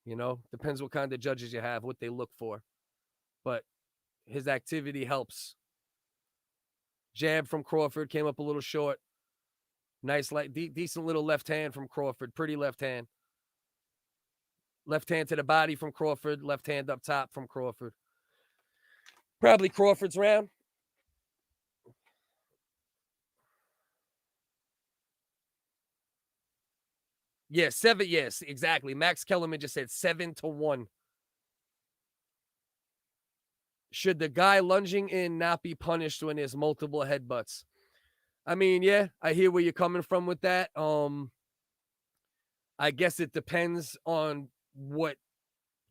You know, depends what kind of judges you have, what they look for. But his activity helps. Jab from Crawford came up a little short. Nice, decent little left hand from Crawford. Pretty left hand. Left hand to the body from Crawford. Left hand up top from Crawford. Probably Crawford's round. Yeah, 7. Yes, exactly. Max Kellerman just said 7-1. Should the guy lunging in not be punished when there's multiple headbutts? I mean, yeah, I hear where you're coming from with that. I guess it depends on what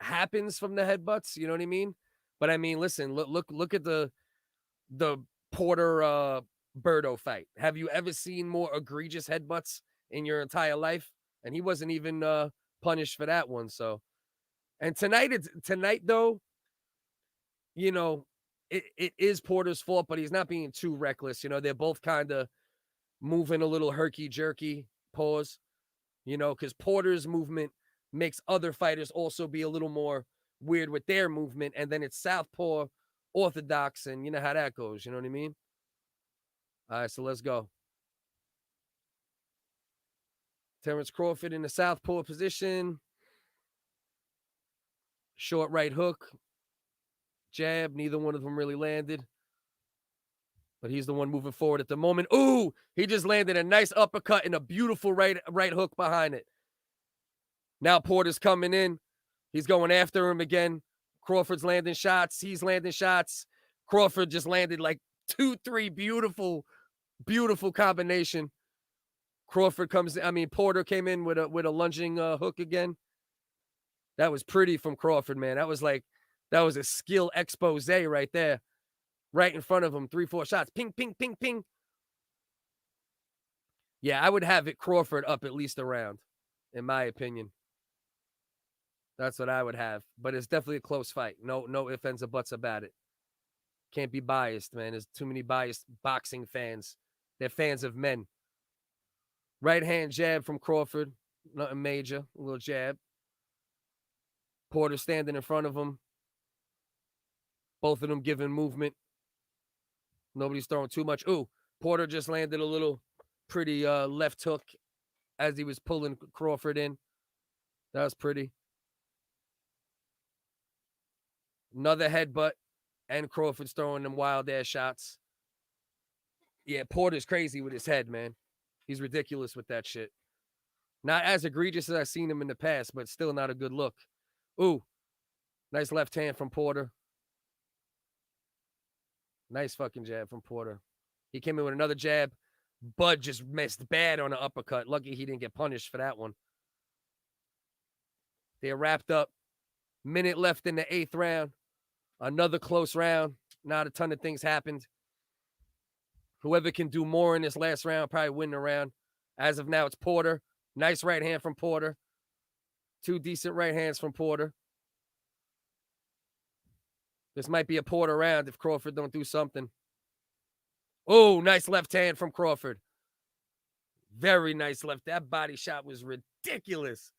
happens from the headbutts. You know what I mean? But I mean, listen, look at the Porter Berto fight. Have you ever seen more egregious headbutts in your entire life? And he wasn't even punished for that one. So, and tonight though, you know, it is Porter's fault, but he's not being too reckless. You know, they're both kind of moving a little herky jerky. Pause. You know, because Porter's movement makes other fighters also be a little more weird with their movement, and then it's southpaw orthodox, and you know how that goes. You know what I mean? All right, so let's go. Terence Crawford in the southpaw position. Short right hook. Jab. Neither one of them really landed. But he's the one moving forward at the moment. Ooh, he just landed a nice uppercut and a beautiful right hook behind it. Now Porter's coming in. He's going after him again. Crawford's landing shots. He's landing shots. Crawford just landed like 2-3 beautiful, beautiful combination. Crawford comes, I mean, Porter came in with a lunging hook again. That was pretty from Crawford, man. That was a skill expose right there. Right in front of him. 3-4 shots. Ping, ping, ping, ping. Yeah, I would have it Crawford up at least a round, in my opinion. That's what I would have. But it's definitely a close fight. No ifs, ands, or buts about it. Can't be biased, man. There's too many biased boxing fans. They're fans of men. Right hand jab from Crawford. Nothing major. A little jab. Porter standing in front of him. Both of them giving movement. Nobody's throwing too much. Ooh, Porter just landed a little pretty left hook as he was pulling Crawford in. That was pretty. Another headbutt, and Crawford's throwing them wild ass shots. Yeah, Porter's crazy with his head, man. He's ridiculous with that shit. Not as egregious as I've seen him in the past, but still not a good look. Ooh, nice left hand from Porter. Nice fucking jab from Porter. He came in with another jab. Bud just missed bad on an uppercut. Lucky he didn't get punished for that one. They're wrapped up. Minute left in the 8th round. Another close round. Not a ton of things happened. Whoever can do more in this last round probably win the round. As of now, it's Porter. Nice right hand from Porter. 2 decent right hands from Porter. This might be a Porter round if Crawford don't do something. Oh, nice left hand from Crawford. Very nice left. That body shot was ridiculous.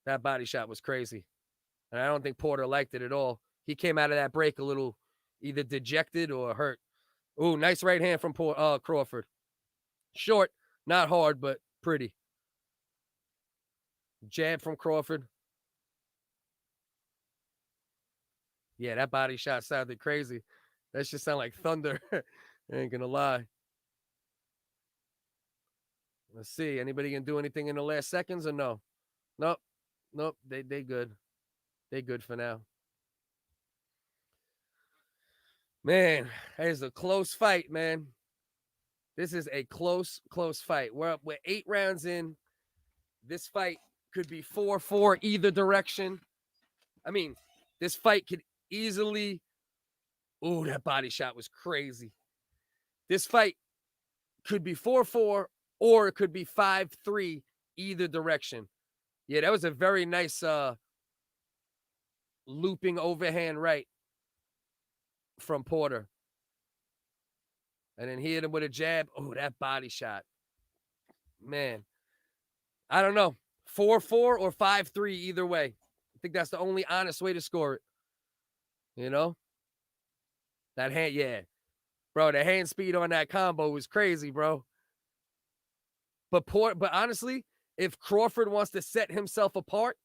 That body shot was crazy. And I don't think Porter liked it at all. He came out of that break a little either dejected or hurt. Ooh, nice right hand from Crawford. Short, not hard, but pretty. Jab from Crawford. Yeah, that body shot sounded crazy. That should sound like thunder. I ain't gonna lie. Let's see. Anybody gonna do anything in the last seconds or no? Nope. They good. They good for now. Man, that is a close fight, man. This is a close fight. We're 8 rounds in. This fight could be 4-4 either direction. I mean, this fight could easily. Ooh, that body shot was crazy. This fight could be 4-4 or it could be 5-3 either direction. Yeah, that was a very nice looping overhand right from Porter. And then he hit him with a jab. Oh, that body shot. Man. I don't know. 4-4 or 5-3 either way. I think that's the only honest way to score it. You know? That hand, yeah. Bro, the hand speed on that combo was crazy, bro. But honestly, if Crawford wants to set himself apart,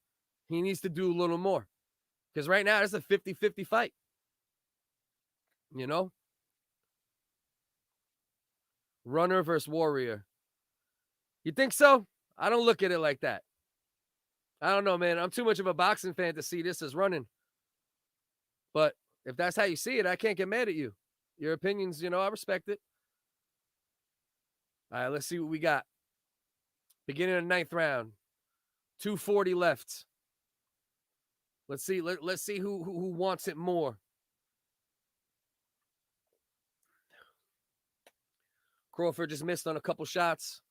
he needs to do a little more. Because right now, it's a 50-50 fight. You know? Runner versus warrior. You think so? I don't look at it like that. I don't know, man. I'm too much of a boxing fan to see this as running. But if that's how you see it, I can't get mad at you. Your opinions, I respect it. All right, let's see what we got. Beginning of the 9th round. 2:40 left. Let's see. Let's see who wants it more. Crawford just missed on a couple shots.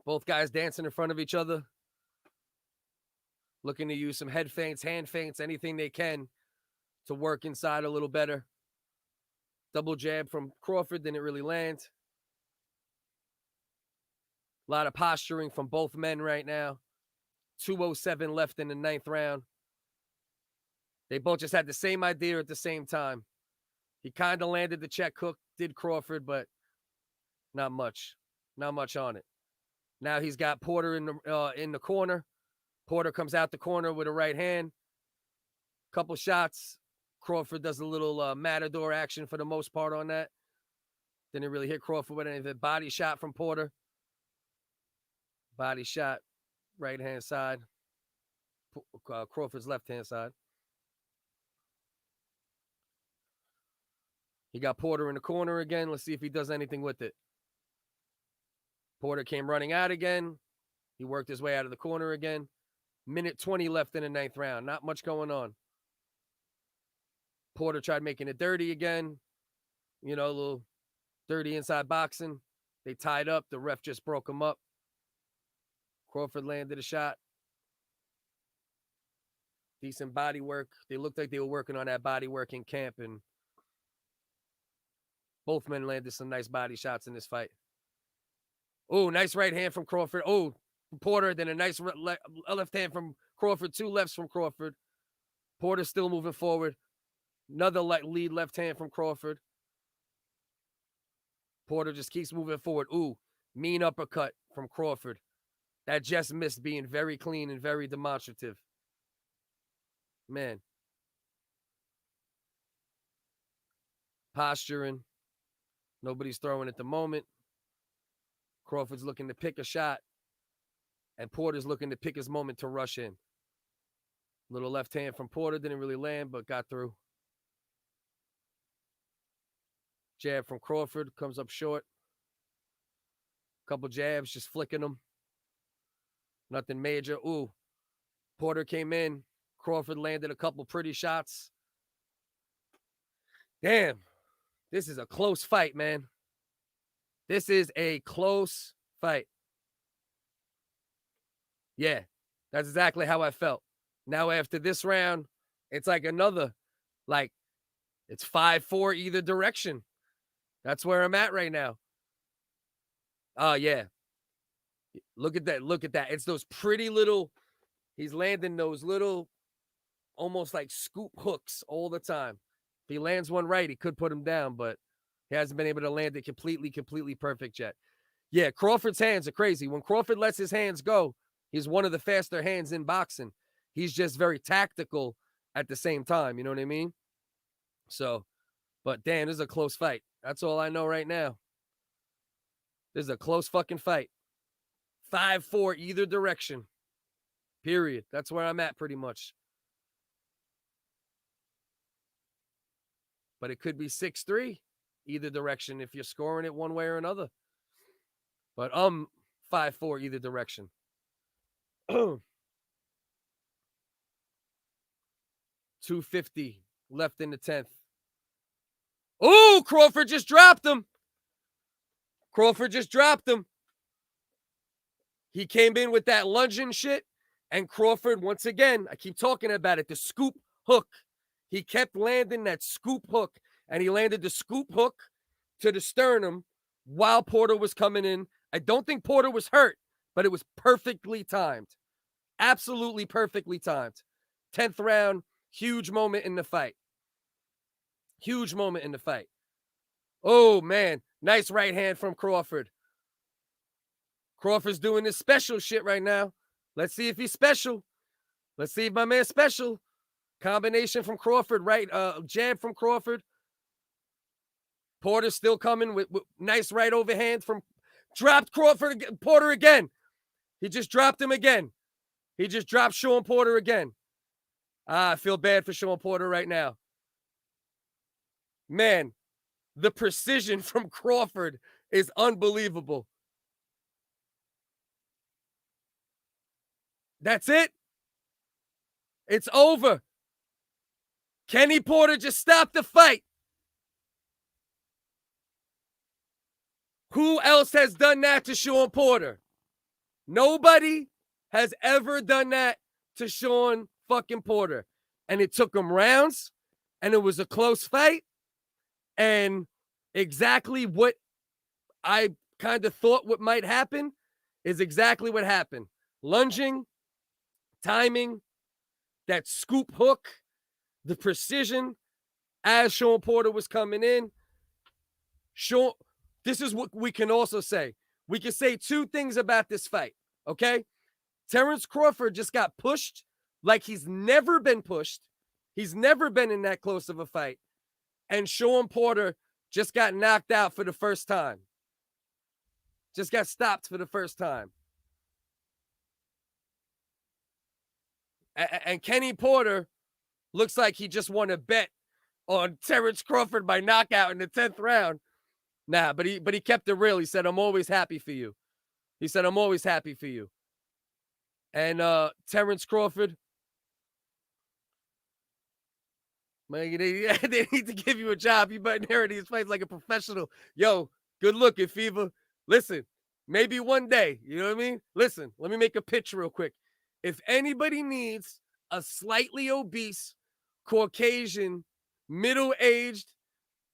Both guys dancing in front of each other. Looking to use some head feints, hand feints, anything they can to work inside a little better. Double jab from Crawford, didn't really land. A lot of posturing from both men right now. 2:07 left in the 9th round. They both just had the same idea at the same time. He kind of landed the check hook, did Crawford, but not much. Not much on it. Now he's got Porter in the corner. Porter comes out the corner with a right hand. Couple shots. Crawford does a little matador action for the most part on that. Didn't really hit Crawford with anything. Body shot from Porter. Body shot, right hand side. Crawford's left hand side. He got Porter in the corner again. Let's see if he does anything with it. Porter came running out again. He worked his way out of the corner again. Minute 20 left in the 9th round. Not much going on. Porter tried making it dirty again. A little dirty inside boxing. They tied up. The ref just broke him up. Crawford landed a shot. Decent body work. They looked like they were working on that body work in camp, and both men landed some nice body shots in this fight. Oh, nice right hand from Crawford. Oh, Porter, then a nice left hand from Crawford. 2 lefts from Crawford. Porter still moving forward. Another lead left hand from Crawford. Porter just keeps moving forward. Ooh, mean uppercut from Crawford. That just missed, being very clean and very demonstrative. Man. Posturing. Nobody's throwing at the moment. Crawford's looking to pick a shot. And Porter's looking to pick his moment to rush in. Little left hand from Porter. Didn't really land, but got through. Jab from Crawford. Comes up short. Couple jabs, just flicking them. Nothing major. Ooh. Porter came in. Crawford landed a couple pretty shots. Damn. This is a close fight, man. This is a close fight. Yeah, that's exactly how I felt. Now, after this round, it's like another, it's 5-4 either direction. That's where I'm at right now. Oh, yeah. Look at that. Look at that. It's those pretty little, he's landing those little, almost like scoop hooks all the time. If he lands one right, he could put him down, but he hasn't been able to land it completely perfect yet. Yeah, Crawford's hands are crazy. When Crawford lets his hands go, he's one of the faster hands in boxing. He's just very tactical at the same time. You know what I mean? So, but damn, this is a close fight. That's all I know right now. This is a close fucking fight. 5-4 either direction. Period. That's where I'm at pretty much. But it could be 6-3 either direction if you're scoring it one way or another. But 5-4 either direction. 250 left in the 10th. Oh, Crawford just dropped him. Crawford just dropped him. He came in with that lunging shit, and Crawford, once again, I keep talking about it, the scoop hook. He kept landing that scoop hook, and he landed the scoop hook to the sternum while Porter was coming in. I don't think Porter was hurt, but it was perfectly timed. Absolutely perfectly timed. 10th round, huge moment in the fight. Huge moment in the fight. Oh, man. Nice right hand from Crawford. Crawford's doing this special shit right now. Let's see if he's special. Let's see if my man's special. Combination from Crawford, right? Jab from Crawford. Porter still coming with nice right overhand from dropped Porter again. He just dropped him again. He just dropped Shawn Porter again. I feel bad for Shawn Porter right now. Man, the precision from Crawford is unbelievable. That's it. It's over. Kenny Porter just stopped the fight. Who else has done that to Shawn Porter? Nobody has ever done that to Shawn fucking Porter. And it took him rounds, and it was a close fight. And exactly what I kind of thought what might happen is exactly what happened. Lunging, timing, that scoop hook, the precision as Shawn Porter was coming in. Shawn, this is what we can also say. We can say two things about this fight, okay? Terence Crawford just got pushed like he's never been pushed. He's never been in that close of a fight. And Shawn Porter just got knocked out for the first time. Just got stopped for the first time. And Kenny Porter looks like he just won a bet on Terence Crawford by knockout in the 10th round. Nah, but he kept it real. He said, "I'm always happy for you." He said, "I'm always happy for you." And Terence Crawford, man, they need to give you a job. You better inherit these fights like a professional. Yo, good looking, Fever. Listen, maybe one day, you know what I mean? Listen, let me make a pitch real quick. If anybody needs a slightly obese, Caucasian, middle-aged,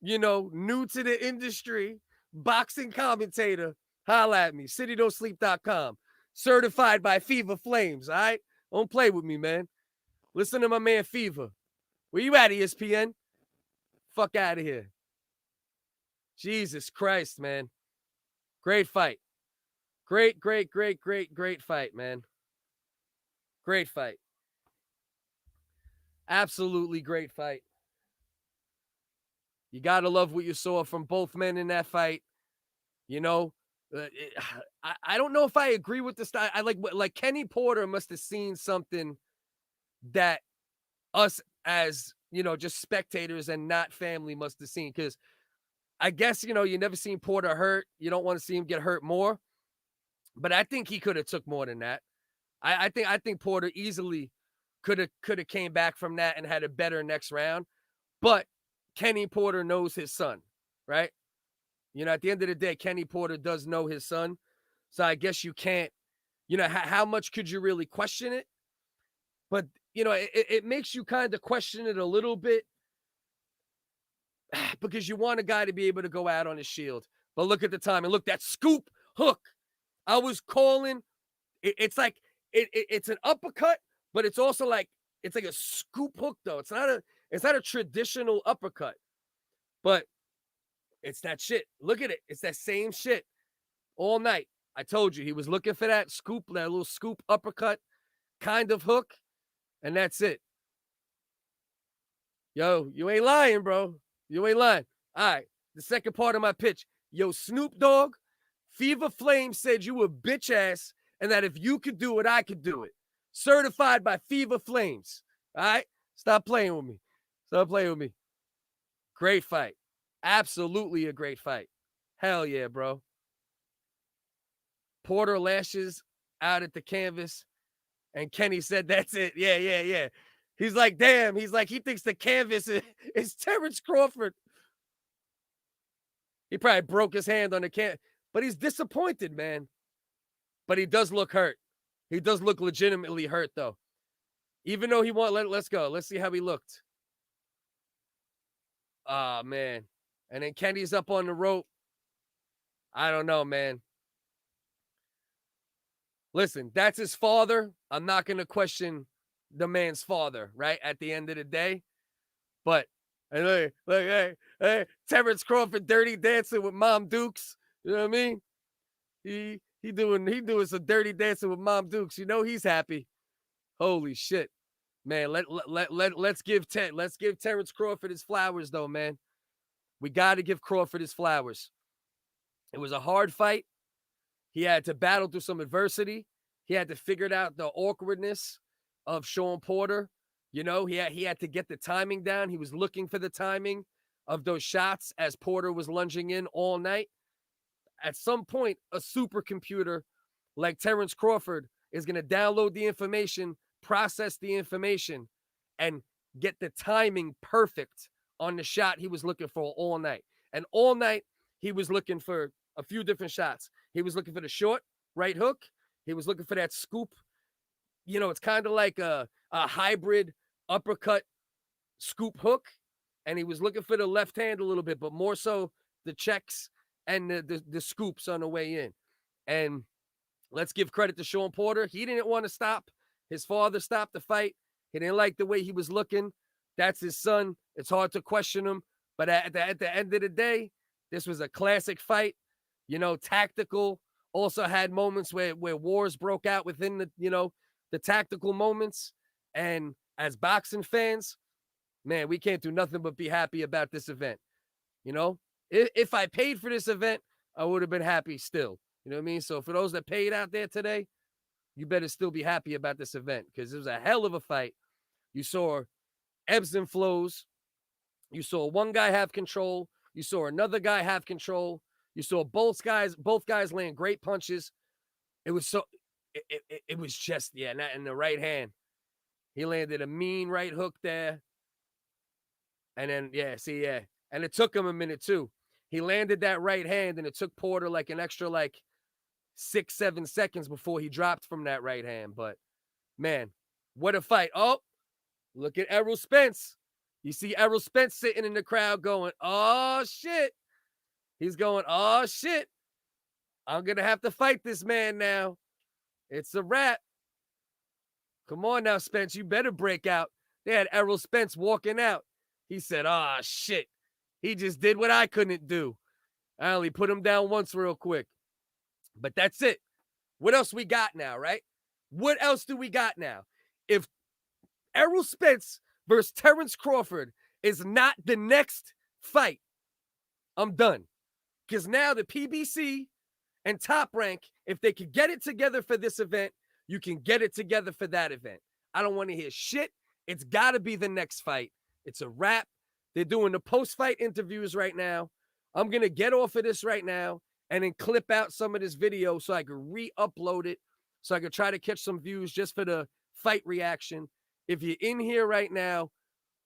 new to the industry, boxing commentator, holla at me. CityDon'tSleep.com. Certified by Fever Flames, all right? Don't play with me, man. Listen to my man Fever. Where you at, ESPN? Fuck out of here. Jesus Christ, man. Great fight. Great fight, man. Great fight. Absolutely great fight. You got to love what you saw from both men in that fight. I don't know if I agree with the style. I like Kenny Porter must have seen something that us as, just spectators and not family must have seen. Because I guess, you never seen Porter hurt. You don't want to see him get hurt more. But I think he could have took more than that. I think Porter easily could have came back from that and had a better next round. But Kenny Porter knows his son, right? At the end of the day, Kenny Porter does know his son. So I guess you can't, how much could you really question it? But, it makes you kind of question it a little bit because you want a guy to be able to go out on his shield. But look at the time. And look, that scoop hook. I was calling. It's like, it's an uppercut, but it's also like, it's like a scoop hook, though. It's not a traditional uppercut. But it's that shit. Look at it. It's that same shit all night. I told you he was looking for that scoop, that little scoop uppercut kind of hook, and that's it. Yo, you ain't lying, bro. You ain't lying. All right, the second part of my pitch. Yo, Snoop Dogg, Fever Flame said you a bitch ass, and that if you could do it, I could do it. Certified by Fever Flames. All right? Stop playing with me. Stop playing with me. Great fight. Absolutely a great fight. Hell yeah, bro. Porter lashes out at the canvas, and Kenny said, "That's it." Yeah. He's like, damn. He's like, he thinks the canvas is Terence Crawford. He probably broke his hand on the canvas, but he's disappointed, man. But he does look hurt. He does look legitimately hurt, though. Even though he won't, let's go. Let's see how he looked. Oh, man. And then Kenny's up on the rope. I don't know, man. Listen, that's his father. I'm not going to question the man's father, right? At the end of the day. But, hey, look, hey, Terence Crawford dirty dancing with Mom Dukes. You know what I mean? He doing some dirty dancing with Mom Dukes. You know he's happy. Holy shit. Man, let's give Terence Crawford his flowers, though, man. We got to give Crawford his flowers. It was a hard fight. He had to battle through some adversity. He had to figure out the awkwardness of Shawn Porter. You know, he had to get the timing down. He was looking for the timing of those shots as Porter was lunging in all night. At some point, a supercomputer like Terence Crawford is going to download the information, process the information, and get the timing perfect on the shot he was looking for all night. And all night, he was looking for a few different shots. He was looking for the short right hook. He was looking for that scoop. You know, it's kind of like a hybrid uppercut scoop hook. And he was looking for the left hand a little bit, but more so the checks and the scoops on the way in. And let's give credit to Shawn Porter. He didn't want to stop. His father stopped the fight. He didn't like the way he was looking. That's his son. It's hard to question him. But at the end of the day, this was a classic fight. You know, tactical. Also had moments where wars broke out within the tactical moments. And as boxing fans, man, we can't do nothing but be happy about this event. You know, if I paid for this event, I would have been happy still. You know what I mean? So for those that paid out there today, you better still be happy about this event because it was a hell of a fight. You saw ebbs and flows. You saw one guy have control. You saw another guy have control. You saw both guys land great punches. It was it was just, yeah, not in the right hand. He landed a mean right hook there. And then, yeah. And it took him a minute too. He landed that right hand and it took Porter like an extra 6-7 seconds before he dropped from that right hand. But man, what a fight. Oh, look at Errol Spence. You see Errol Spence sitting in the crowd going, oh shit. He's going, oh shit. I'm going to have to fight this man now. It's a wrap. Come on now, Spence. You better break out. They had Errol Spence walking out. He said, oh shit. He just did what I couldn't do. I only put him down once real quick. But that's it. What else we got now, right? What else do we got now? If Errol Spence versus Terence Crawford is not the next fight, I'm done. Because now the PBC and Top Rank, if they could get it together for this event, you can get it together for that event. I don't want to hear shit. It's got to be the next fight. It's a wrap. They're doing the post-fight interviews right now. I'm going to get off of this right now and then clip out some of this video so I can re-upload it so I can try to catch some views just for the fight reaction. If you're in here right now,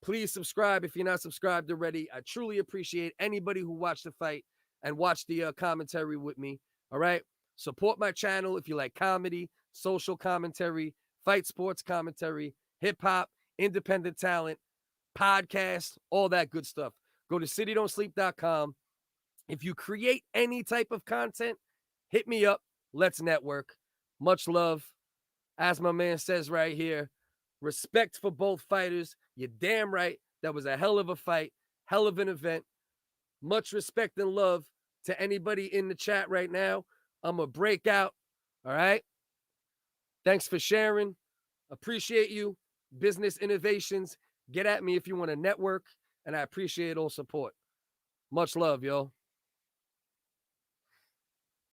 please subscribe if you're not subscribed already. I truly appreciate anybody who watched the fight and watched the commentary with me. All right? Support my channel if you like comedy, social commentary, fight sports commentary, hip-hop, independent talent, podcast, all that good stuff. Go to citydon'tsleep.com. If you create any type of content, hit me up. Let's network. Much love. As my man says right here, respect for both fighters. You're damn right. That was a hell of a fight, hell of an event. Much respect and love to anybody in the chat right now. I'm going to break out. All right? Thanks for sharing. Appreciate you. Business Innovations. Get at me if you want to network, and I appreciate all support. Much love, yo.